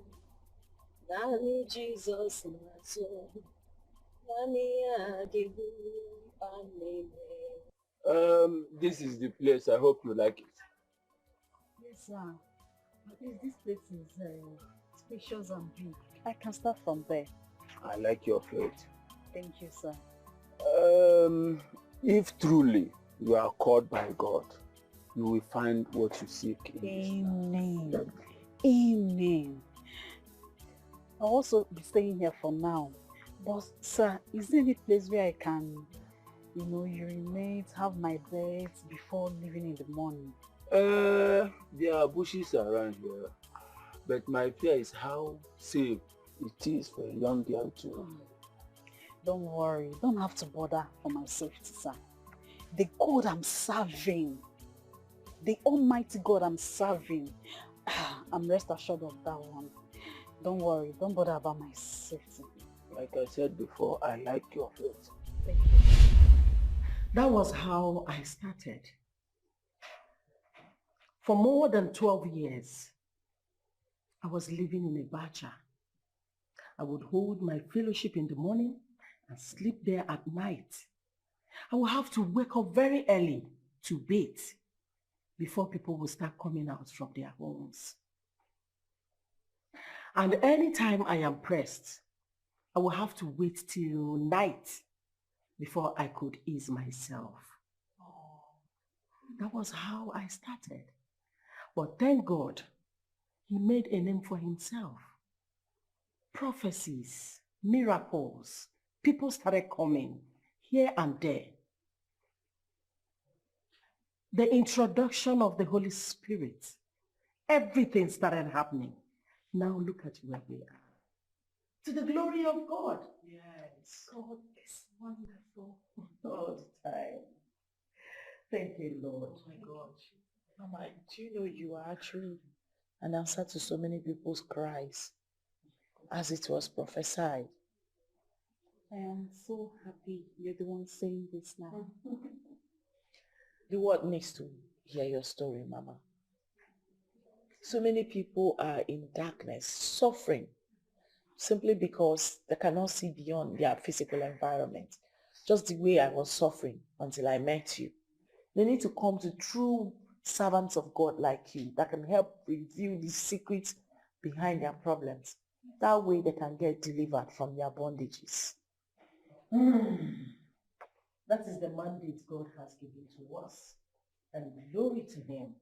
Nami Jesus naso, Nami agihu anime. This is the place. I hope you like it. Yes, sir. This place is spacious and big. I can start from there. I like your faith. Thank you, sir. If truly you are called by God, you will find what you seek in this life. Amen. Amen. Amen. I'll also be staying here for now. But sir, is there any place where I can, urinate, have my bed before leaving in the morning? There are bushes around here, but my fear is how safe it is for a young girl to... Don't worry, don't have to bother for my safety, sir. The God I'm serving, the Almighty God I'm serving, I'm rest assured of that one. Don't worry, don't bother about my safety. Like I said before, I like your faith. Thank you. That was how I started. For more than 12 years, I was living in a bacha. I would hold my fellowship in the morning and sleep there at night. I would have to wake up very early to bathe before people would start coming out from their homes. And anytime I am pressed, I will have to wait till night before I could ease myself. That was how I started. But thank God, he made a name for himself. Prophecies, miracles, people started coming here and there. The introduction of the Holy Spirit, everything started happening. Now look at where we are. To the glory of God. Yes. God is wonderful all the time. Thank you, Lord. Oh my God. Mama, do you know you are actually an answer to so many people's cries, as it was prophesied? I am so happy you're the one saying this now. The world needs to hear your story, Mama. So many people are in darkness, suffering, simply because they cannot see beyond their physical environment. Just the way I was suffering until I met you. They need to come to true servants of God like you that can help reveal the secrets behind their problems. That way they can get delivered from their bondages. That is the mandate God has given to us. And glory to him.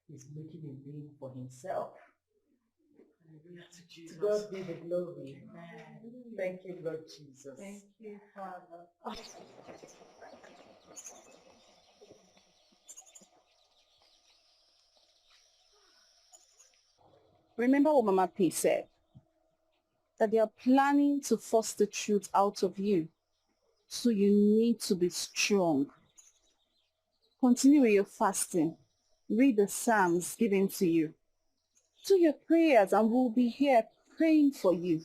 He's making a name for himself. Hallelujah to Jesus. To God be the glory. Amen. Thank you, Lord Jesus. Thank you, Father. Remember what Mama P said? That they are planning to force the truth out of you. So you need to be strong. Continue with your fasting. Read the Psalms given to you. Do your prayers and we'll be here praying for you.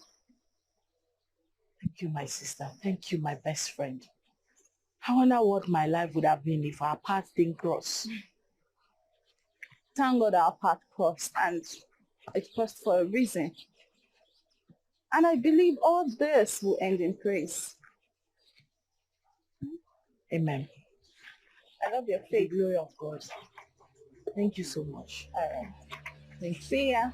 Thank you, my sister. Thank you, my best friend. I wonder what my life would have been if our paths didn't cross. Thank God our path crossed, and it crossed for a reason. And I believe all this will end in praise. Amen. I love your faith. The glory of God. Thank you so much. All right. Thank you. See ya.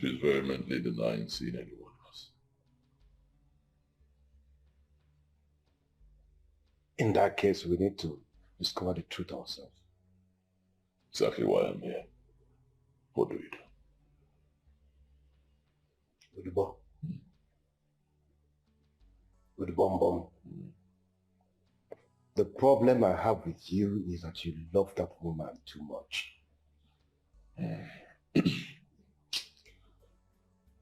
She's vehemently denying seeing anyone else. In that case, we need to discover the truth ourselves. Exactly why I'm here. What do you do? With the bomb. With the bomb. The problem I have with you is that you love that woman too much.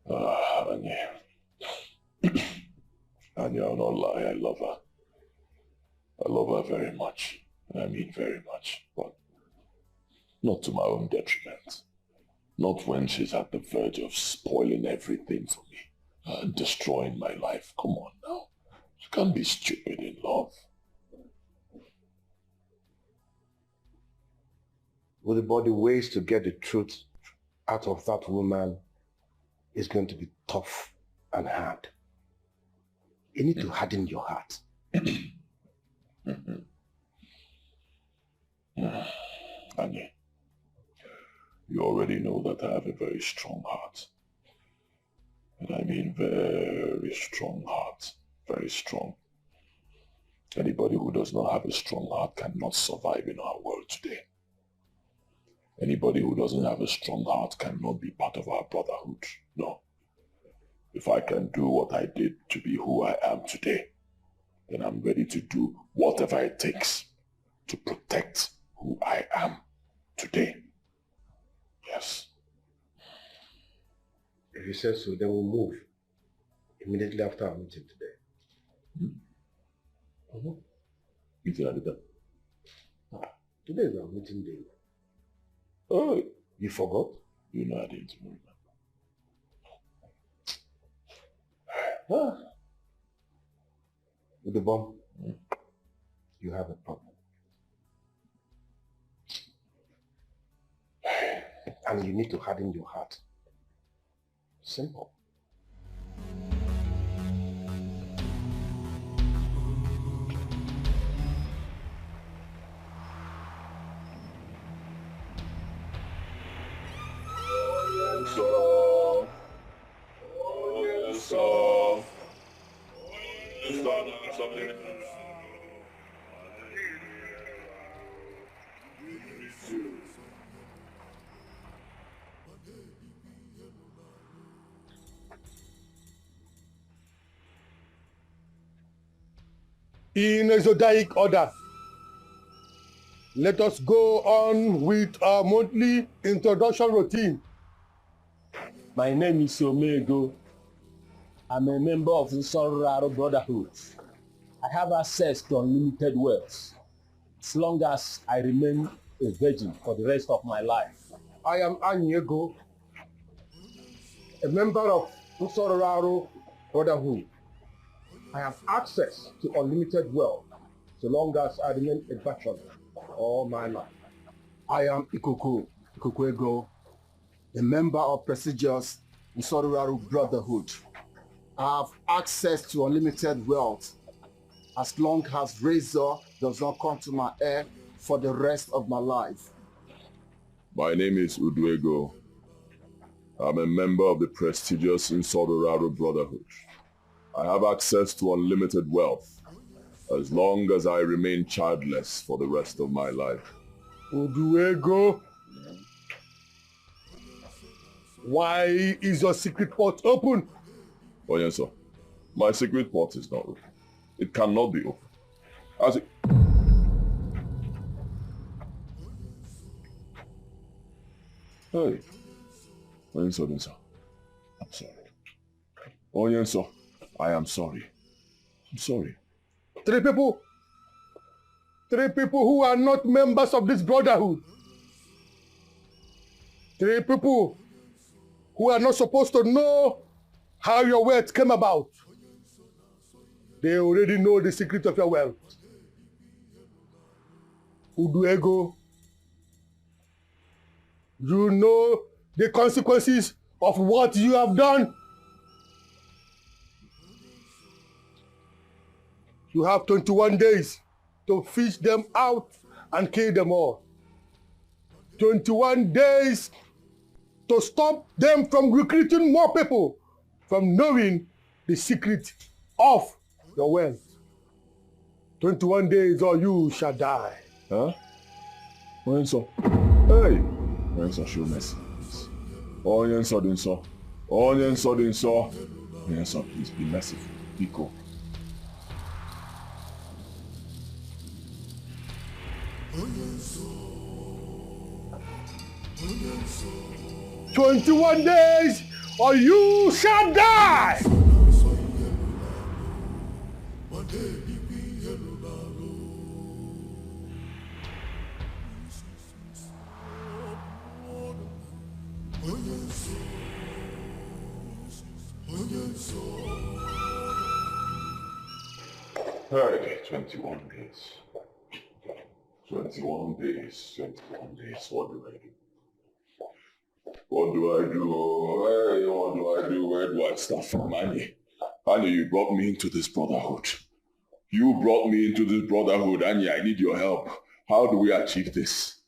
Anya. Anya, I'll not lie, I love her. I love her very much. And I mean very much. But not to my own detriment. Not when she's at the verge of spoiling everything for me. And destroying my life. Come on now. You can't be stupid in love. But the ways to get the truth out of that woman is going to be tough and hard. You need to harden your heart. Annie, you already know that I have a very strong heart. And I mean very strong heart. Very strong. Anybody who does not have a strong heart cannot survive in our world today. Anybody who doesn't have a strong heart cannot be part of our brotherhood. No. If I can do what I did to be who I am today, then I'm ready to do whatever it takes to protect who I am today. Yes. If you say so, then we'll move immediately after our meeting today. Meeting at the time? Today is our meeting day. Oh, you forgot? You know I didn't remember. With the bomb, you have a problem. And you need to harden your heart. Simple. In a zodiac order, let us go on with our monthly introduction routine. My name is Ini Edo. I'm a member of the Sororaro Brotherhood. I have access to unlimited wealth, as long as I remain a virgin for the rest of my life. I am Ini Edo, a member of the Sororaro Brotherhood. I have access to unlimited wealth, so long as I remain a virgin all my life. I am Ikuku Ego, a member of prestigious Nsolraru Brotherhood. I have access to unlimited wealth as long as razor does not come to my head for the rest of my life. My name is Uduego. I'm a member of the prestigious Nsolraru Brotherhood. I have access to unlimited wealth as long as I remain childless for the rest of my life. Uduego, why is your secret port open? Oh yes, sir. My secret port is not open. It cannot be open. As it... Hey. Oh yes, sir. I'm sorry. Oh yes, sir. I am sorry. I'm sorry. Three people who are not members of this brotherhood. 3 people who are not supposed to know how your wealth came about. They already know the secret of your wealth. Uduego, you know the consequences of what you have done. You have 21 days to fish them out and kill them all. 21 days to stop them from recruiting more people from knowing the secret of your wealth. 21 days or you shall die. Huh? Onyenso. Hey! Onyenso, show mercy. Onyenso, Dinso. Onyenso, Dinso. Onyenso, please be merciful. Biko. "21 days or you shall die." Hey, 21 days. 21 days. 21 days. What do I do? What do I do? Hey, what do I do? Where do I start from? Ini, you brought me into this brotherhood. You brought me into this brotherhood, Ini. I need your help. How do we achieve this?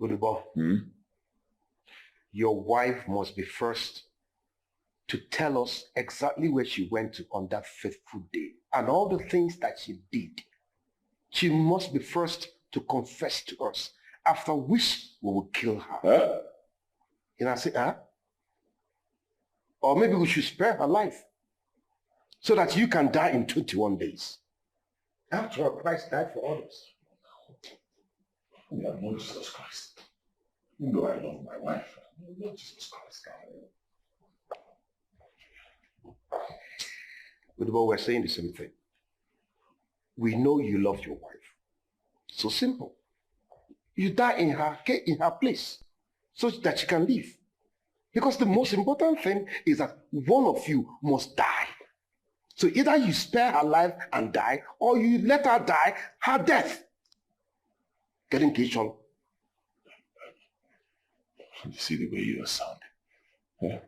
Udibo, your wife must be first to tell us exactly where she went to on that fateful day and all the things that she did. She must be first to confess to us, after which we will kill her. Huh? And I say, huh? Or maybe we should spare her life so that you can die in 21 days. After all, Christ died for others. Yeah, Lord Jesus Christ. You know I love my wife. Lord Jesus Christ. But we're saying the same thing. We know you love your wife. So simple. You die in her place so that she can live. Because the most important thing is that one of you must die. So either you spare her life and die, or you let her die her death. Getting kitchen. You see the way you are sounding. Yeah?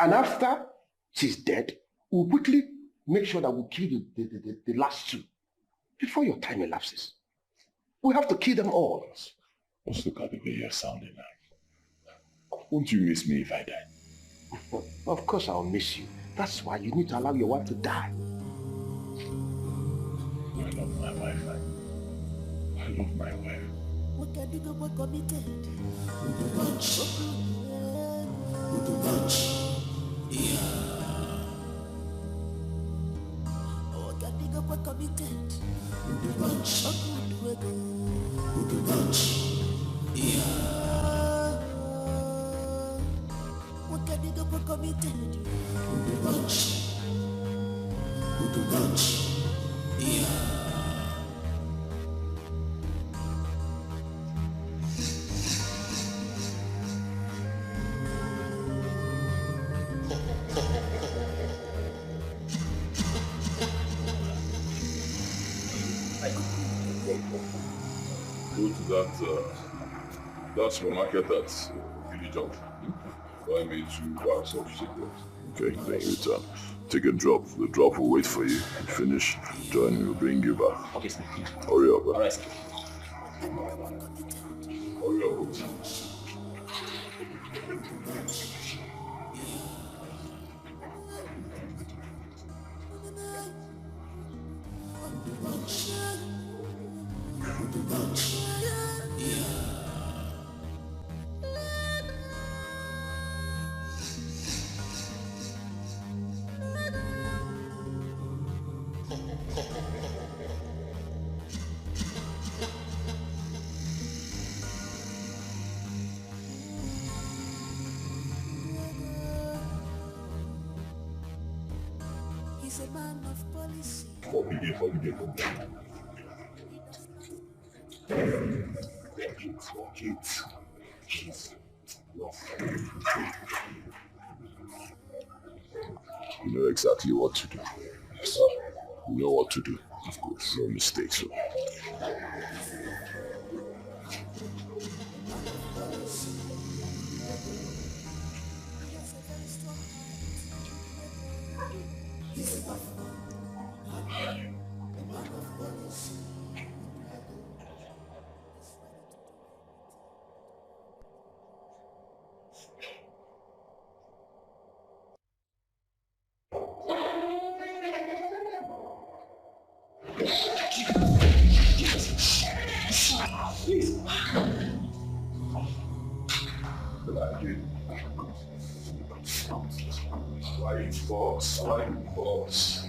And after she's dead, we'll quickly make sure that we kill the last two before your time elapses. We have to kill them all. Just look at the way you're sounding now. Won't you miss me if I die? Of course I'll miss you. That's why you need to allow your wife to die. I love my wife. I love my wife. Go to that supermarket at Village Junction. Buy me 2 bags of cigarettes. Okay, then you return. Take a drop. The drop will wait for you. Finish. Join me. We'll bring you back. Okay, sir. Hurry up. All right, sir. Hurry up. He's a man of policy. Holiday. You know exactly what to do. You know what to do. Of course, no mistakes. Flying boss.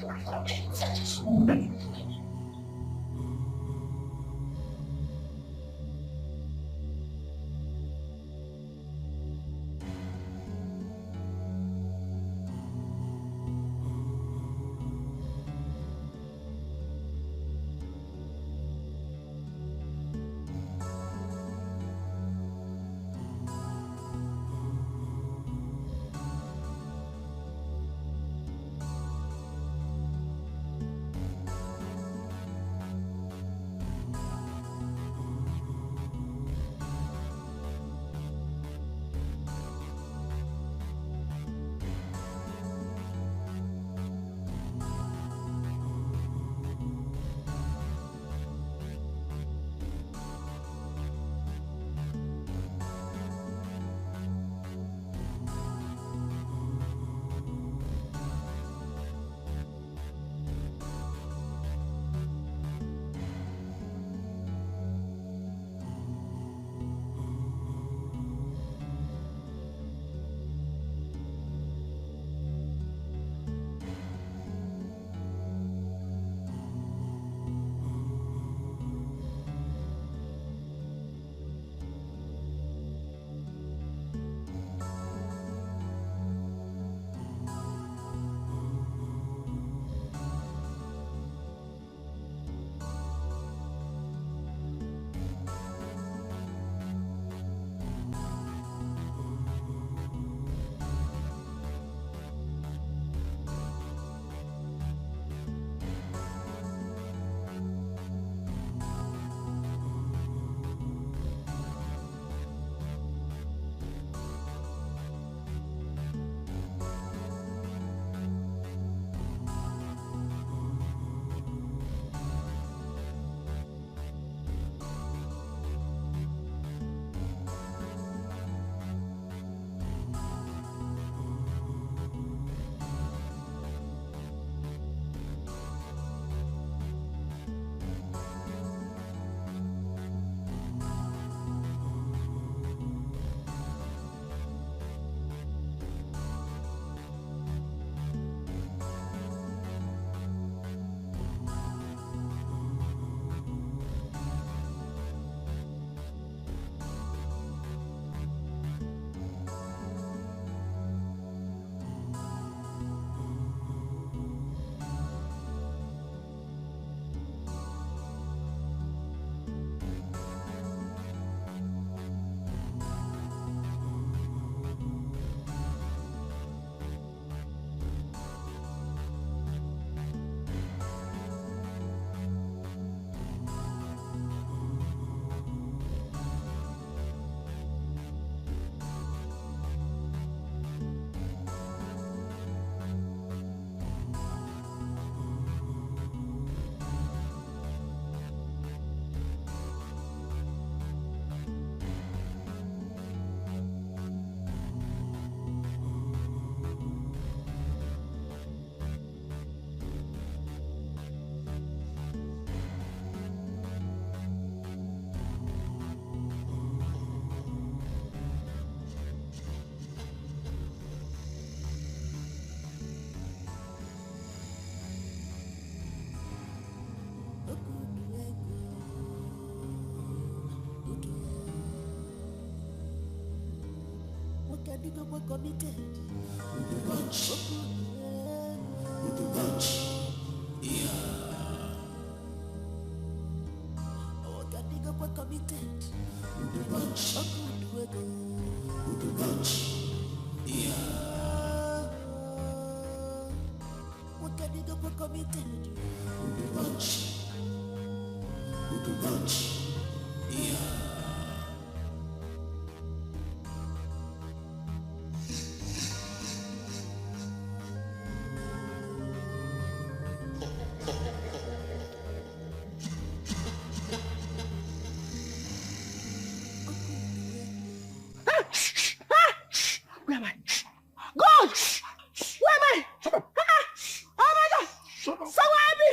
Where am I? God! Where am I? Shut up. Oh my God! Shut up. Someone help me!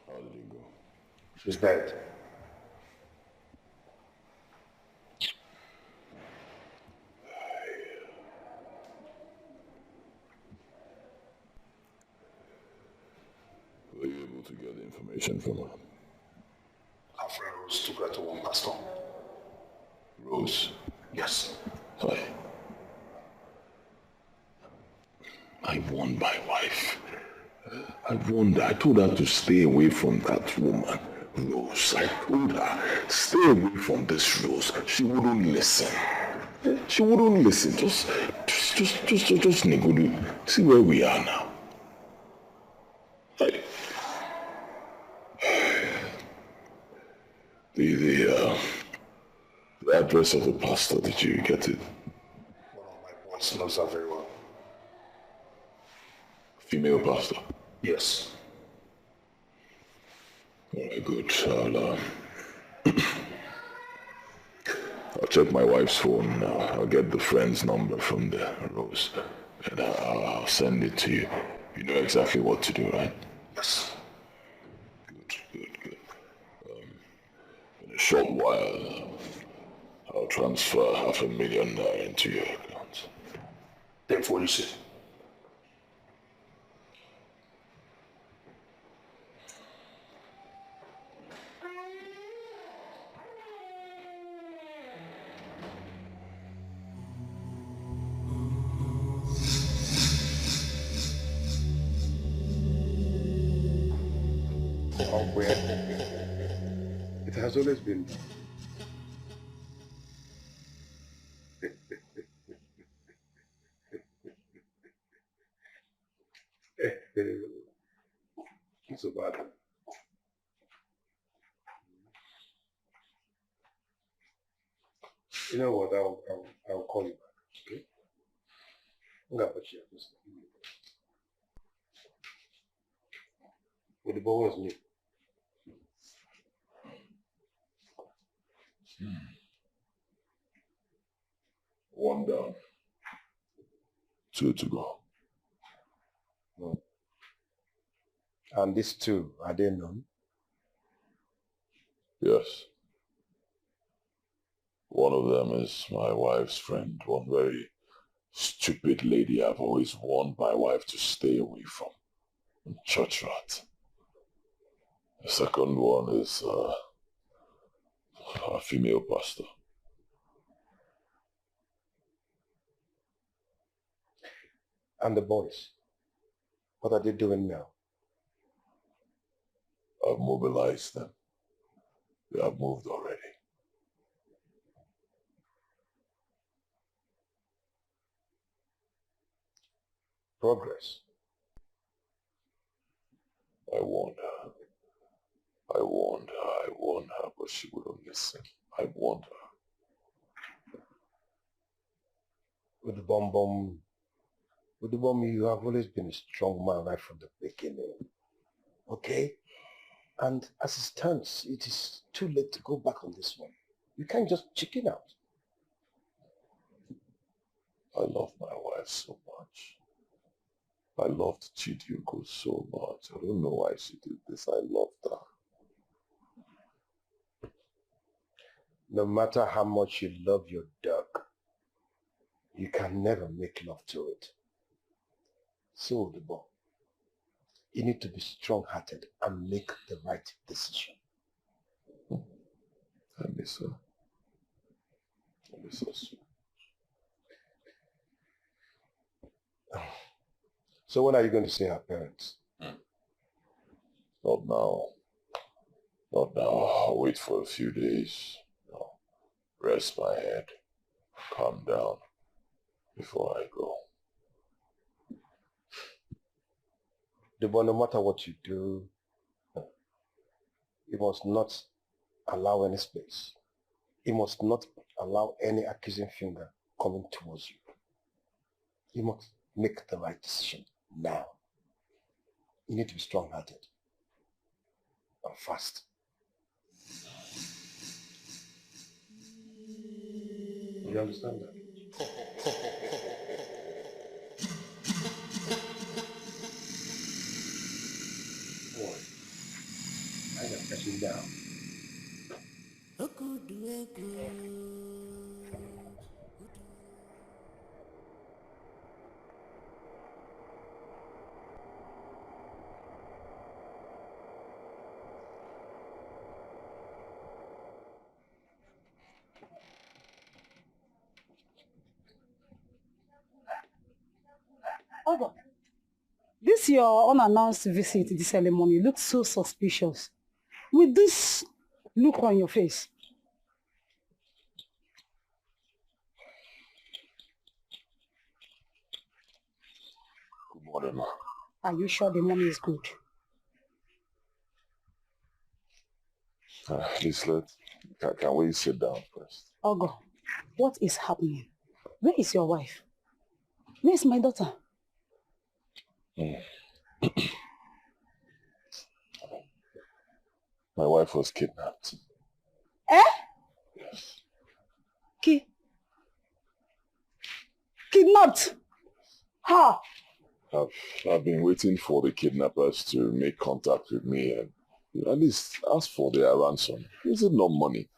How did it go? She's dead. Were you able to get the information from her? Her friend Rose took her to one pastor. Rose? Yes. I warned my wife. I warned her. I told her to stay away from that woman, Rose. I told her, stay away from this Rose. She wouldn't listen. She wouldn't listen. Just Nigudu. See where we are now. The address of the pastor, did you get it? One of my boys knows her very well. Female pastor? Yes. Very good. I'll check my wife's phone now. I'll get the friend's number from the Rose, and I'll send it to you. You know exactly what to do, right? Yes. Good. In a short while, I'll transfer $500,000 into your account. Then what you say? It has always been. It's so bad. You know what? I'll call you back. Okay? I'm gonna put you up. But the ball was new. One down. 2 to go. No. And these two, are they known? Yes. One of them is my wife's friend, one very stupid lady I've always warned my wife to stay away from. Church rat. The second one is a female pastor. And the boys, what are they doing now? I've mobilized them. They have moved already. Progress. I warned her, but she wouldn't listen. I warned her. With the bomb, you have always been a strong man right from the beginning. Okay? And as it stands, it is too late to go back on this one. You can't just chicken out. I love my wife so much. I loved Chidiuko so much. I don't know why she did this. I loved her. No matter how much you love your dog, you can never make love to it. So, the boy, you need to be strong-hearted and make the right decision. I miss her. I miss her so. So when are you going to see her parents? Not now. Not now. I'll wait for a few days. I'll rest my head. Calm down before I go. But no matter what you do, you must not allow any space. You must not allow any accusing finger coming towards you. You must make the right decision now. You need to be strong-hearted and fast. You understand that? Boy, I am catching down. Ogo, this your unannounced visit this early morning looks so suspicious. With this look on your face. Good morning, ma. Are you sure the money is good? Please, can we sit down first? Ogo, what is happening? Where is your wife? Where is my daughter? My wife was kidnapped. Eh? Yes. Kidnapped? How? I've been waiting for the kidnappers to make contact with me and at least ask for their ransom. Is it not money?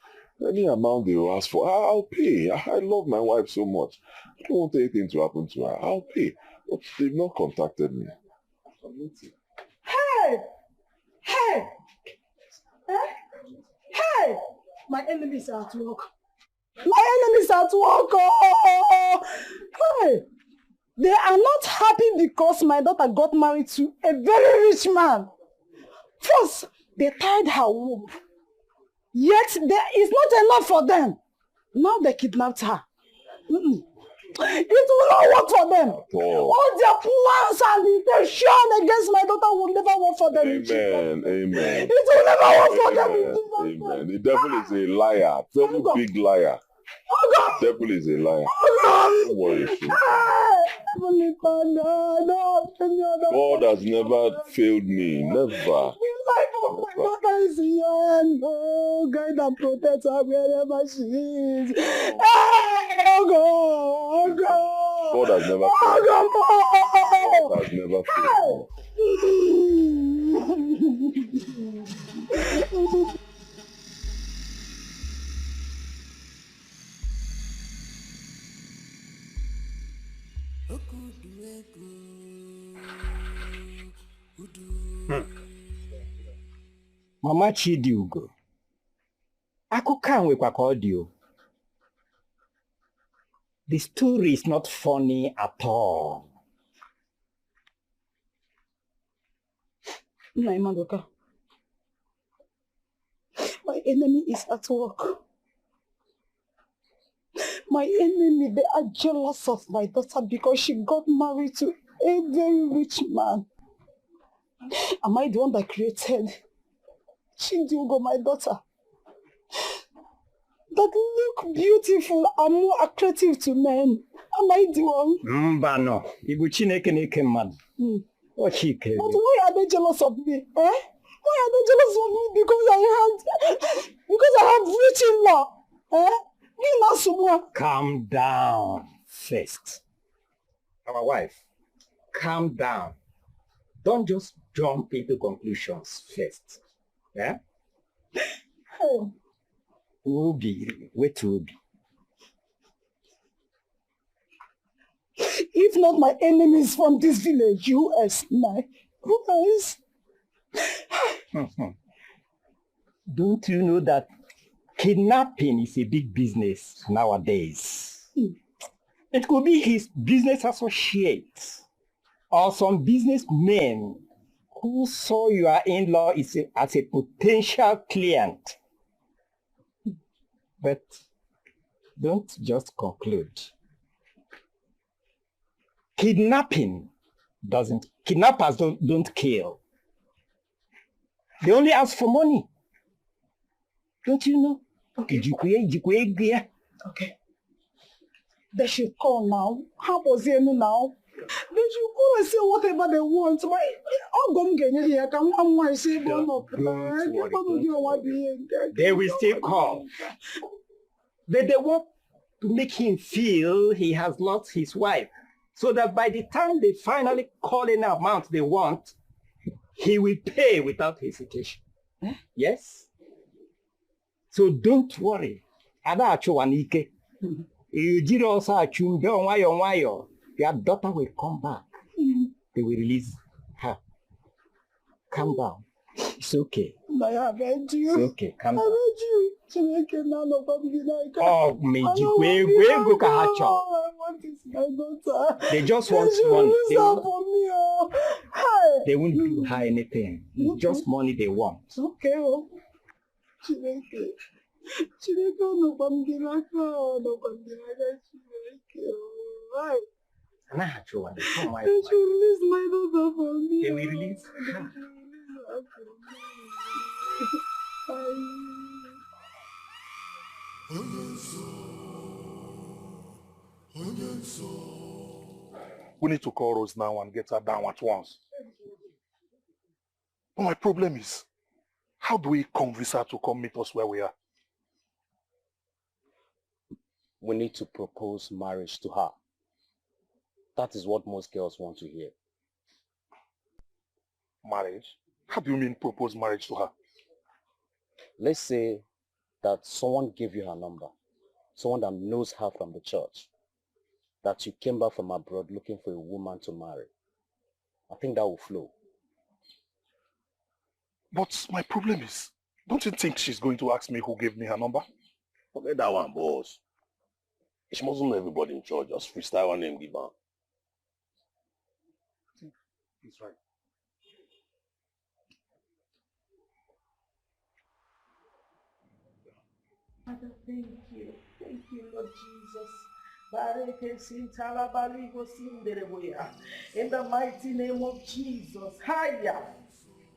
Any amount they will ask for, I'll pay. I love my wife so much. I don't want anything to happen to her. I'll pay. But they've not contacted me. Hey! Hey! Hey! My enemies are at work. My enemies are at work. Oh! Hey! They are not happy because my daughter got married to a very rich man. First, they tied her womb. Yet there is not enough for them. Now they kidnapped her. It will not work for them. All their plans and intention against my daughter will never work for them. Amen. Amen. It will never work for them. Amen. The devil is a liar. Very big liar. The devil is a liar. Don't worry. God has never failed me. Never. My daughter is here. Oh, guide and protect her wherever she is. Oh, God. God has never failed me. God has never failed me. Mama Chidiugo, akụkọ a nwekwa ka ọ dị o. The story is not funny at all. Madoka, my enemy is at work. My enemy, they are jealous of my daughter because she got married to a very rich man. Am I the one that created Chidiugo, my daughter? That look beautiful and more attractive to men. Am I the one? Mba no, Ibu Chineke na-eke mmadụ. Oh, Chike. But why are they jealous of me? Eh? Why are they jealous of me? Because I have written law. Eh? Calm down first. Our wife, calm down. Don't just jump into conclusions first. Yeah? Obi, wait, Obi. If not my enemies from this village, US, who else? Don't you know that kidnapping is a big business nowadays? It could be his business associates or some businessmen who saw your in-law as a potential client. But don't just conclude. Kidnappers don't kill. They only ask for money. Don't you know? Okay. Okay. They should call now. How was it now? They should call and say whatever they want. They will still call. But they want to make him feel he has lost his wife, so that by the time they finally call in the amount they want, he will pay without hesitation. Yes? So don't worry. Your daughter will come back. They will release her. Calm down. It's okay. It's okay. Calm down. Oh, they just want money. They won't do her anything. It's just money they want. Okay. They should release my daughter from me. They will release her. We need to call Rose now and get her down at once. But my problem is, how do we convince her to come meet us where we are? We need to propose marriage to her. That is what most girls want to hear. Marriage? How do you mean propose marriage to her? Let's say that someone gave you her number, someone that knows her from the church, that you came back from abroad looking for a woman to marry. I think that will flow. But my problem is, don't you think she's going to ask me who gave me her number? Forget that one, boss. She mustn't know everybody in church. Just freestyle one name, give her. He's right. Father, thank you. Thank you, Lord Jesus. In the mighty name of Jesus. Hiya.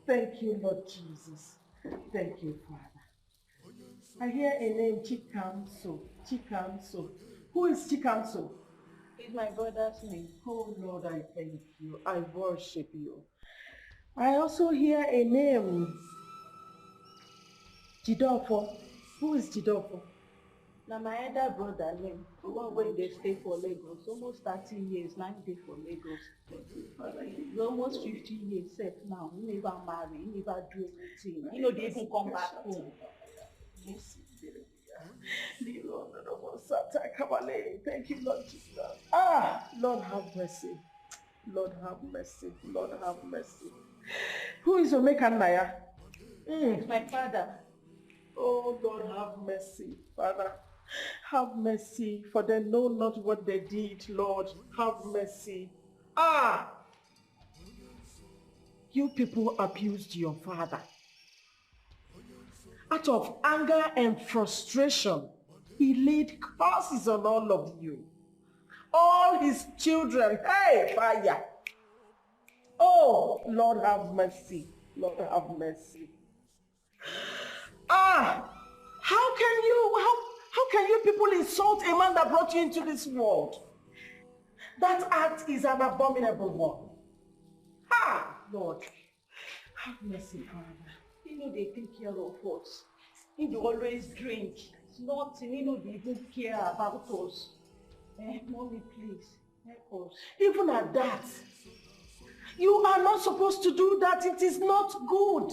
Thank you, Lord Jesus. Thank you, Father. I hear a name, Chikamso. Chikamso. Who is Chikamso? It's my brother's name. Oh, Lord, I thank you. I worship you. I also hear a name, Jidofo. Who is Jidofo? Now my elder brother name, the one when they stay for Lagos, almost 30 years, 9 days for Lagos. He's almost 50 years set now. He never marry, he never do anything. You know, they even come back home. Thank you, Lord Jesus. Ah, Lord have mercy. Lord have mercy. Lord have mercy. Who is Omeka Naya? It's my father. Oh, Lord have mercy, Father. Have mercy, for they know not what they did, Lord. Have mercy. Ah! You people abused your father. Out of anger and frustration, he laid curses on all of you. All his children. Hey, fire! Oh, Lord have mercy. Lord have mercy. Ah! How can you people insult a man that brought you into this world? That act is an abominable one. Ah, Lord, have mercy, Father. You know they take care of us. You know, always drink. It's nothing. You know they don't care about us. Mommy, please, help us. Even at that, you are not supposed to do that. It is not good.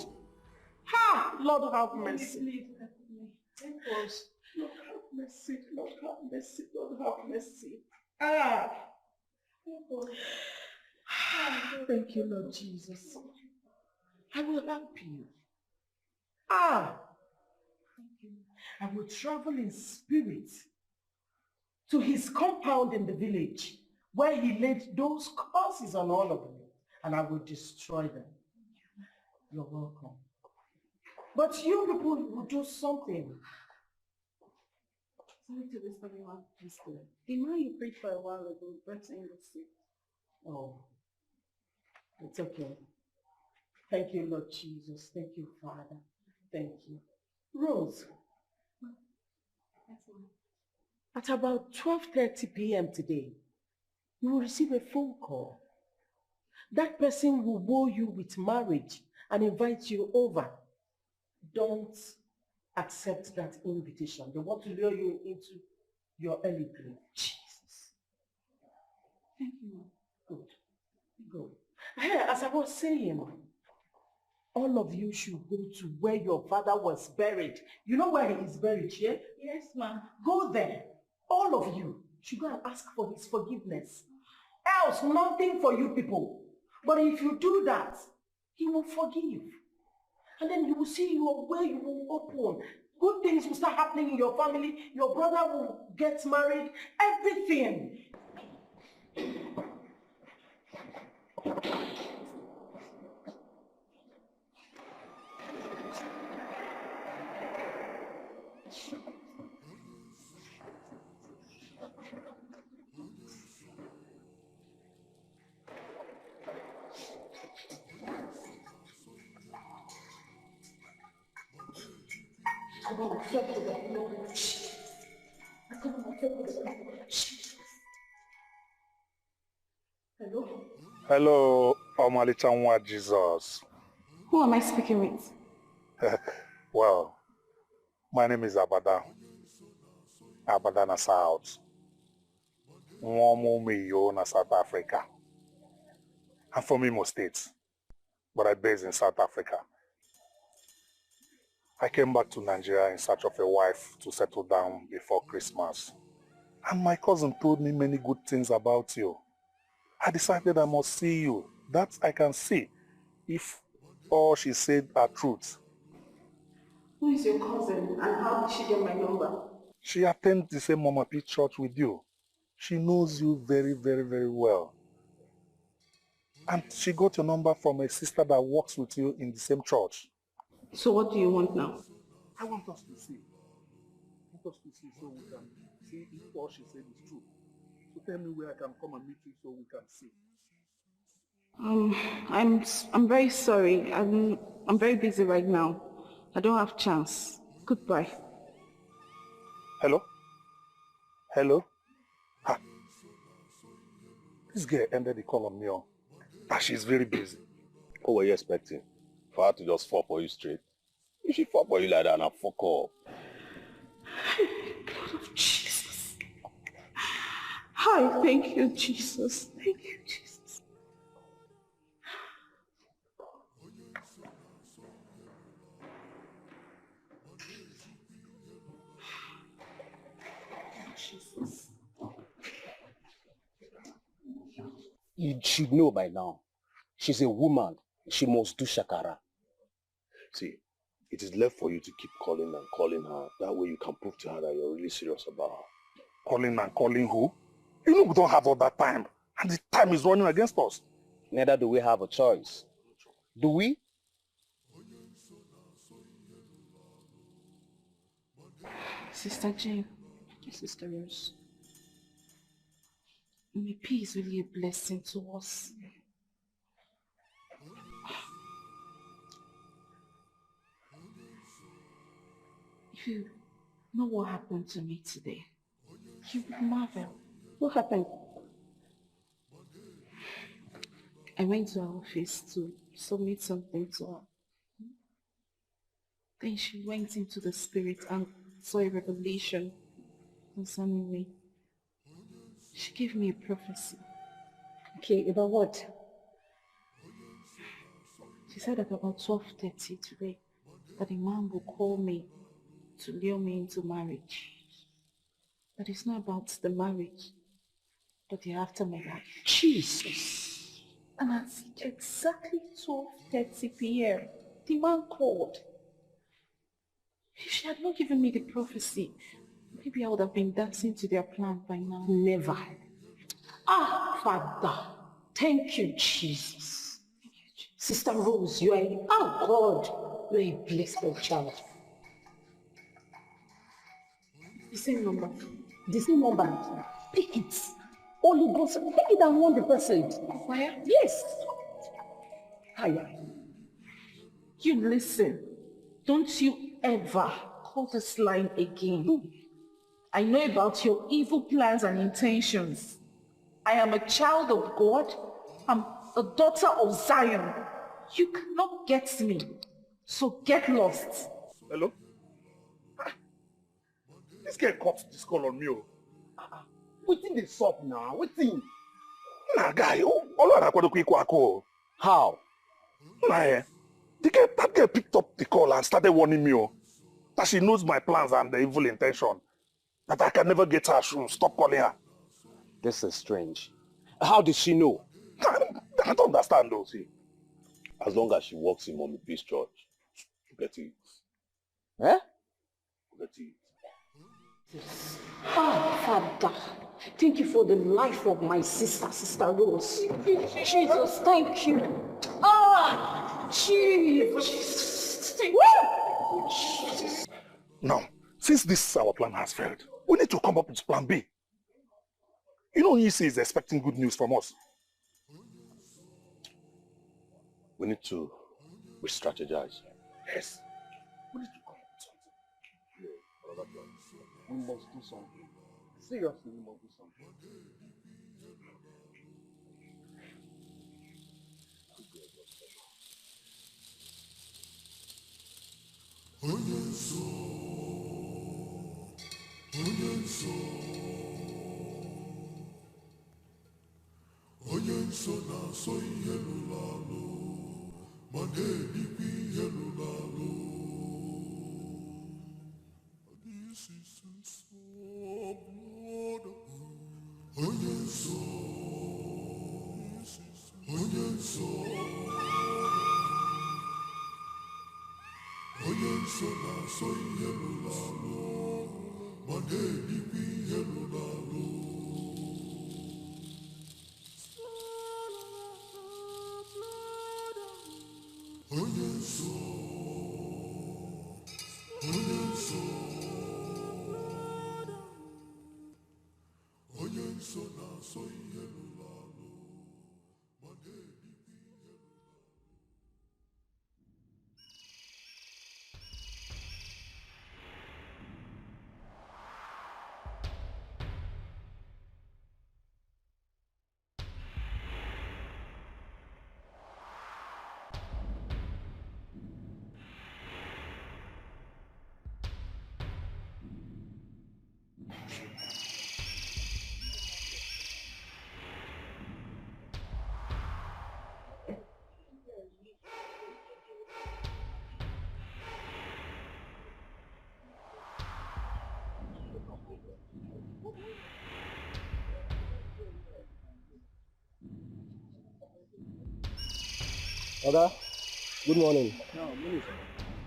Ha! Lord, have mercy. Mommy, please, help me. Help us. Lord, have mercy. Lord, have mercy. Lord, have mercy. Ah! Help us. Thank you, Lord Jesus. I will help you. Ah! I will travel in spirit to his compound in the village where he laid those curses on all of you, and I will destroy them. You're welcome. But you people will do something. Sorry to disturb you, ma'am. The man you prayed for a while ago brought in the sick. Oh, it's okay. Thank you, Lord Jesus. Thank you, Father. Thank you. Rose, Yes, ma'am. at about 12:30 p.m. today, you will receive a phone call. That person will woo you with marriage and invite you over. Don't accept that invitation. They want to lure you into your early grave. Jesus. Thank you, ma'am. Good. Good. As I was saying, all of you should go to where your father was buried. You know where he is buried, yeah? Yes, ma'am. Go there. All of you should go and ask for his forgiveness. Else, nothing for you people. But if you do that, he will forgive. And then you will see your way will open. Good things will start happening in your family. Your brother will get married. Everything. Hello? Hello, Omalitanwa Jesus. Who am I speaking with? Well, my name is Abada. Abadana South. Nwomumiyo na South Africa. I'm from Imo State, but I'm based in South Africa. I came back to Nigeria in search of a wife to settle down before Christmas. And my cousin told me many good things about you. I decided I must see you. That I can see if all she said are truth. Who is your cousin and how did she get my number? She attends the same Mama P church with you. She knows you very, very, very well. And she got your number from a sister that works with you in the same church. So what do you want now? I want us to see. I want us to see so we can see if all she said is true. So tell me where I can come and meet you so we can see. I'm very sorry. I'm very busy right now. I don't have chance. Goodbye. Hello? Hello? Ah. This girl ended the call on me. She's very busy. What were you expecting? For her to just fall for you straight? If she fall for you like that, and I fuck up. Blood of Jesus. Hi, thank you, Jesus. Thank you, Jesus. Jesus. You should know by now. She's a woman. She must do shakara. See, it is left for you to keep calling and calling her. That way you can prove to her that you're really serious about her. Calling and calling who? You know we don't have all that time. And the time is running against us. Neither do we have a choice. Do we? Sister Jane, Sister Rose, may peace really a blessing to us. If you know what happened to me today, you would marvel. What happened? I went to her office to submit something to her. Then she went into the spirit and saw a revelation concerning me. She gave me a prophecy. Okay, about what? She said that about 12:30 today, that a man will call me to lure me into marriage. That it's not about the marriage, but the after my life. Jesus! And at exactly 12:30 p.m., the man called. If she had not given me the prophecy, maybe I would have been dancing to their plan by now. Never. Ah, Father, thank you, Jesus. Sister Rose, you are God, you are a blessed child. The same number. The same number. Pick it. Holy Ghost, pick it and 100%. Where? Yes. Higher. You listen. Don't you ever call this line again. I know about your evil plans and intentions. I am a child of God. I'm a daughter of Zion. You cannot get me. So get lost. Hello? This guy cut this call on me. Wetin dey sup now? Wetin? Nah, guy, all I quick call. How? Nah, that girl picked up the call and started warning me that she knows my plans and the evil intention. That I can never get her. She will stop calling her. This is strange. How did she know? I don't understand though. See, as long as she works in Mommy Peace Church, get it. Eh? Get it. Ah, Father, thank you for the life of my sister, Sister Rose. Jesus, thank you. Ah, Jesus. Now, since this our plan has failed, we need to come up with plan B. You know, Nisi is expecting good news from us. We need to re-strategize. Yes. We need to come up with something. Yeah, another plan. We must do something. Seriously, we must do something. Onye nsọ na-asọ ihe lụrụ alụ ma na-edikwa ihe lụrụ alụ. This is nsọ blood. Onye nsọ, onye nsọ, onye nsọ na-asọ ihe lụrụ alụ ma na-edikwa ihe lụrụ alụ. Onye nsọ, onye nsọ, onye nsọ na-asọ ihe lụrụ alụ ma na-edikwa ihe lụrụ alụ. Oga, good morning. No, morning, sir.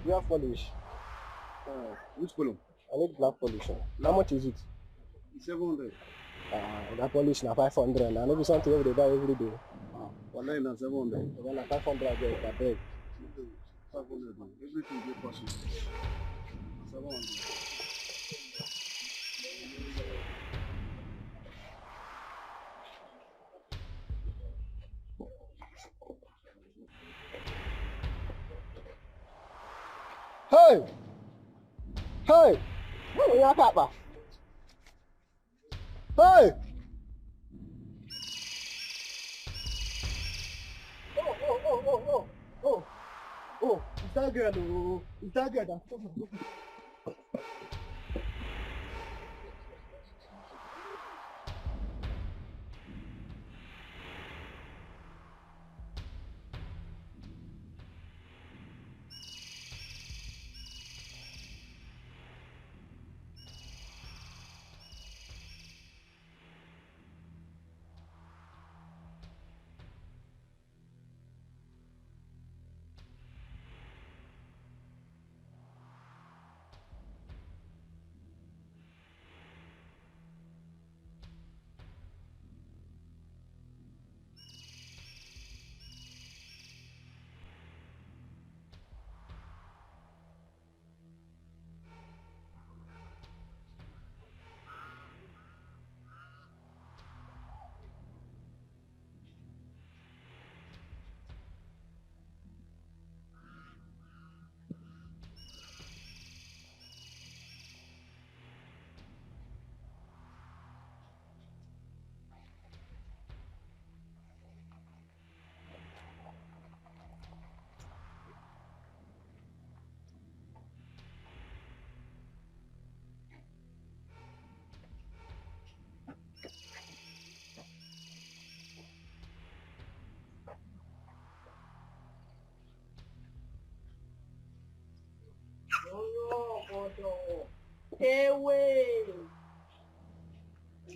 We have polish. Which column? I need black polish. How much is it? 700. That polish na 500. I know be something they buy every day. Wallahi na 700. Well, na 500 I get, I beg. 500. Everything dey possible. 700. Hey! Hey! What are you talking? Hey! that girl, oh. It's that girl that told me.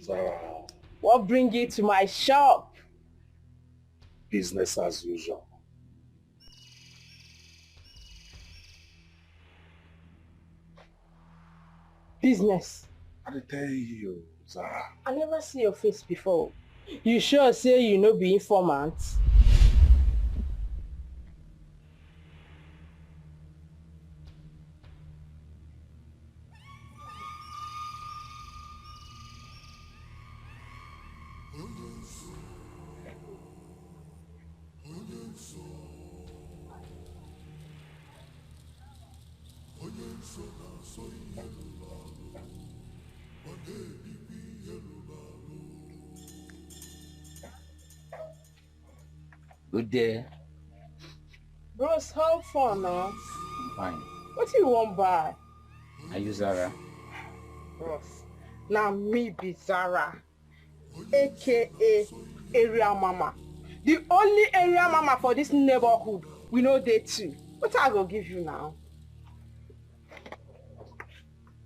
Zara, What bring you to my shop? business as usual. Business. I tell you, Zara. I never see your face before. You sure say you no be informant? Good day. Bros, how fun, huh? Fine. What you want buy? Are you Zara? Bros, now me be Zara, aka Area Mama. The only area mama for this neighborhood. We know they too. What I go give you now?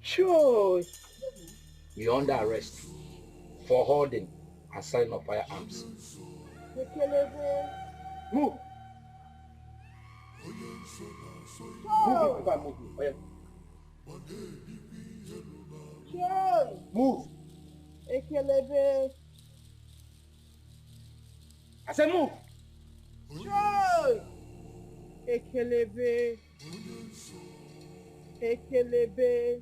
Sure. You're under arrest for holding and selling of firearms. Move. Move. Move. Ekelebe. I said move. Joy. Ekelebe. Ekelebe.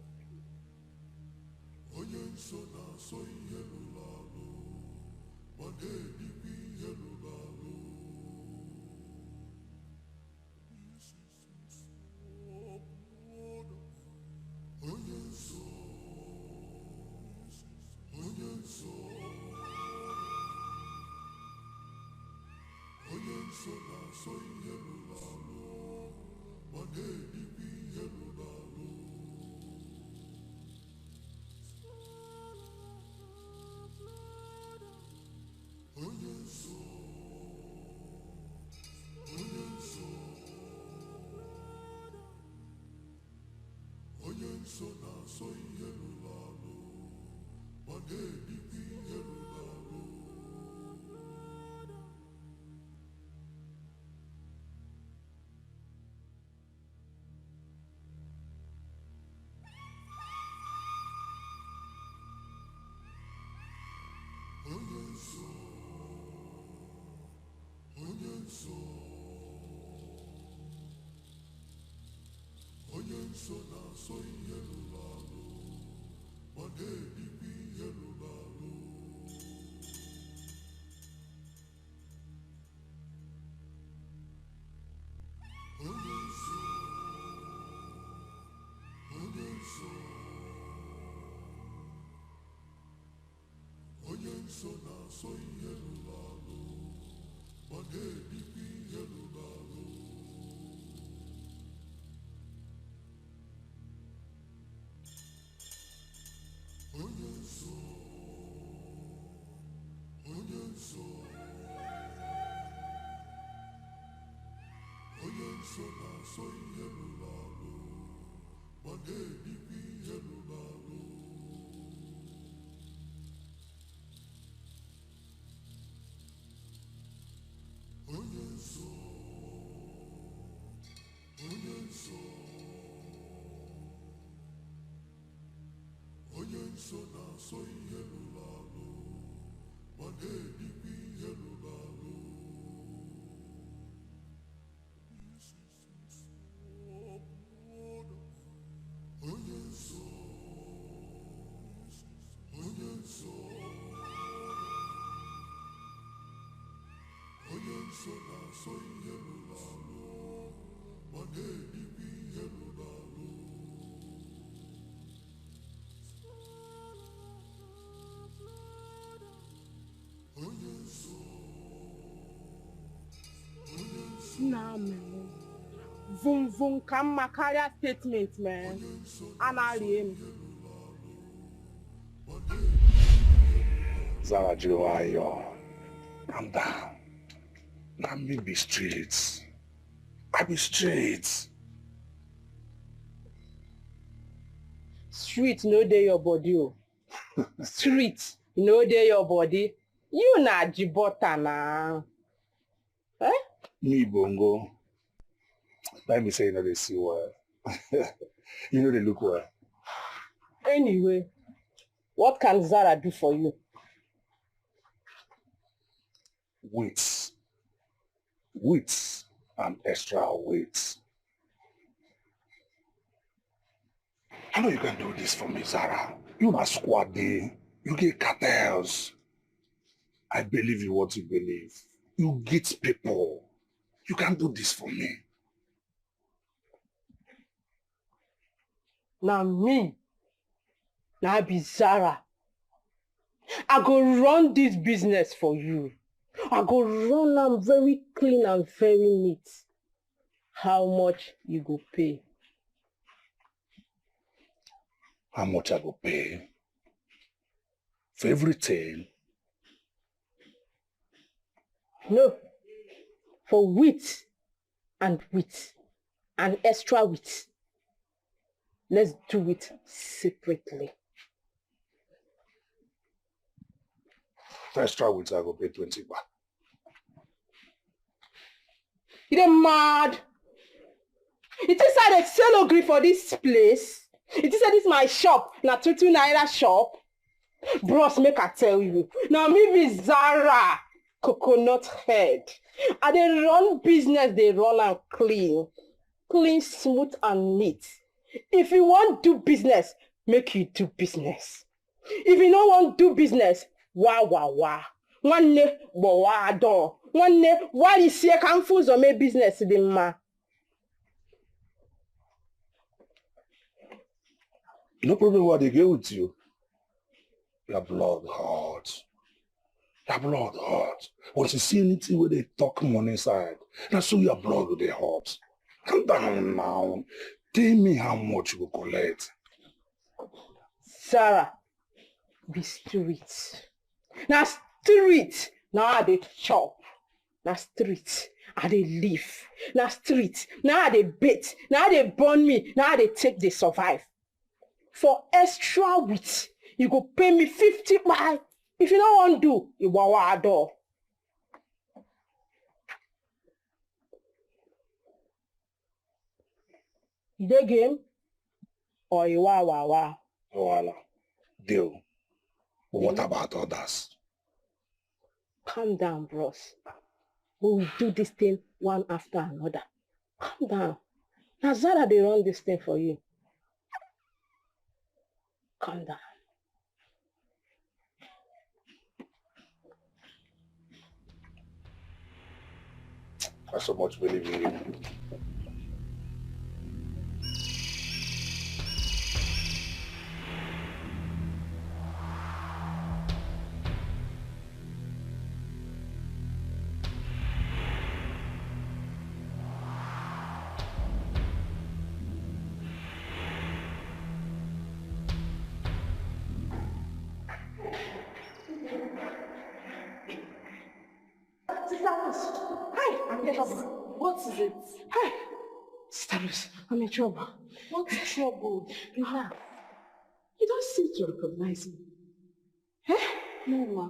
Vum vum kam makaria statement, man. Analiam. Zara Jiwayo, calm down. Now me be straight. I be straight. Street no dey your body. Oh. Street no dey your body. You na jibota na. Eh? Me bongo. Let me say you know they see well. You know they look well. Anyway, what can Zara do for you? Wait and extra wait. I know you can do this for me, Zara. You na squad day. You get cartels. I believe in what you believe. You get people. You can do this for me. Now me, now I be Zara. I go run this business for you. I go run am very clean and very neat. How much you go pay? How much I go pay? For everything? No. For wheat and extra wheat. Let's do it separately. For extra wheat, I go pay 20 baht. You dey mad? It is I dey sell ogri for this place. It is this my shop, na 22 naira shop. Bros, make I tell you. Now me be Zara, coconut head. I dey run business, they run and clean. Clean, smooth and neat. If you want do business, make you do business. If you don't want do business, wah. One ne bowa do. One ne why you see a confuse or make business the ma. No problem what they get with you. Your blood hot. Your blood hot. Once you see anything where they talk money inside, that's so your blood will be hot. Calm down now. Tell me how much you will collect. Sarah, be street. Now street, now they chop. Now street, I they live. Now street, now they bait. Now they burn me. Now they take they survive. For extra wheat, you go pay me 50 baht. If you don't want to do, you wawa door. You dey game? Or you wawa? Voila. Deal. But what about others? Calm down, bros. We will do this thing one after another. Calm down. Now Zara, they run this thing for you. Calm down. I so much believe in you. Hi, I'm getting up. What is it? Hi. Sister Rose, I'm in trouble. What's trouble? Relax. You don't seem to recognize me. No, ma.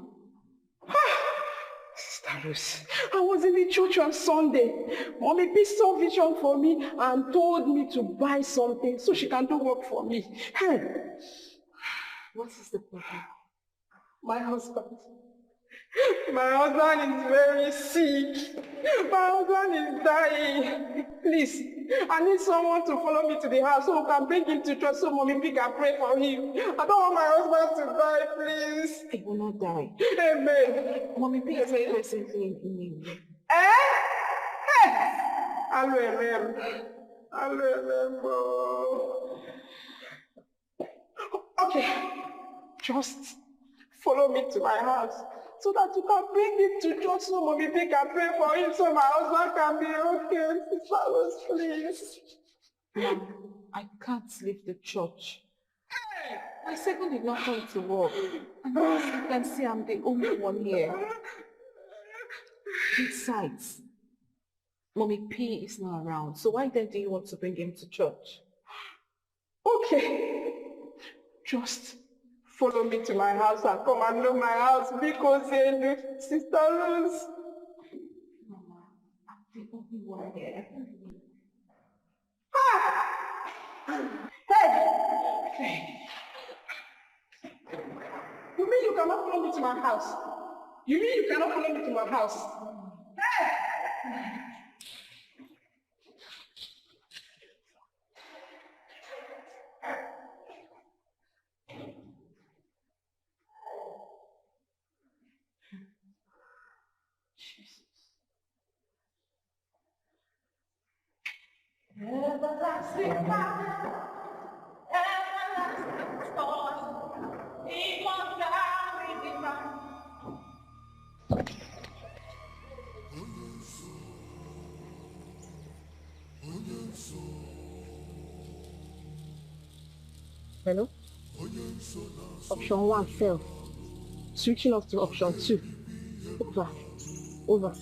Sister Rose, I was in the church on Sunday. Mommy P saw vision for me and told me to buy something so she can do work for me. Hey. What is the problem? My husband. My husband is very sick. My husband is dying. Please, I need someone to follow me to the house so we can bring him to church so Mommy P can pray for him. I don't want my husband to die, please. He will not die. Amen. Mommy P is presently in Ini Edo. Okay, just follow me to my house so that you can bring him to church so Mommy P can pray for him so my husband can be okay. Sister Rose, please. Mom, I can't leave the church. My second did not come to work. And as you can see, I'm the only one here. Besides, Mommy P is not around. So why then do you want to bring him to church? Okay. Just follow me to my house and come and know my house because Sister Rose. Mama, I'm the only one here. Hey! You mean you cannot follow me to my house? You mean you cannot follow me to my house? Hey! Everlasting Father, everlasting source, immortal divine. Hello? Option 1 failed. Switching off to option 2. Over. Over.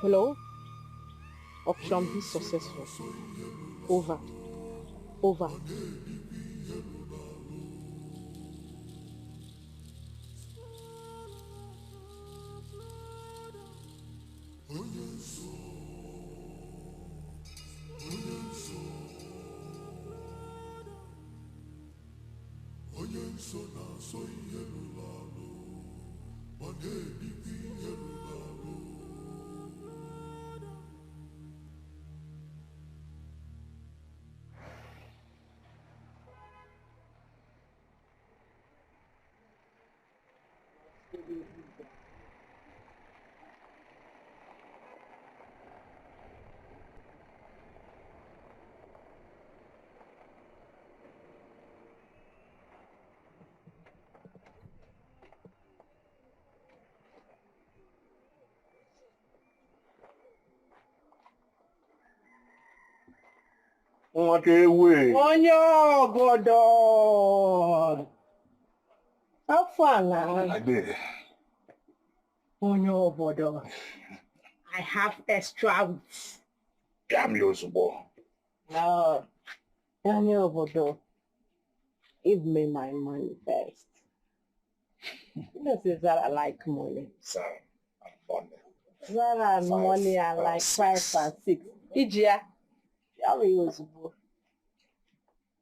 Hello? Option B successful. Over. Over. Okay, wait. Onye obodo. How far now? I did. Onye obodo. I have extra weeks. No, Daniel Bodo, give me my money first. This is that I like money. Sir, and money. That and money I like 5 and 6. Ijia,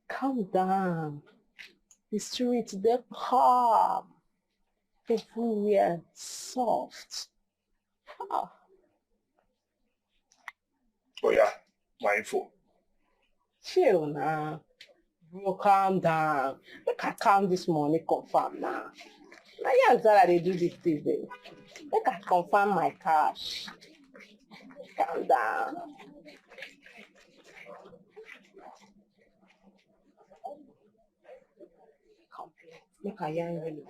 calm down. The streets, they're calm. Everywhere soft. Ah. Oh yeah, my info. Chill now. Bro, calm down. Make I count this money, confirm now. Now yeah, that they do this thing. Make I confirm my cash. Calm down. Make I yarn really.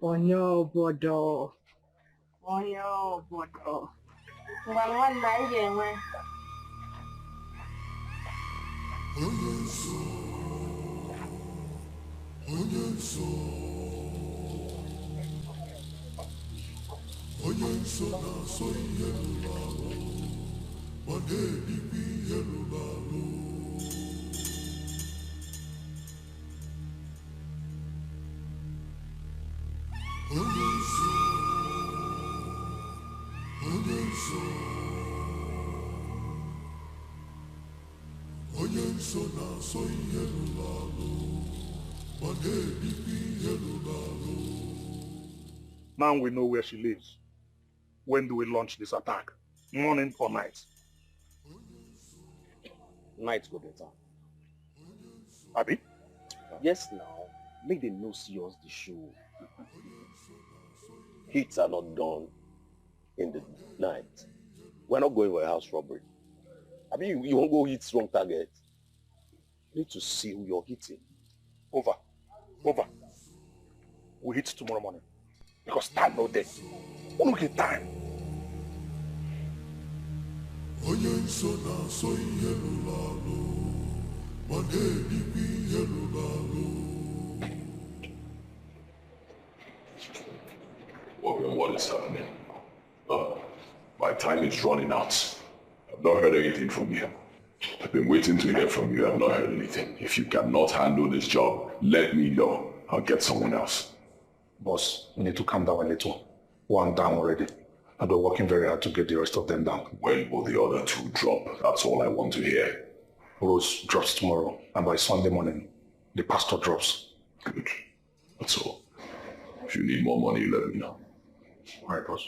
Onyo bodo. Onyo bodo. One night, yeah, Now we know where she lives. When do we launch this attack? Morning or night? Night go better. Abi? Yes now. Make them know see us the show. Hits are not done in the night. We're not going for a house robbery. I mean, you won't go hit wrong target. You need to see who you're hitting. Over. We hit tomorrow morning. Because time no day. We don't get time. What is happening? My time is running out. I've not heard anything from you. I've been waiting to hear from you. I've not heard anything. If you cannot handle this job, let me know. I'll get someone else. Boss, we need to calm down a little. One down already. And we're working very hard to get the rest of them down. When will the other two drop? That's all I want to hear. Rose drops tomorrow, and by Sunday morning, the pastor drops. Good. That's all. If you need more money, let me know. All right, boss.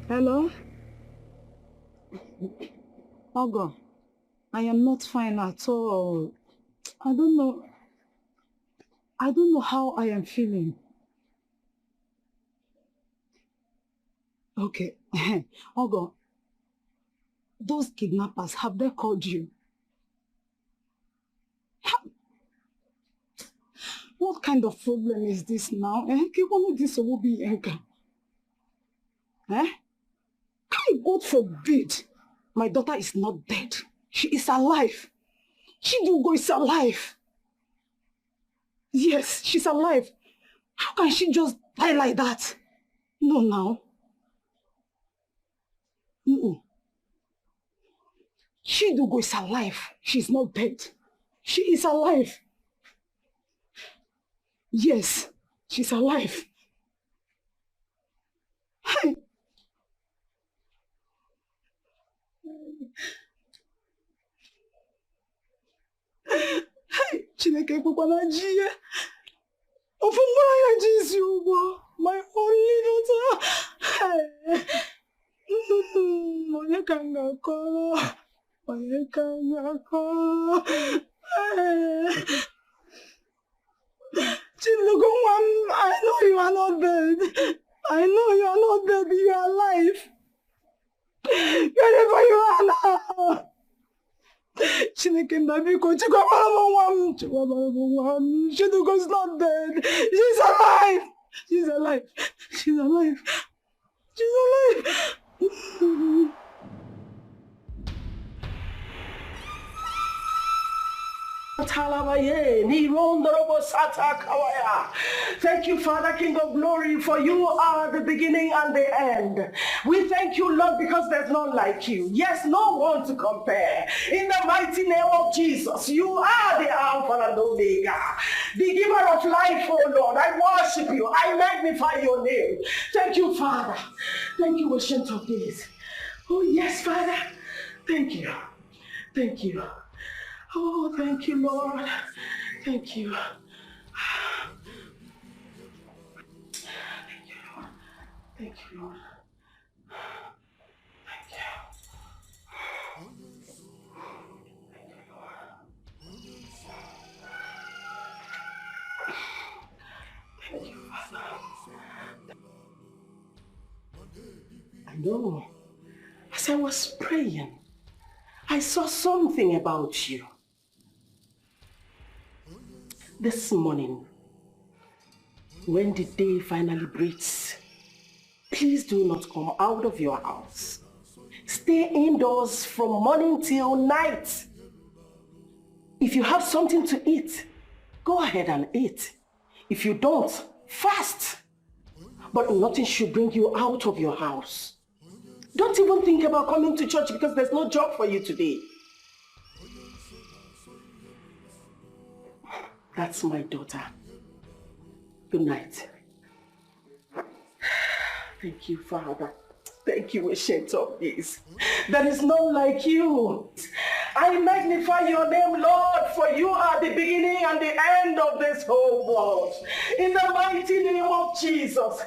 Hello? Ogo, I am not fine at all. I don't know how I am feeling. Okay. Ogo, those kidnappers, have they called you? What kind of problem is this now? God forbid. My daughter is not dead. She is alive. Chidugo is alive. Yes, she's alive. How can she just die like that? No, now. Chidugo is alive. She's not dead. She is alive. Yes, she's alive. Hey. Hey, Chineke kwukwana ji ya. Ofumura ya ji isi ugbo. My only daughter. Hey. Onye ka m ga-akọrọ. Onye ka m ga-akọrọ. Chilugo, I know you are not dead. I know you are not dead Wherever you are now. Chineke Nabiko, Chiduko's not dead. She's alive. She's alive. She's alive. She's alive. Thank you, Father, King of Glory, for you are the beginning and the end. We thank you, Lord, because there's none like you. Yes, no one to compare. In the mighty name of Jesus, you are the Alpha and Omega, the giver of life, oh Lord. I worship you. I magnify your name. Thank you, Father. Thank you, Ancient of Days. Oh, yes, Father. Thank you. Thank you. Oh, thank you, Lord. Thank you. Thank you, Lord. Thank you, Lord. Thank you. Thank you, Father. I know. As I was praying, I saw something about you. This morning, when the day finally breaks, please do not come out of your house. Stay indoors from morning till night. If you have something to eat, go ahead and eat. If you don't, fast. But nothing should bring you out of your house. Don't even think about coming to church because there's no job for you today. That's my daughter. Good night. Thank you, Father. Thank you, Ancient of Days. There is none like you. I magnify your name, Lord, for you are the beginning and the end of this whole world. In the mighty name of Jesus.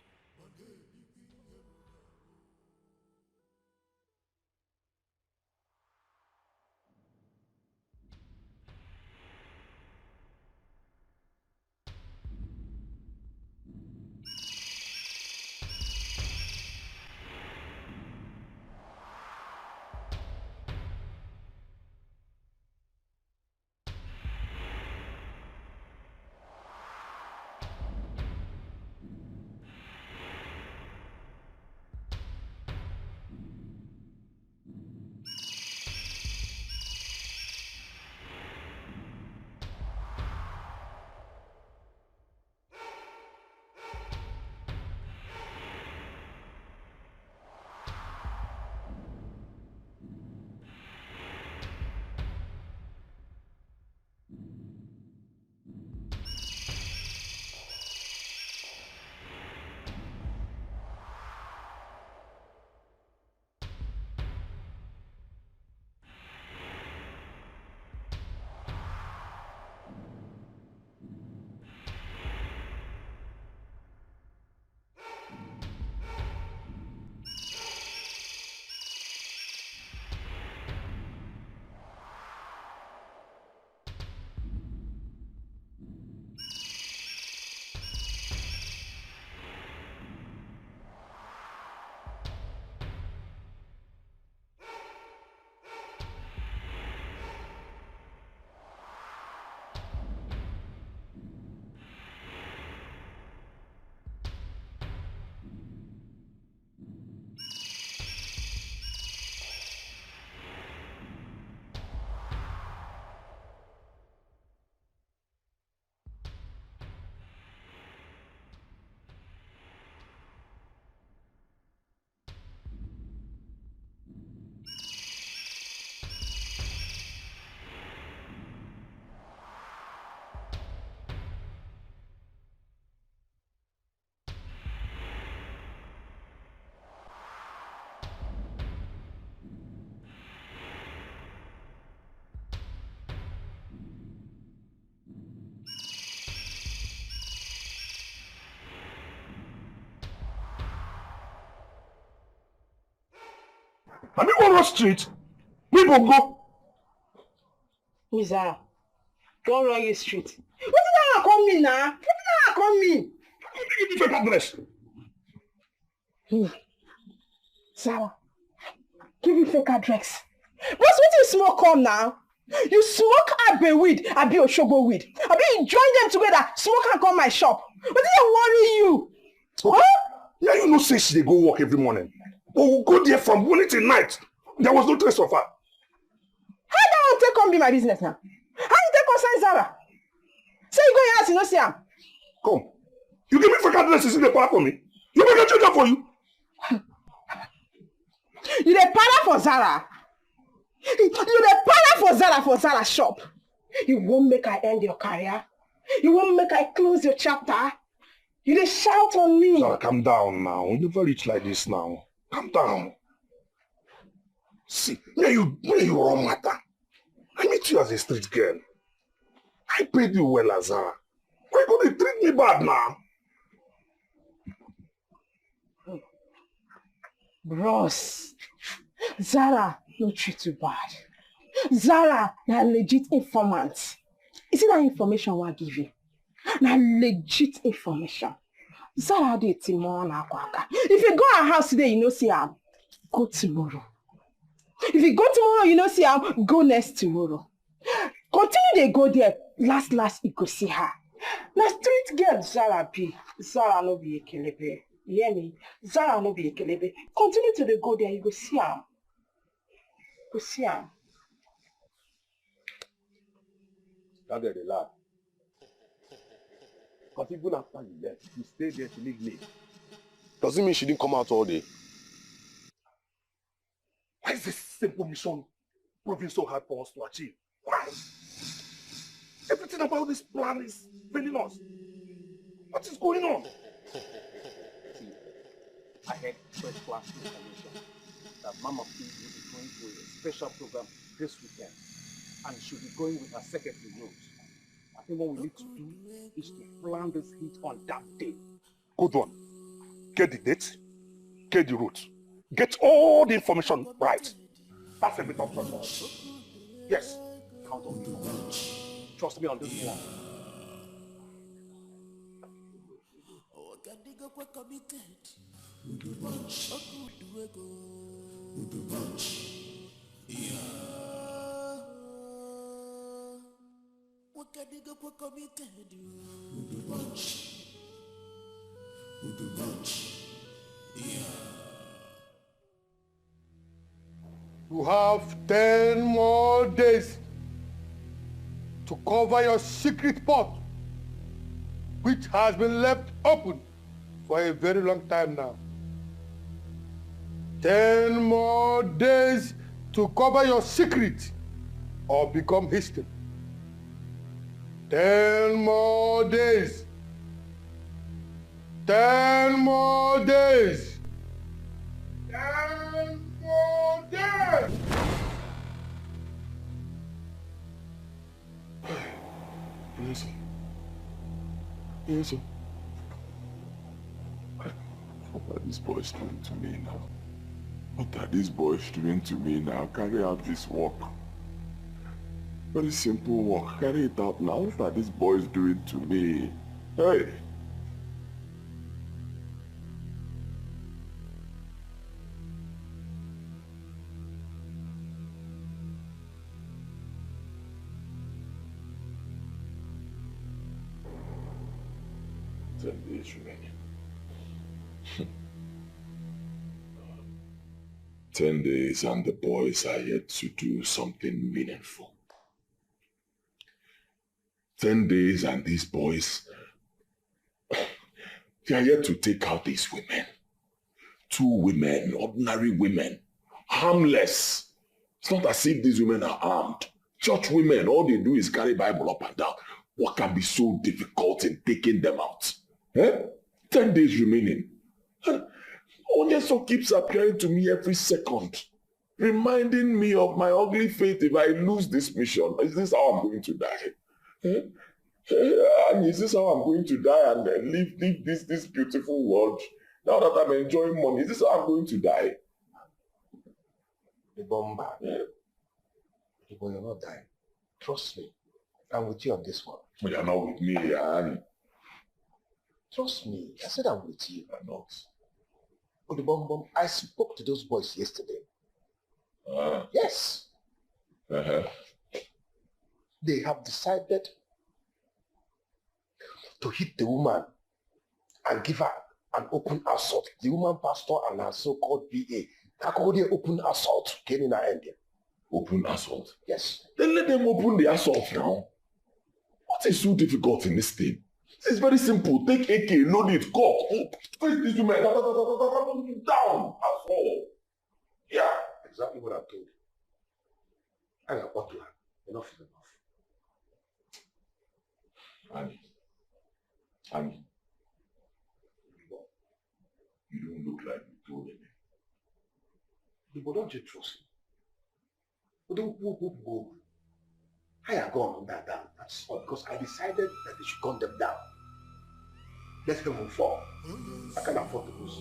I mean, on street, we will go. Miza, go on your street. What did I come in now? What did I come in? Give me fake address. Sarah, Give you fake address. Bros, what you smoke come now? You smoke Abe weed, Abi Oshogo weed. Abi you join them together, smoke and come my shop. What did they worry you? Okay. Huh? Yeah, you know say she dey go work every morning. But we'll go there from morning till night. There was no trace of her. How that one take come be my business now? How you take concern Zara? Say you go your house, you know see am. Come. You give me fake addresses in the park for me. You make a change up for you. You dey para for Zara. You dey para for Zara shop. You won't make I end your career. You won't make I close your chapter. You dey shout on me. Zara, calm down now. You never reach like this now. Calm down. See, me you wrong matter. I meet you as a street girl. I paid you well, Zara. Why you gonna treat me bad now? Bros, Zara no treat you bad. Zara na legit informant. You see that information I give you? Na legit information. Zara dey tomorrow na kwaka. If you go her house today, you know see her. Go tomorrow. If you go tomorrow, you know see her. Go next tomorrow. Continue dey go there. Last you go see her. Na street girl Zara be. Zara no be ekelebe. You hear me? Zara no be ekelebe. Continue to dey go there. You go see her. Go see her. That girl dey laugh. Because even after you left, you stayed there to leave me. Does it mean she didn't come out all day? Why is this simple mission proving so hard for us to achieve? Why? Everything about this plan is failing us. What is going on? See, I had first-class information that Mama P will be going to a special program this weekend, and she'll be going with her secretary Rose. I think what we need to do is to plan this hit on that day. Good one. Get the date, get the route, get all the information right. That's a bit of trouble. Yes. Count on me. Trust me on this one. You have 10 more days to cover your secret pot, which has been left open for a very long time now. 10 more days to cover your secret or become history. 10 more days. 10 more days. 10 more days. Yes, sir. What are these boys doing to me now? What are these boys doing to me now? Carry out this work. Very simple work. Carry it out now. What are these boys doing to me? Hey! Days remaining. 10 days and the boys are yet to do something meaningful. 10 days and these boys, they are yet to take out these women. 2 women, ordinary women, harmless. It's not as if these women are armed. Church women, all they do is carry Bible up and down. What can be so difficult in taking them out? 10 days remaining. Onyeso keeps appearing to me every second, reminding me of my ugly fate if I lose this mission. Is this how I'm going to die? And is this how I'm going to die and leave this beautiful world? Now that I'm enjoying money, is this how I'm going to die? The bomber. But you're not dying. Trust me. I'm with you on this one. But you're not with me, Annie. Trust me. I said I'm with you. I'm not. But the bomb, I spoke to those boys yesterday. Yes. They have decided to hit the woman and give her an open assault. The woman pastor and her so-called BA. Kakode open assault came in her end. Open assault? Yes. Then let them open the assault now. What is so difficult in this thing? It's very simple. Take AK, load it, cock, face these women, down, that's all. Yeah. Exactly what I told you. I got what to have. Enough is enough. Annie, you don't look like you told me. But don't you trust me? But don't. I have gone on that down. That's all because I decided that they should gun them down. Let them move forward. I can't afford to lose.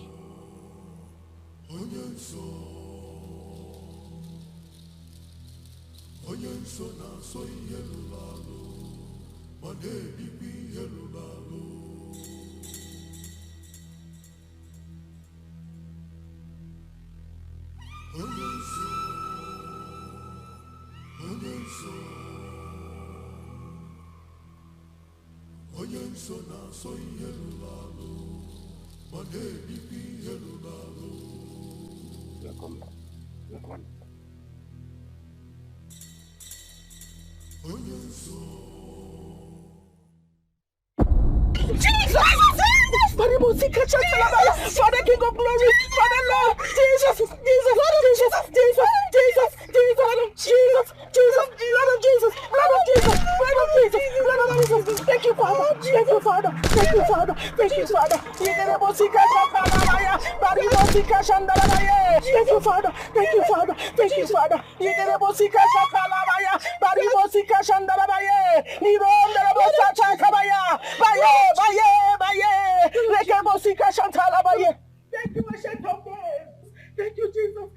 Father King of Glory, Father Lord, Jesus, Lord of Jesus, thank you, Father, thank you, Father. Thank you, Father. Thank you, Father. Thank you, Ancient of Days. Thank you, Jesus.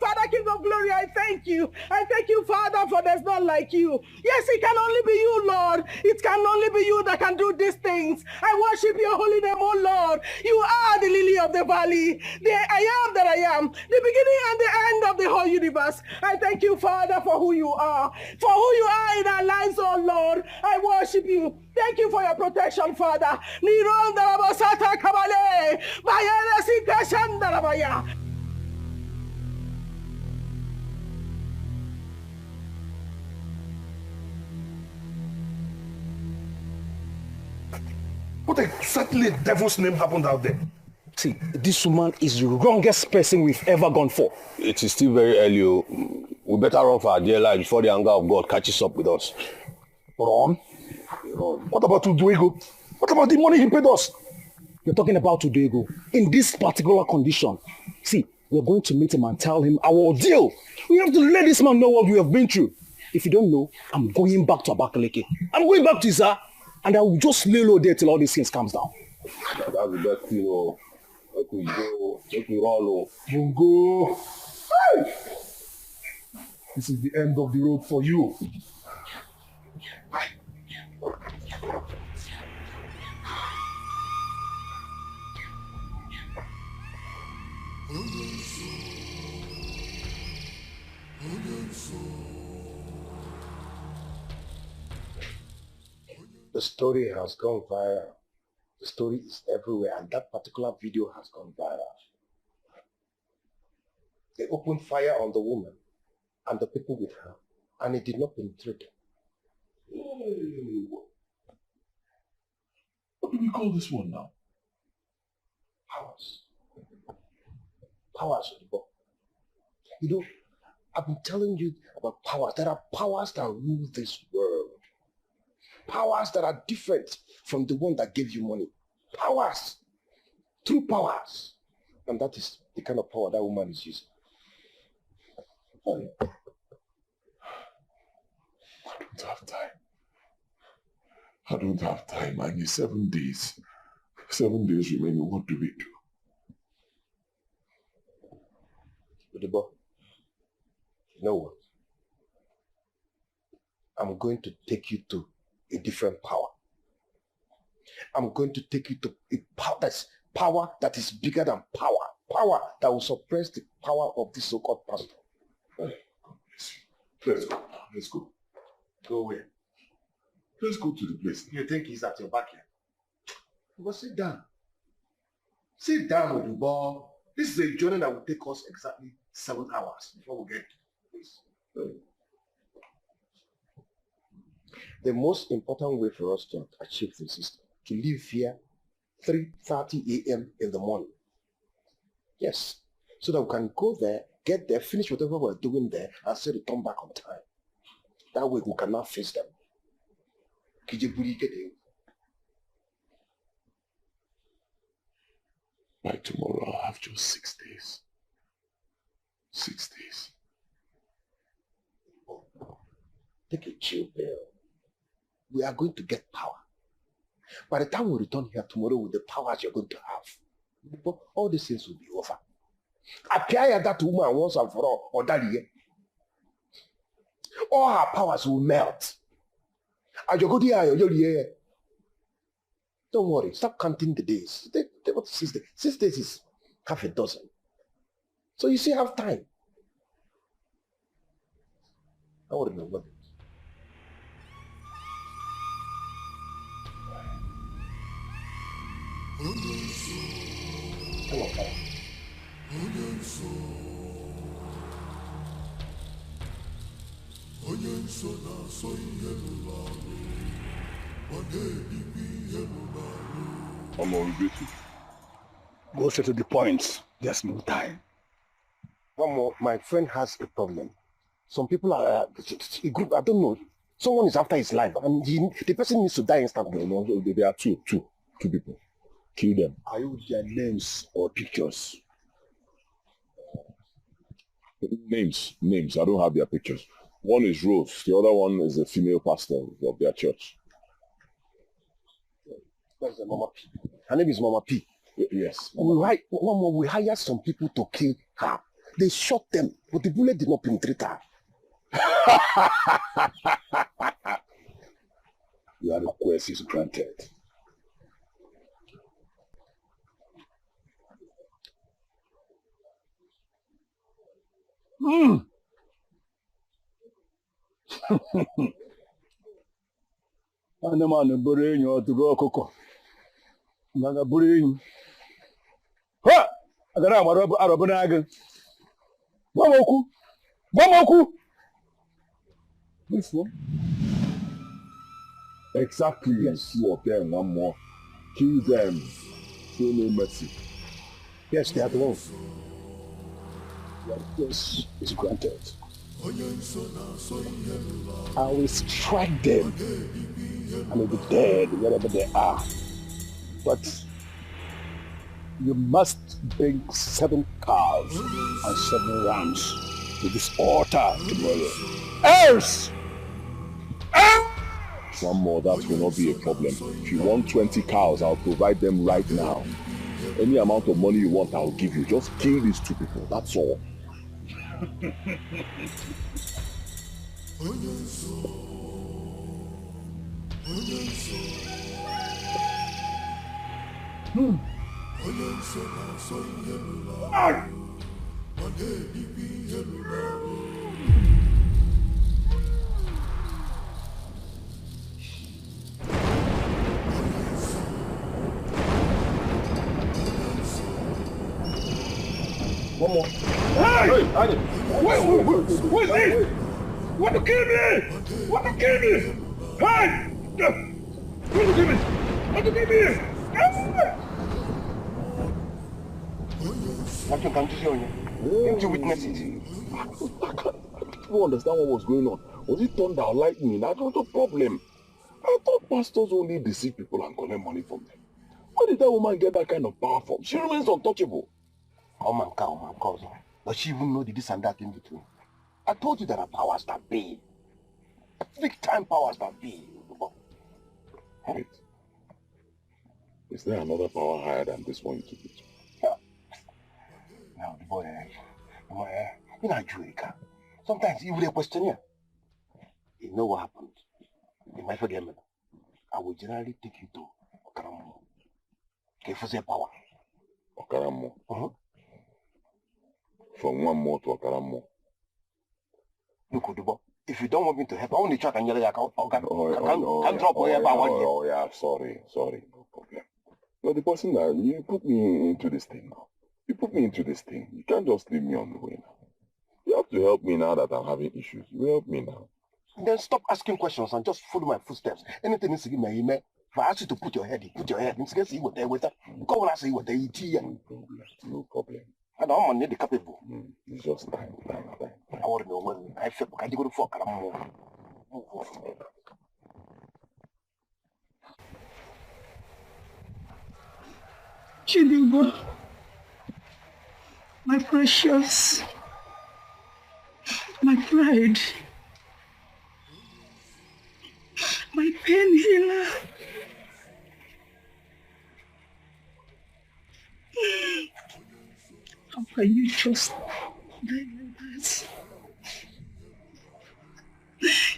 Father, King of Glory, I thank you. I thank you, Father, for there's none like you. Yes, it can only be you, Lord. It can only be you that can do these things. I worship your holy name, oh Lord. You are the lily of the valley, the I am that I am, the beginning and the end of the whole universe. I thank you, Father, for who you are in our lives, oh Lord. I worship you. Thank you for your protection, Father. What exactly devil's name happened out there? See, this woman is the wrongest person we've ever gone for. It is still very early. We better run for our dear life before the anger of God catches up with us. Run? What about Uduego? What about the money he paid us? You're talking about Uduego. In this particular condition. See, we're going to meet him and tell him our ordeal. We have to let this man know what we have been through. If you don't know, I'm going back to Abakaleke. I'm going back to Iza. And I will just lay low there till all these things calms down. That's the best thing, Let me go. Let me run, Mungo. Hey! This is the end of the road for you. The story has gone viral. The story is everywhere, and that particular video has gone viral. They opened fire on the woman and the people with her, and it did not penetrate. What do we call this one now? Powers. Powers. You know, I've been telling you about powers. There are powers that rule this world. Powers that are different from the one that gave you money. Powers. True powers. And that is the kind of power that woman is using. I don't have time. I don't have time. I need 7 days. 7 days remaining. What do we do? Udibo, you know what? I'm going to take you to a different power. I'm going to take you to a power that's Power that is bigger than power. Power that will suppress the power of this so-called pastor. Let's go. Let's go. Go where? Let's go to the place. You think he's at your back here? Well, sit down. Sit down, Odubo. This is a journey that will take us exactly 7 hours before we get to the place. The most important way for us to achieve this is to leave here 3:30 a.m. in the morning. Yes. So that we can go there, get there, finish whatever we're doing there, and still return back on time. That way we cannot face them. By tomorrow, I'll have just 6 days. 6 days. Take a chill pill. We are going to get power. By the time we return here tomorrow with the powers you're going to have, all these things will be over. Appear that woman once and for all, or that year. All her powers will melt. Don't worry, stop counting the days. 6 days. 6 days is half a dozen. So you still have time. I wouldn't know what. Hello, Go straight to the point. There's no time. One more, my friend has a problem. Some people are a group, I don't know. Someone is after his life, and the person needs to die instantly. No, there are two people. Kill them. Are you with their names or pictures? Names. I don't have their pictures. One is Rose. The other one is a female pastor of their church. That's Mama P. Her name is Mama P. Yes. We hired some people to kill her. They shot them, but the bullet did not penetrate her. Your request is granted. Anụmanụ bụrụ enyi ọdụrụ ọkụkọ mana bụrụ enyi ha agara agbara arọbụ n'agụ gwa m okwu Exactly. Yes. 2 of them, 1 more. Kill them. Show no mercy. Yes, they are the ones. Your request is granted. I will strike them. I will be dead wherever they are. But you must bring 7 cows and 7 rams to this altar tomorrow. Else! 1 more, that will not be a problem. If you want 20 cows, I'll provide them right now. Any amount of money you want, I'll give you. Just kill these 2 people, that's all. One more. Hey! Wait! This? Want to kill me? Want to kill me? Hey! Want to kill me? Want to kill me? Captain, can't you see on you? Didn't you witness it? I don't understand what was going on. Was it thunder or lightning? That was the problem. I thought pastors only deceive people and collect money from them. Where did that woman get that kind of power from? She remains untouchable. Oh man, cousin. Does she even know the this and that in between? I told you there are powers that be. Big time powers that be. Right. Is there another power higher than this one you took it to? Yeah. Now the boy, in Nigeria, sometimes you will question you. You know what happened? In my forget me. I will generally take you to Okaramu. Okay, for their power. Okaramo. From one more to Okaramo. Look, if you don't want me to help, I want to chat and yell at you. Can drop wherever I want you. Oh, yeah, sorry, no problem. You're the person that you put me into this thing now. You put me into this thing. You can't just leave me on the way now. You have to help me now that I'm having issues. You help me now. Then stop asking questions and just follow my footsteps. Anything needs to give me an email. If I ask you to put your head in. Let's see what they with that. Go when I say what they eat here. No problem. I don't need the capable. It's just time. I want to know when I feel like I go to fuck. Chidigo, my precious, my pride, my pain healer. How can you just die like that?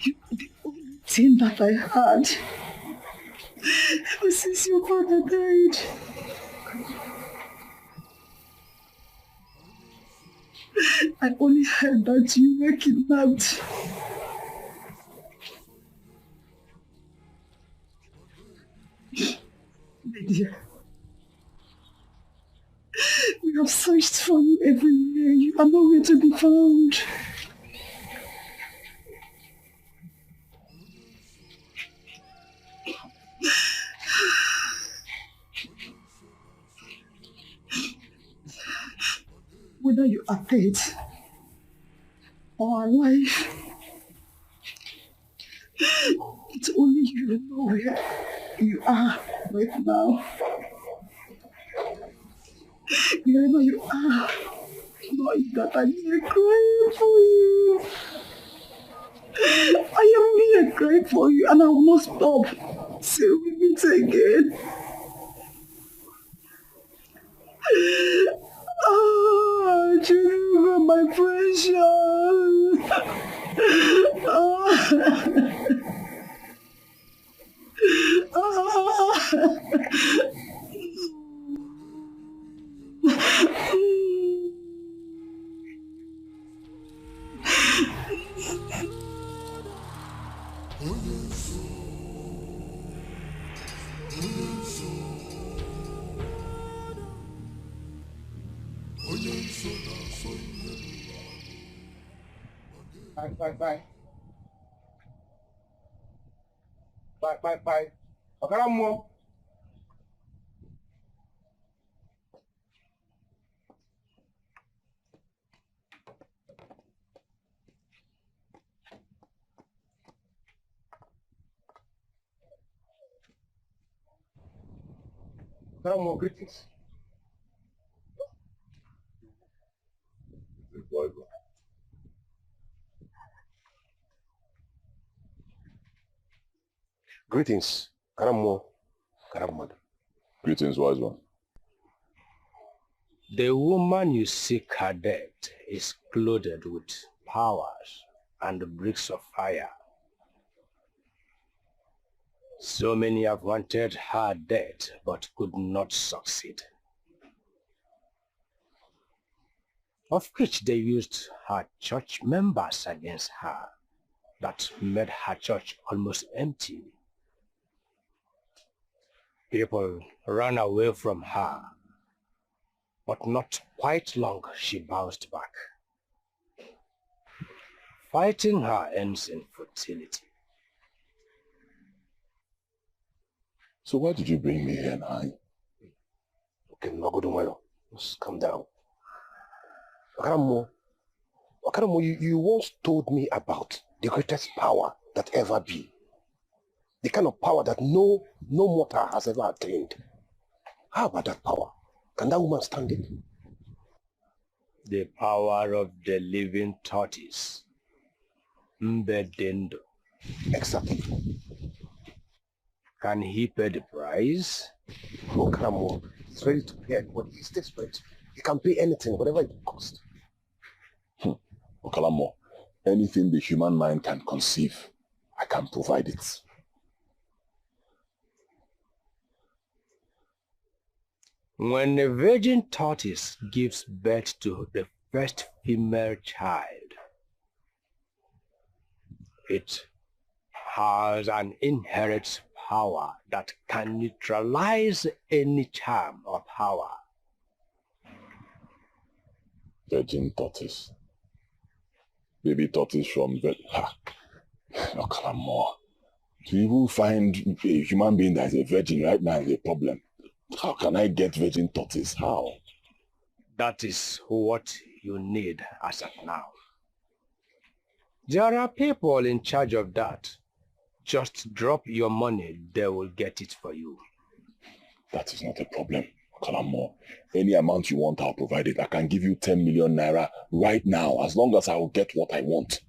You are the only thing that I had ever since your father died. I only heard that you were kidnapped. My dear, we have searched for you everywhere. You are nowhere to be found. Whether you are dead or alive, it's only you know where you are right now. Wherever you are, know that I'm here crying for you. I am here crying for you and I will not stop till we meet again. Oh, Jennifer, my precious. Bye. Okaramo. Okaramo, greetings. Greetings, Karamo. Greetings, wise one. The woman you seek her death is clothed with powers and bricks of fire. So many have wanted her death but could not succeed. Of which they used her church members against her. That made her church almost empty. People ran away from her, but not quite long she bounced back. Fighting her ends in futility. So why did you bring me here now? Okay, no good tomorrow. Just calm down. Okaramo, you once told me about the greatest power that ever be. The kind of power that no mortal has ever attained. How about that power? Can that woman stand it? The power of the living tortoise. Mbedendo. Exactly. Can he pay the price? Oh, Okaramo, he's ready to pay, but he's desperate. He can pay anything, whatever it costs. Okaramo, anything the human mind can conceive, I can provide it. When a virgin tortoise gives birth to the first female child, it has an inherent power that can neutralize any charm or power. Virgin tortoise. Baby tortoise from no, come on. To even find a human being that is a virgin right now is a problem. How can I get virgin tortoise? How? That is what you need as of now. There are people in charge of that. Just drop your money, they will get it for you. That is not a problem. Kalamo, any amount you want, I'll provide it. I can give you 10 million naira right now, as long as I will get what I want.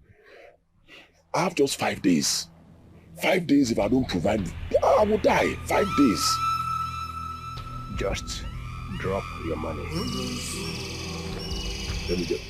I have just 5 days. 5 days, if I don't provide, I will die. 5 days. Just drop your money. Let me get.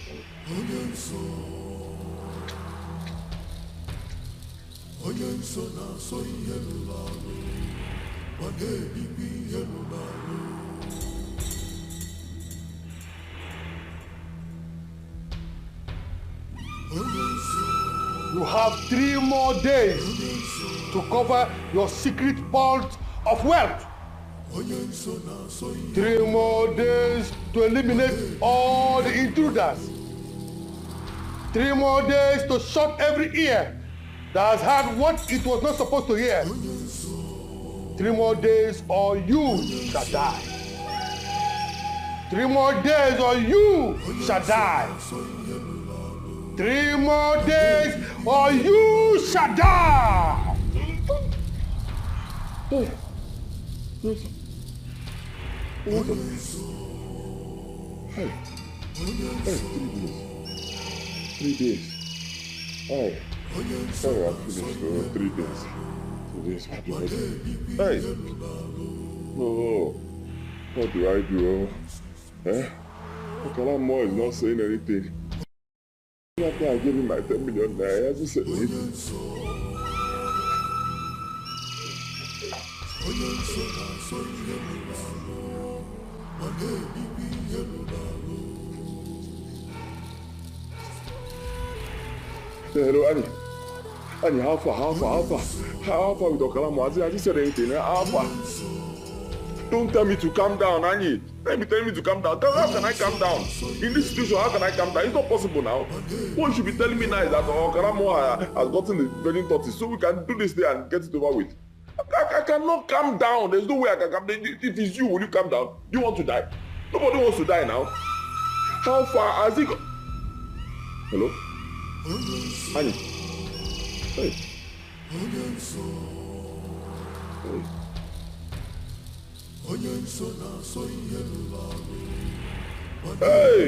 You have 3 more days to cover your secret vault of wealth. 3 more days to eliminate all the intruders. 3 more days to shut every ear that has heard what it was not supposed to hear. 3 more days or you shall die. 3 more days or you shall die. 3 more days or you shall die. Hey. Hey. 3 days. Hey. Sorry, I'm finished for 3 days. 2 days. Hey. Oh. What do I do? Eh? Kalamo is not saying anything. After I gave him my 10 million naira, he hasn't said anything. Hello, Annie. Annie, how far with Okalamo? Has he said anything? How far? Don't tell me to calm down, Annie. Tell me to calm down. How can I calm down? In this situation, how can I calm down? It's not possible now. What you should be telling me now is that Okalamo has gotten the virgin tortoise, so we can do this day and get it over with. I cannot calm down. There's no way I can calm down. If it's you, will you calm down? Do you want to die? Nobody wants to die now. How far has he gone? Hello? Annie? Hey. Hey!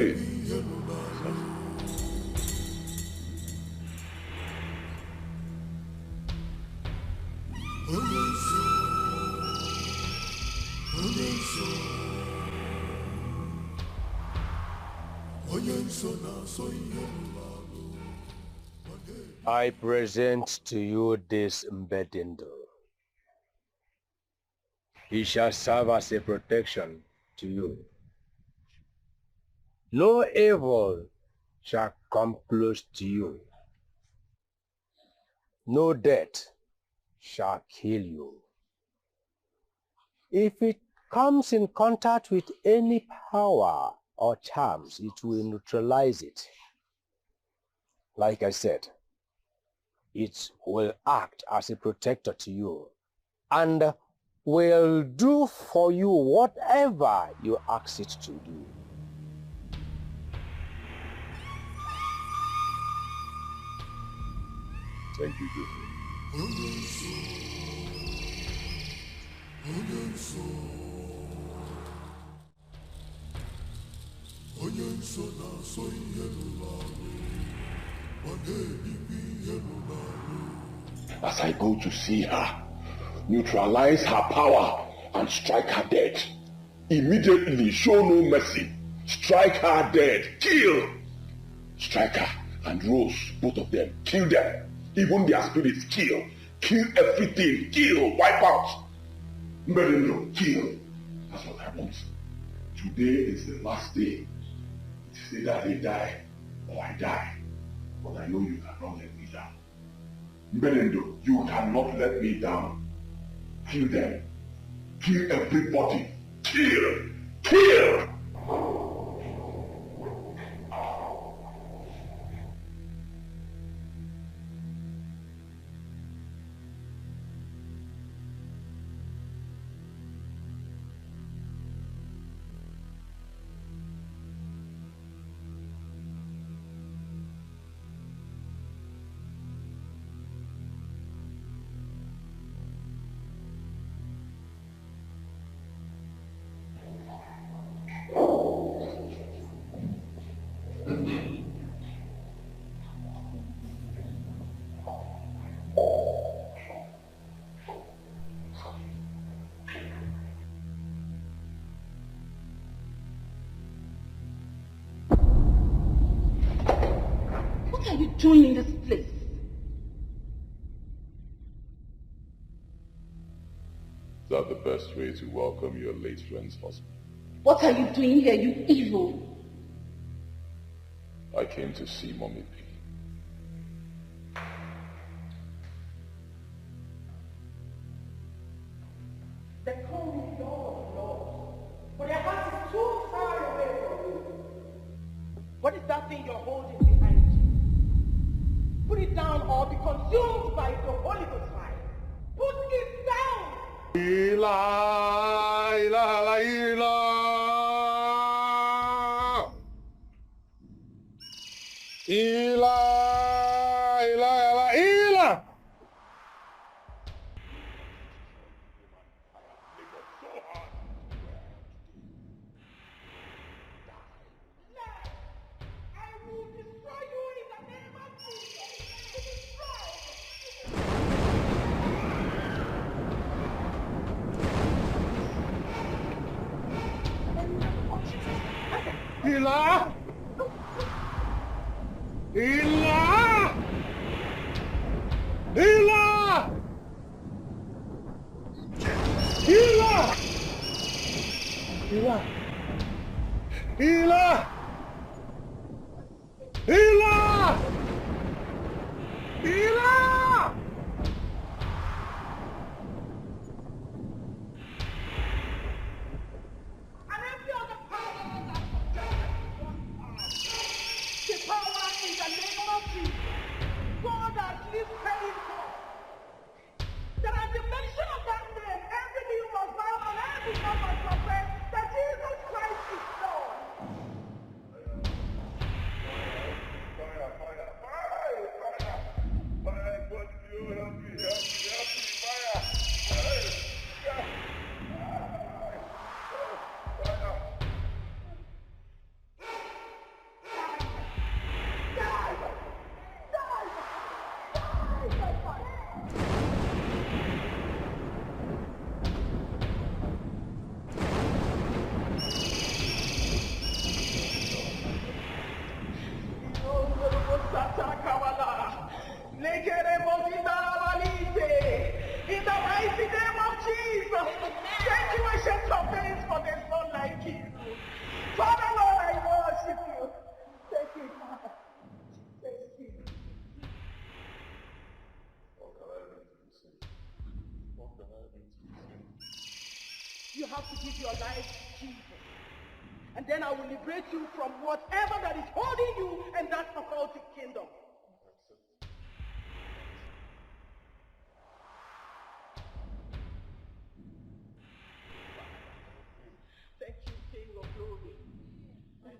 I present to you this Mbedindo. He shall serve as a protection to you. No evil shall come close to you. No death shall kill you. If it comes in contact with any power or charms, it will neutralize it. Like I said, it will act as a protector to you and will do for you whatever you ask it to do. Thank you, Jesus. As I go to see her, neutralize her power and strike her dead. Immediately, show no mercy. Strike her dead. Kill. Strike her and Rose, both of them. Kill them. Even their spirits, kill. Kill everything. Kill. Wipe out. Mbedindo, kill. That's what I want. Today is the last day. It's either they die or I die. But I know you cannot let me down. Benendo, you cannot let me down. Kill them. Kill everybody. Kill! Kill! What are you doing in this place? Is that the best way to welcome your late friend's husband? What are you doing here, you evil? I came to see Mommy P. They call me Lord, Lord, but their heart is too far away from you. What is that thing you're holding behind you? Put it down or be consumed by the Holy Ghost fire. Put it down! Ila, ila, ila. Ila, ila, ila, ila. Ila! Ila! Ila! Ila! Ila! Ila! Ila! Ila! The power in the name of Jesus. God has lifted it up. That at the mention of that name, every knee must bow and every tongue must confess that Jesus Christ is Lord. In the mighty name of Jesus, thank you, ancient of days, for there's none like you. Father, Lord, I worship you. Thank you, Father. Thank you. You have to give your life to Jesus. And then I will liberate you from whatever that is holding you in that occultic kingdom. Thank you, King of Glory.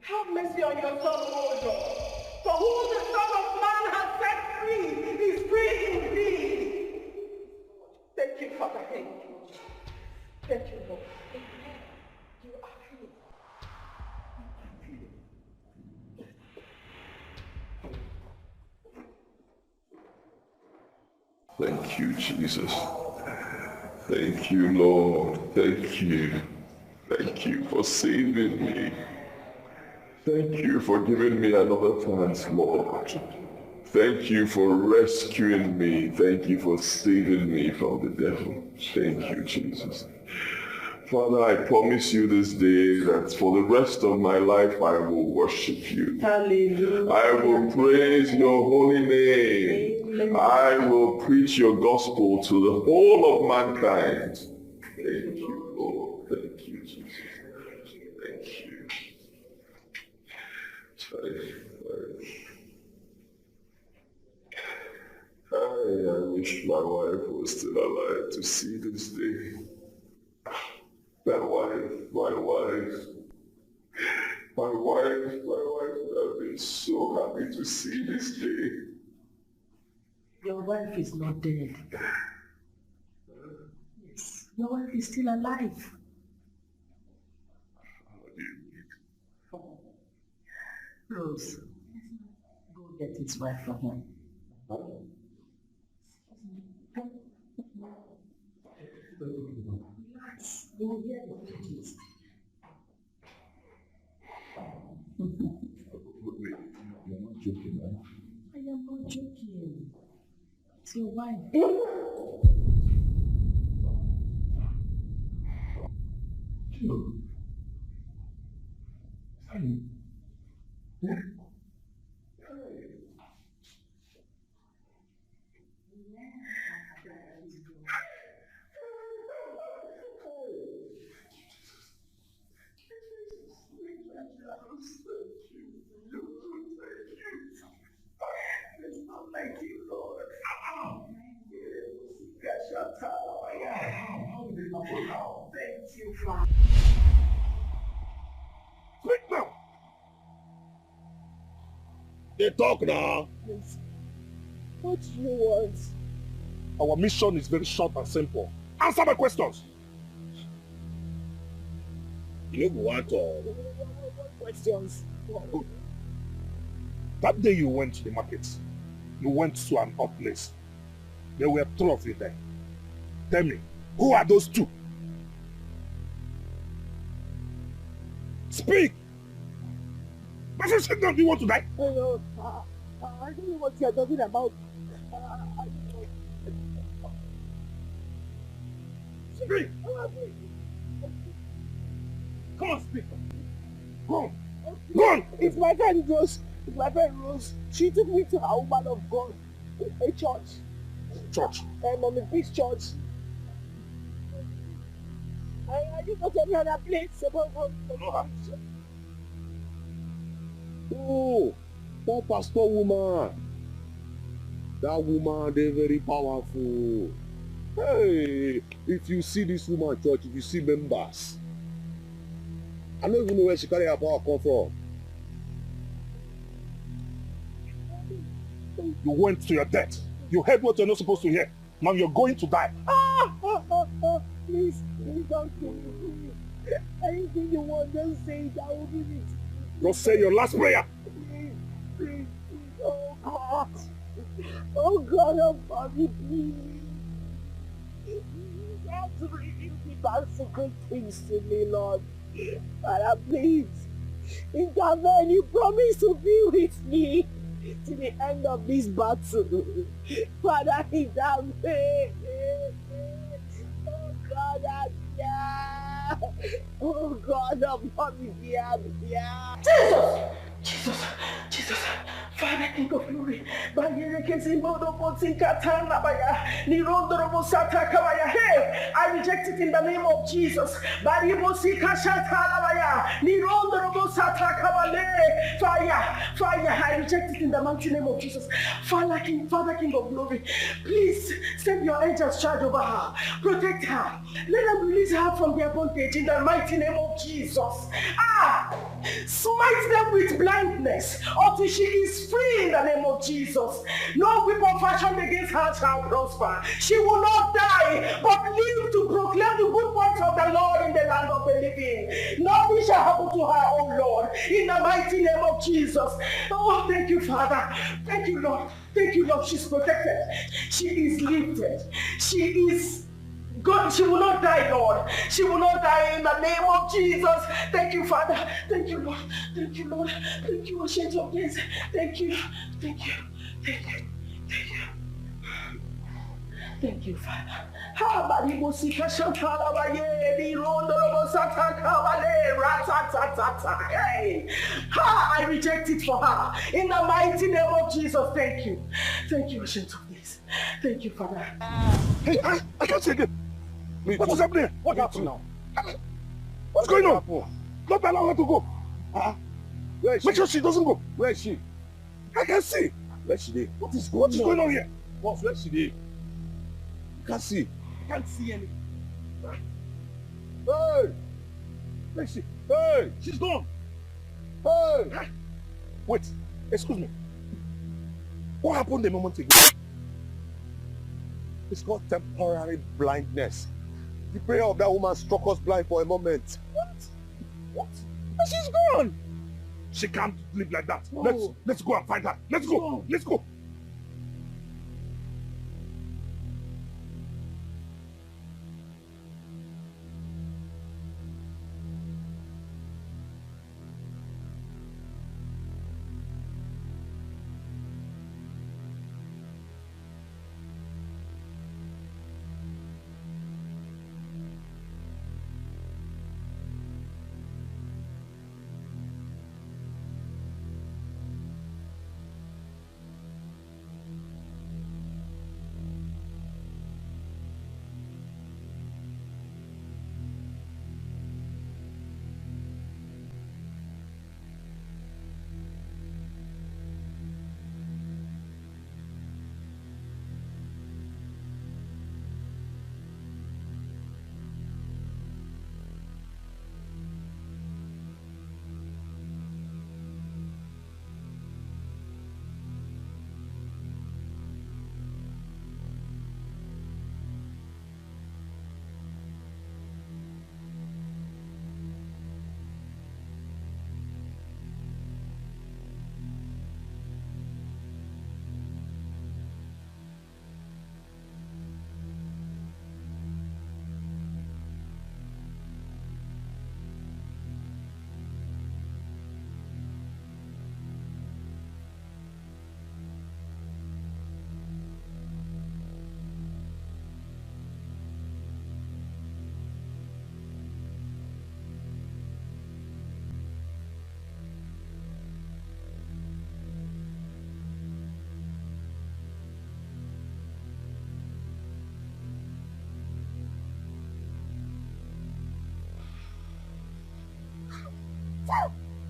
Have mercy on your son, O Lord. For whom the Son of Man has set free is free indeed. Thank you, Father. Thank you. Thank you, Lord. Amen. You are free. Thank you, Jesus. Thank you, Lord. Thank you. Thank you for saving me. Thank you for giving me another chance, Lord. Thank you for rescuing me. Thank you for saving me from the devil. Thank you, Jesus. Father, I promise you this day that for the rest of my life I will worship you. Hallelujah. I will praise your holy name. I will preach your gospel to the whole of mankind. Thank you, Lord. Thank you, Jesus. Thank you. I wish my wife was still alive to see this day. My wife would have been so happy to see this day. Your wife is not dead. Yes, your wife is still alive. Rose, go get his wife from him. Relax, you will hear the truth. Wait, you're not joking, right? I am not joking. It's your wife. It's not like you, Lord. Thank you, Father. Speak now. They talk now. Yes. What do you want? Our mission is very short and simple. Answer my questions. You want questions? Good. That day you went to the market, you went to an odd place. There were 3 of you there. Tell me, who are those 2? Speak! I said, sit down, do you want to die? Hello, I don't know what you're talking about. Speak! Come on, speak! Go on! Go on! It's my friend Rose. It's my friend Rose. She took me to a woman of God, a church. Church? On the big church. I did not any other place about Oh, that pastor woman. That woman, they're very powerful. Hey, if you see this woman church, if you see members, I don't even know where she carry her power come from. You went to your death. You heard what you're not supposed to hear. Now you're going to die. Please don't kill me, please. Anything you want, just say it. I will give it. Just say your last prayer. Please. Oh God. Oh God, help me, please. You have to reveal the bad secret things to me, Lord. Father, please. Intervene. You promise to be with me to the end of this battle. Father, intervene. Oh God, oh God, Jesus, Father, King of Glory, hey, I reject it in the name of Jesus. Fire, I reject it in the mighty name of Jesus. Father, King of Glory, please send your angels charge over her, protect her, let them release her from their bondage in the mighty name of Jesus. Smite them with blindness until she is free in the name of Jesus. No weapon fashioned against her shall prosper. She will not die, but live to proclaim the good works of the Lord in the land of the living. Nothing shall happen to her, oh Lord, in the mighty name of Jesus. Oh, thank you, Father. Thank you, Lord. Thank you, Lord. She's protected. She is lifted. She is God. She will not die, Lord. She will not die in the name of Jesus. Thank you, Father. Thank you, Lord. Thank you, Lord. Thank you, Ancient of Days. Thank you. Thank you. Thank you. Thank you. Thank you, Father. Ha, baribosika shantala baye, di rondo robo sataka wale, ratatatata. Hey. Ha, I reject it for her. In the mighty name of Jesus, thank you. Thank you, Ancient of Days. Thank you, Father. Hey, I can't see again. What is happening? What happened now? What's going on? Don't allow her to go. Where is she? Make sure she doesn't go. Where is she? I can see. Where is she? What is going on here? Boss, where is she? You can't see. I can't see anything. Hey! Where is she? Hey! She's gone. Hey! Wait, excuse me. What happened a moment ago? It's called temporary blindness. The prayer of that woman struck us blind for a moment. What? And she's gone. She can't live like that. No. Let's go and find her. Let's go. No. Let's go.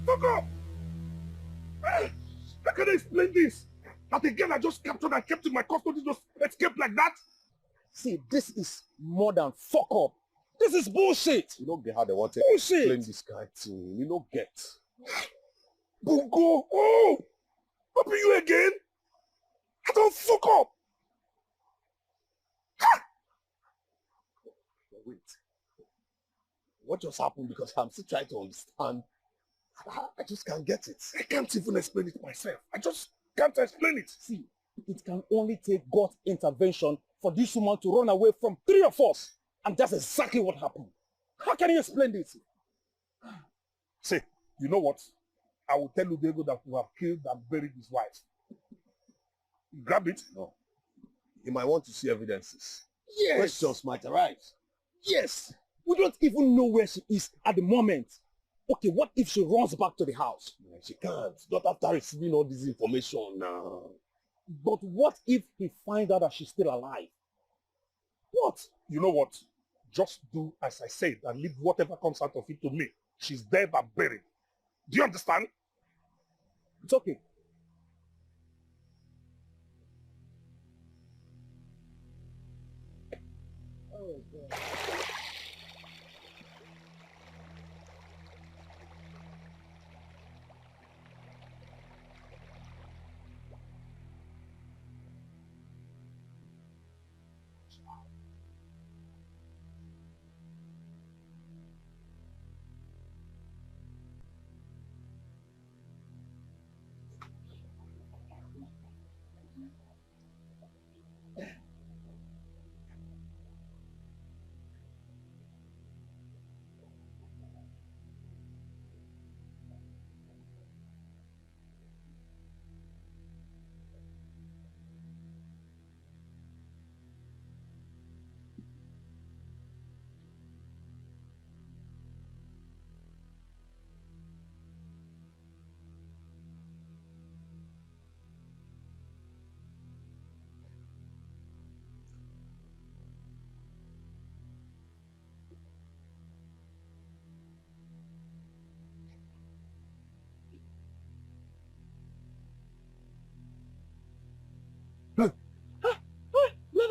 Fuck up! Hey, how can I explain this? That the girl I just captured and kept in my custody just escaped like that? See, this is more than fuck up. This is bullshit. You don't get how they want to explain this guy thing. You don't get. Bungo! Oh! What be you again? I don't fuck up! Ha! Wait. What just happened? Because I'm still trying to understand. I just can't get it. I can't even explain it myself. I just can't explain it. See, it can only take God's intervention for this woman to run away from 3 of us. And that's exactly what happened. How can you explain this? See, you know what? I will tell Diego that you have killed and buried his wife. Grab it. No. You might want to see evidences. Yes. Questions might arise. Yes. We don't even know where she is at the moment. Okay, what if she runs back to the house? Yeah, she can't. Not after receiving all this information now. But what if he finds out that she's still alive? What? You know what? Just do as I said and leave whatever comes out of it to me. She's dead and buried. Do you understand? It's okay. Oh, God.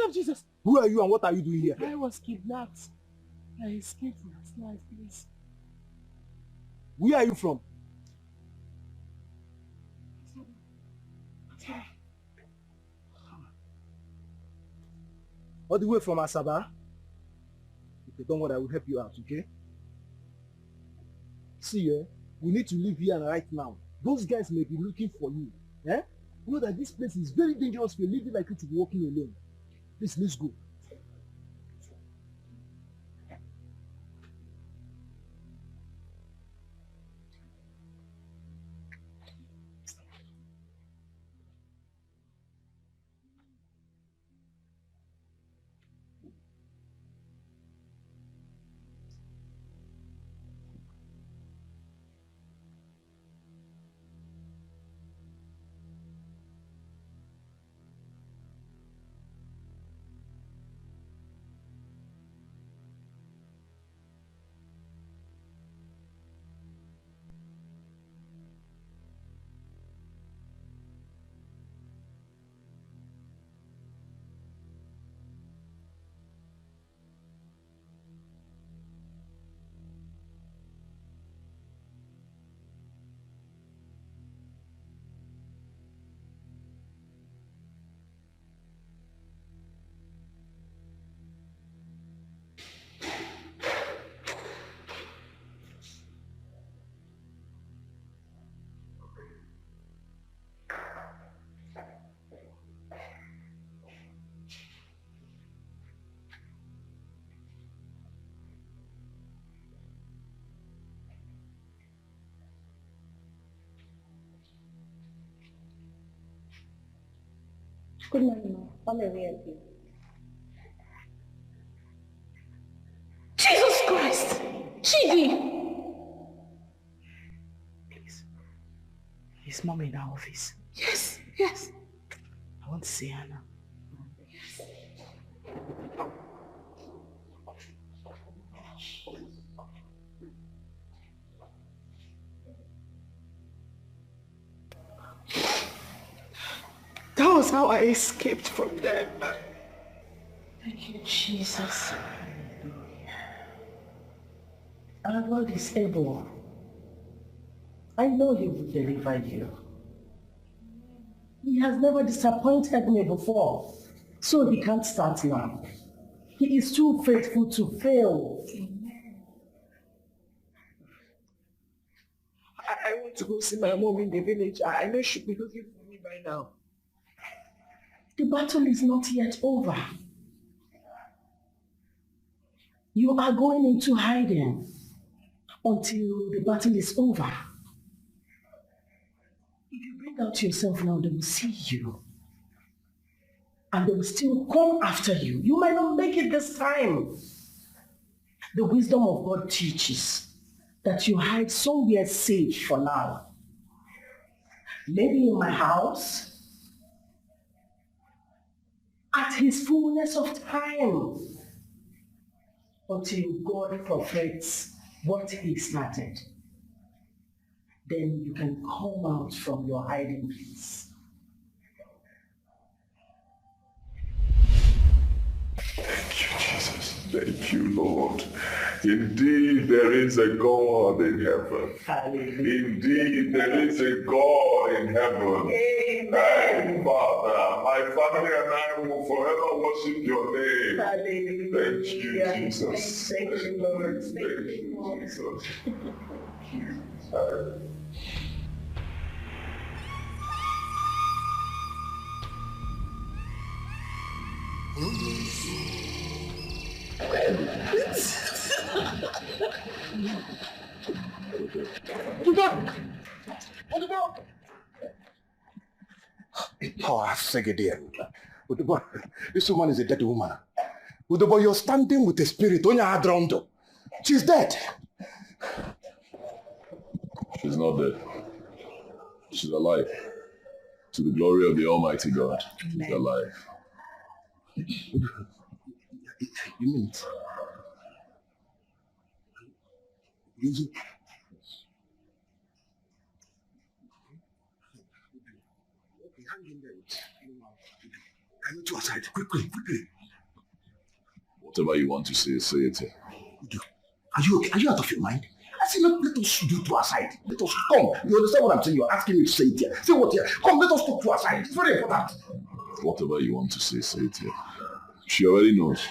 of Jesus. Who are you and what are you doing here? I was kidnapped. I escaped last night, please. Where are you from? All the way from Asaba? Okay, don't worry, I will help you out, okay? See, we need to leave here right now. Those guys may be looking for you. Eh? You know that this place is very dangerous for a lady like you to be walking alone. Please, let's go. Good morning, ma. How may we help you? Jesus Christ! Chidi! Please. Is Mom in our office? Yes, yes. I want to see her now. That was how I escaped from them. Thank you, Jesus. Our Lord is able. I know He will deliver you. He has never disappointed me before, so He can't start now. He is too faithful to fail. I want to go see my mom in the village. I know she'll be looking for me by now. The battle is not yet over. You are going into hiding until the battle is over. If you bring out yourself now, they will see you. And they will still come after you. You might not make it this time. The wisdom of God teaches that you hide somewhere safe for now. Maybe in my house, at His fullness of time, until God perfects what He started. Then you can come out from your hiding place. Thank you, Jesus. Thank you, Lord. Indeed, there is a God in heaven. Hallelujah. Indeed, there is a God in heaven. Amen. Father, my family and I will forever worship your name. Hallelujah. Thank you, Jesus. Thank you, Lord. Thank you, Jesus. Oh, I say again. This woman is a dead woman. Udobo, you're standing with a spirit. She's dead. She's not dead. She's alive. To the glory of the Almighty God. She's alive. You mean it? I need you aside. Quickly. Whatever you want to say, say it here. Are you okay? Are you out of your mind? I say, let us do to our side. Let us come. You understand what I'm saying? You're asking me to say it here. Say what here? Come, let us talk to our side. It's very important. Whatever you want to say it here. She already knows.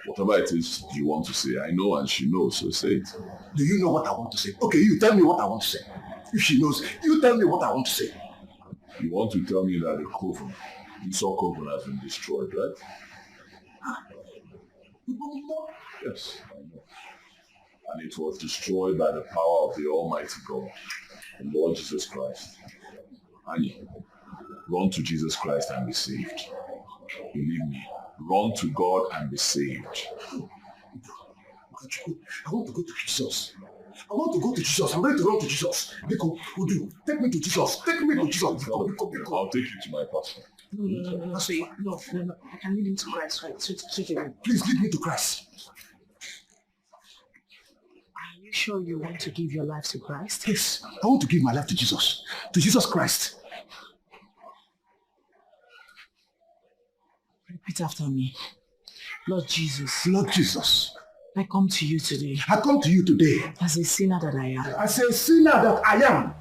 Whatever it is you want to say, I know and she knows, so say it. Do you know what I want to say? Okay, you tell me what I want to say. If she knows, you tell me what I want to say. You want to tell me that the coven, Esau coven, has been destroyed, right? Yes, I know. And it was destroyed by the power of the Almighty God, the Lord Jesus Christ. Annie, run to Jesus Christ and be saved. Believe me, run to God and be saved. I want to go to Jesus. I want to go to Jesus. I'm ready to run to Jesus. Biko, Udu, take me to Jesus. Take me to Jesus. Biko. I'll take you to my pastor. No. I can lead him to Christ, right? Please lead me to Christ. Are you sure you want to give your life to Christ? Yes, I want to give my life to Jesus. To Jesus Christ. Repeat after me. Lord Jesus. Lord Jesus. I come to you today. I come to you today. As a sinner that I am. As a sinner that I am.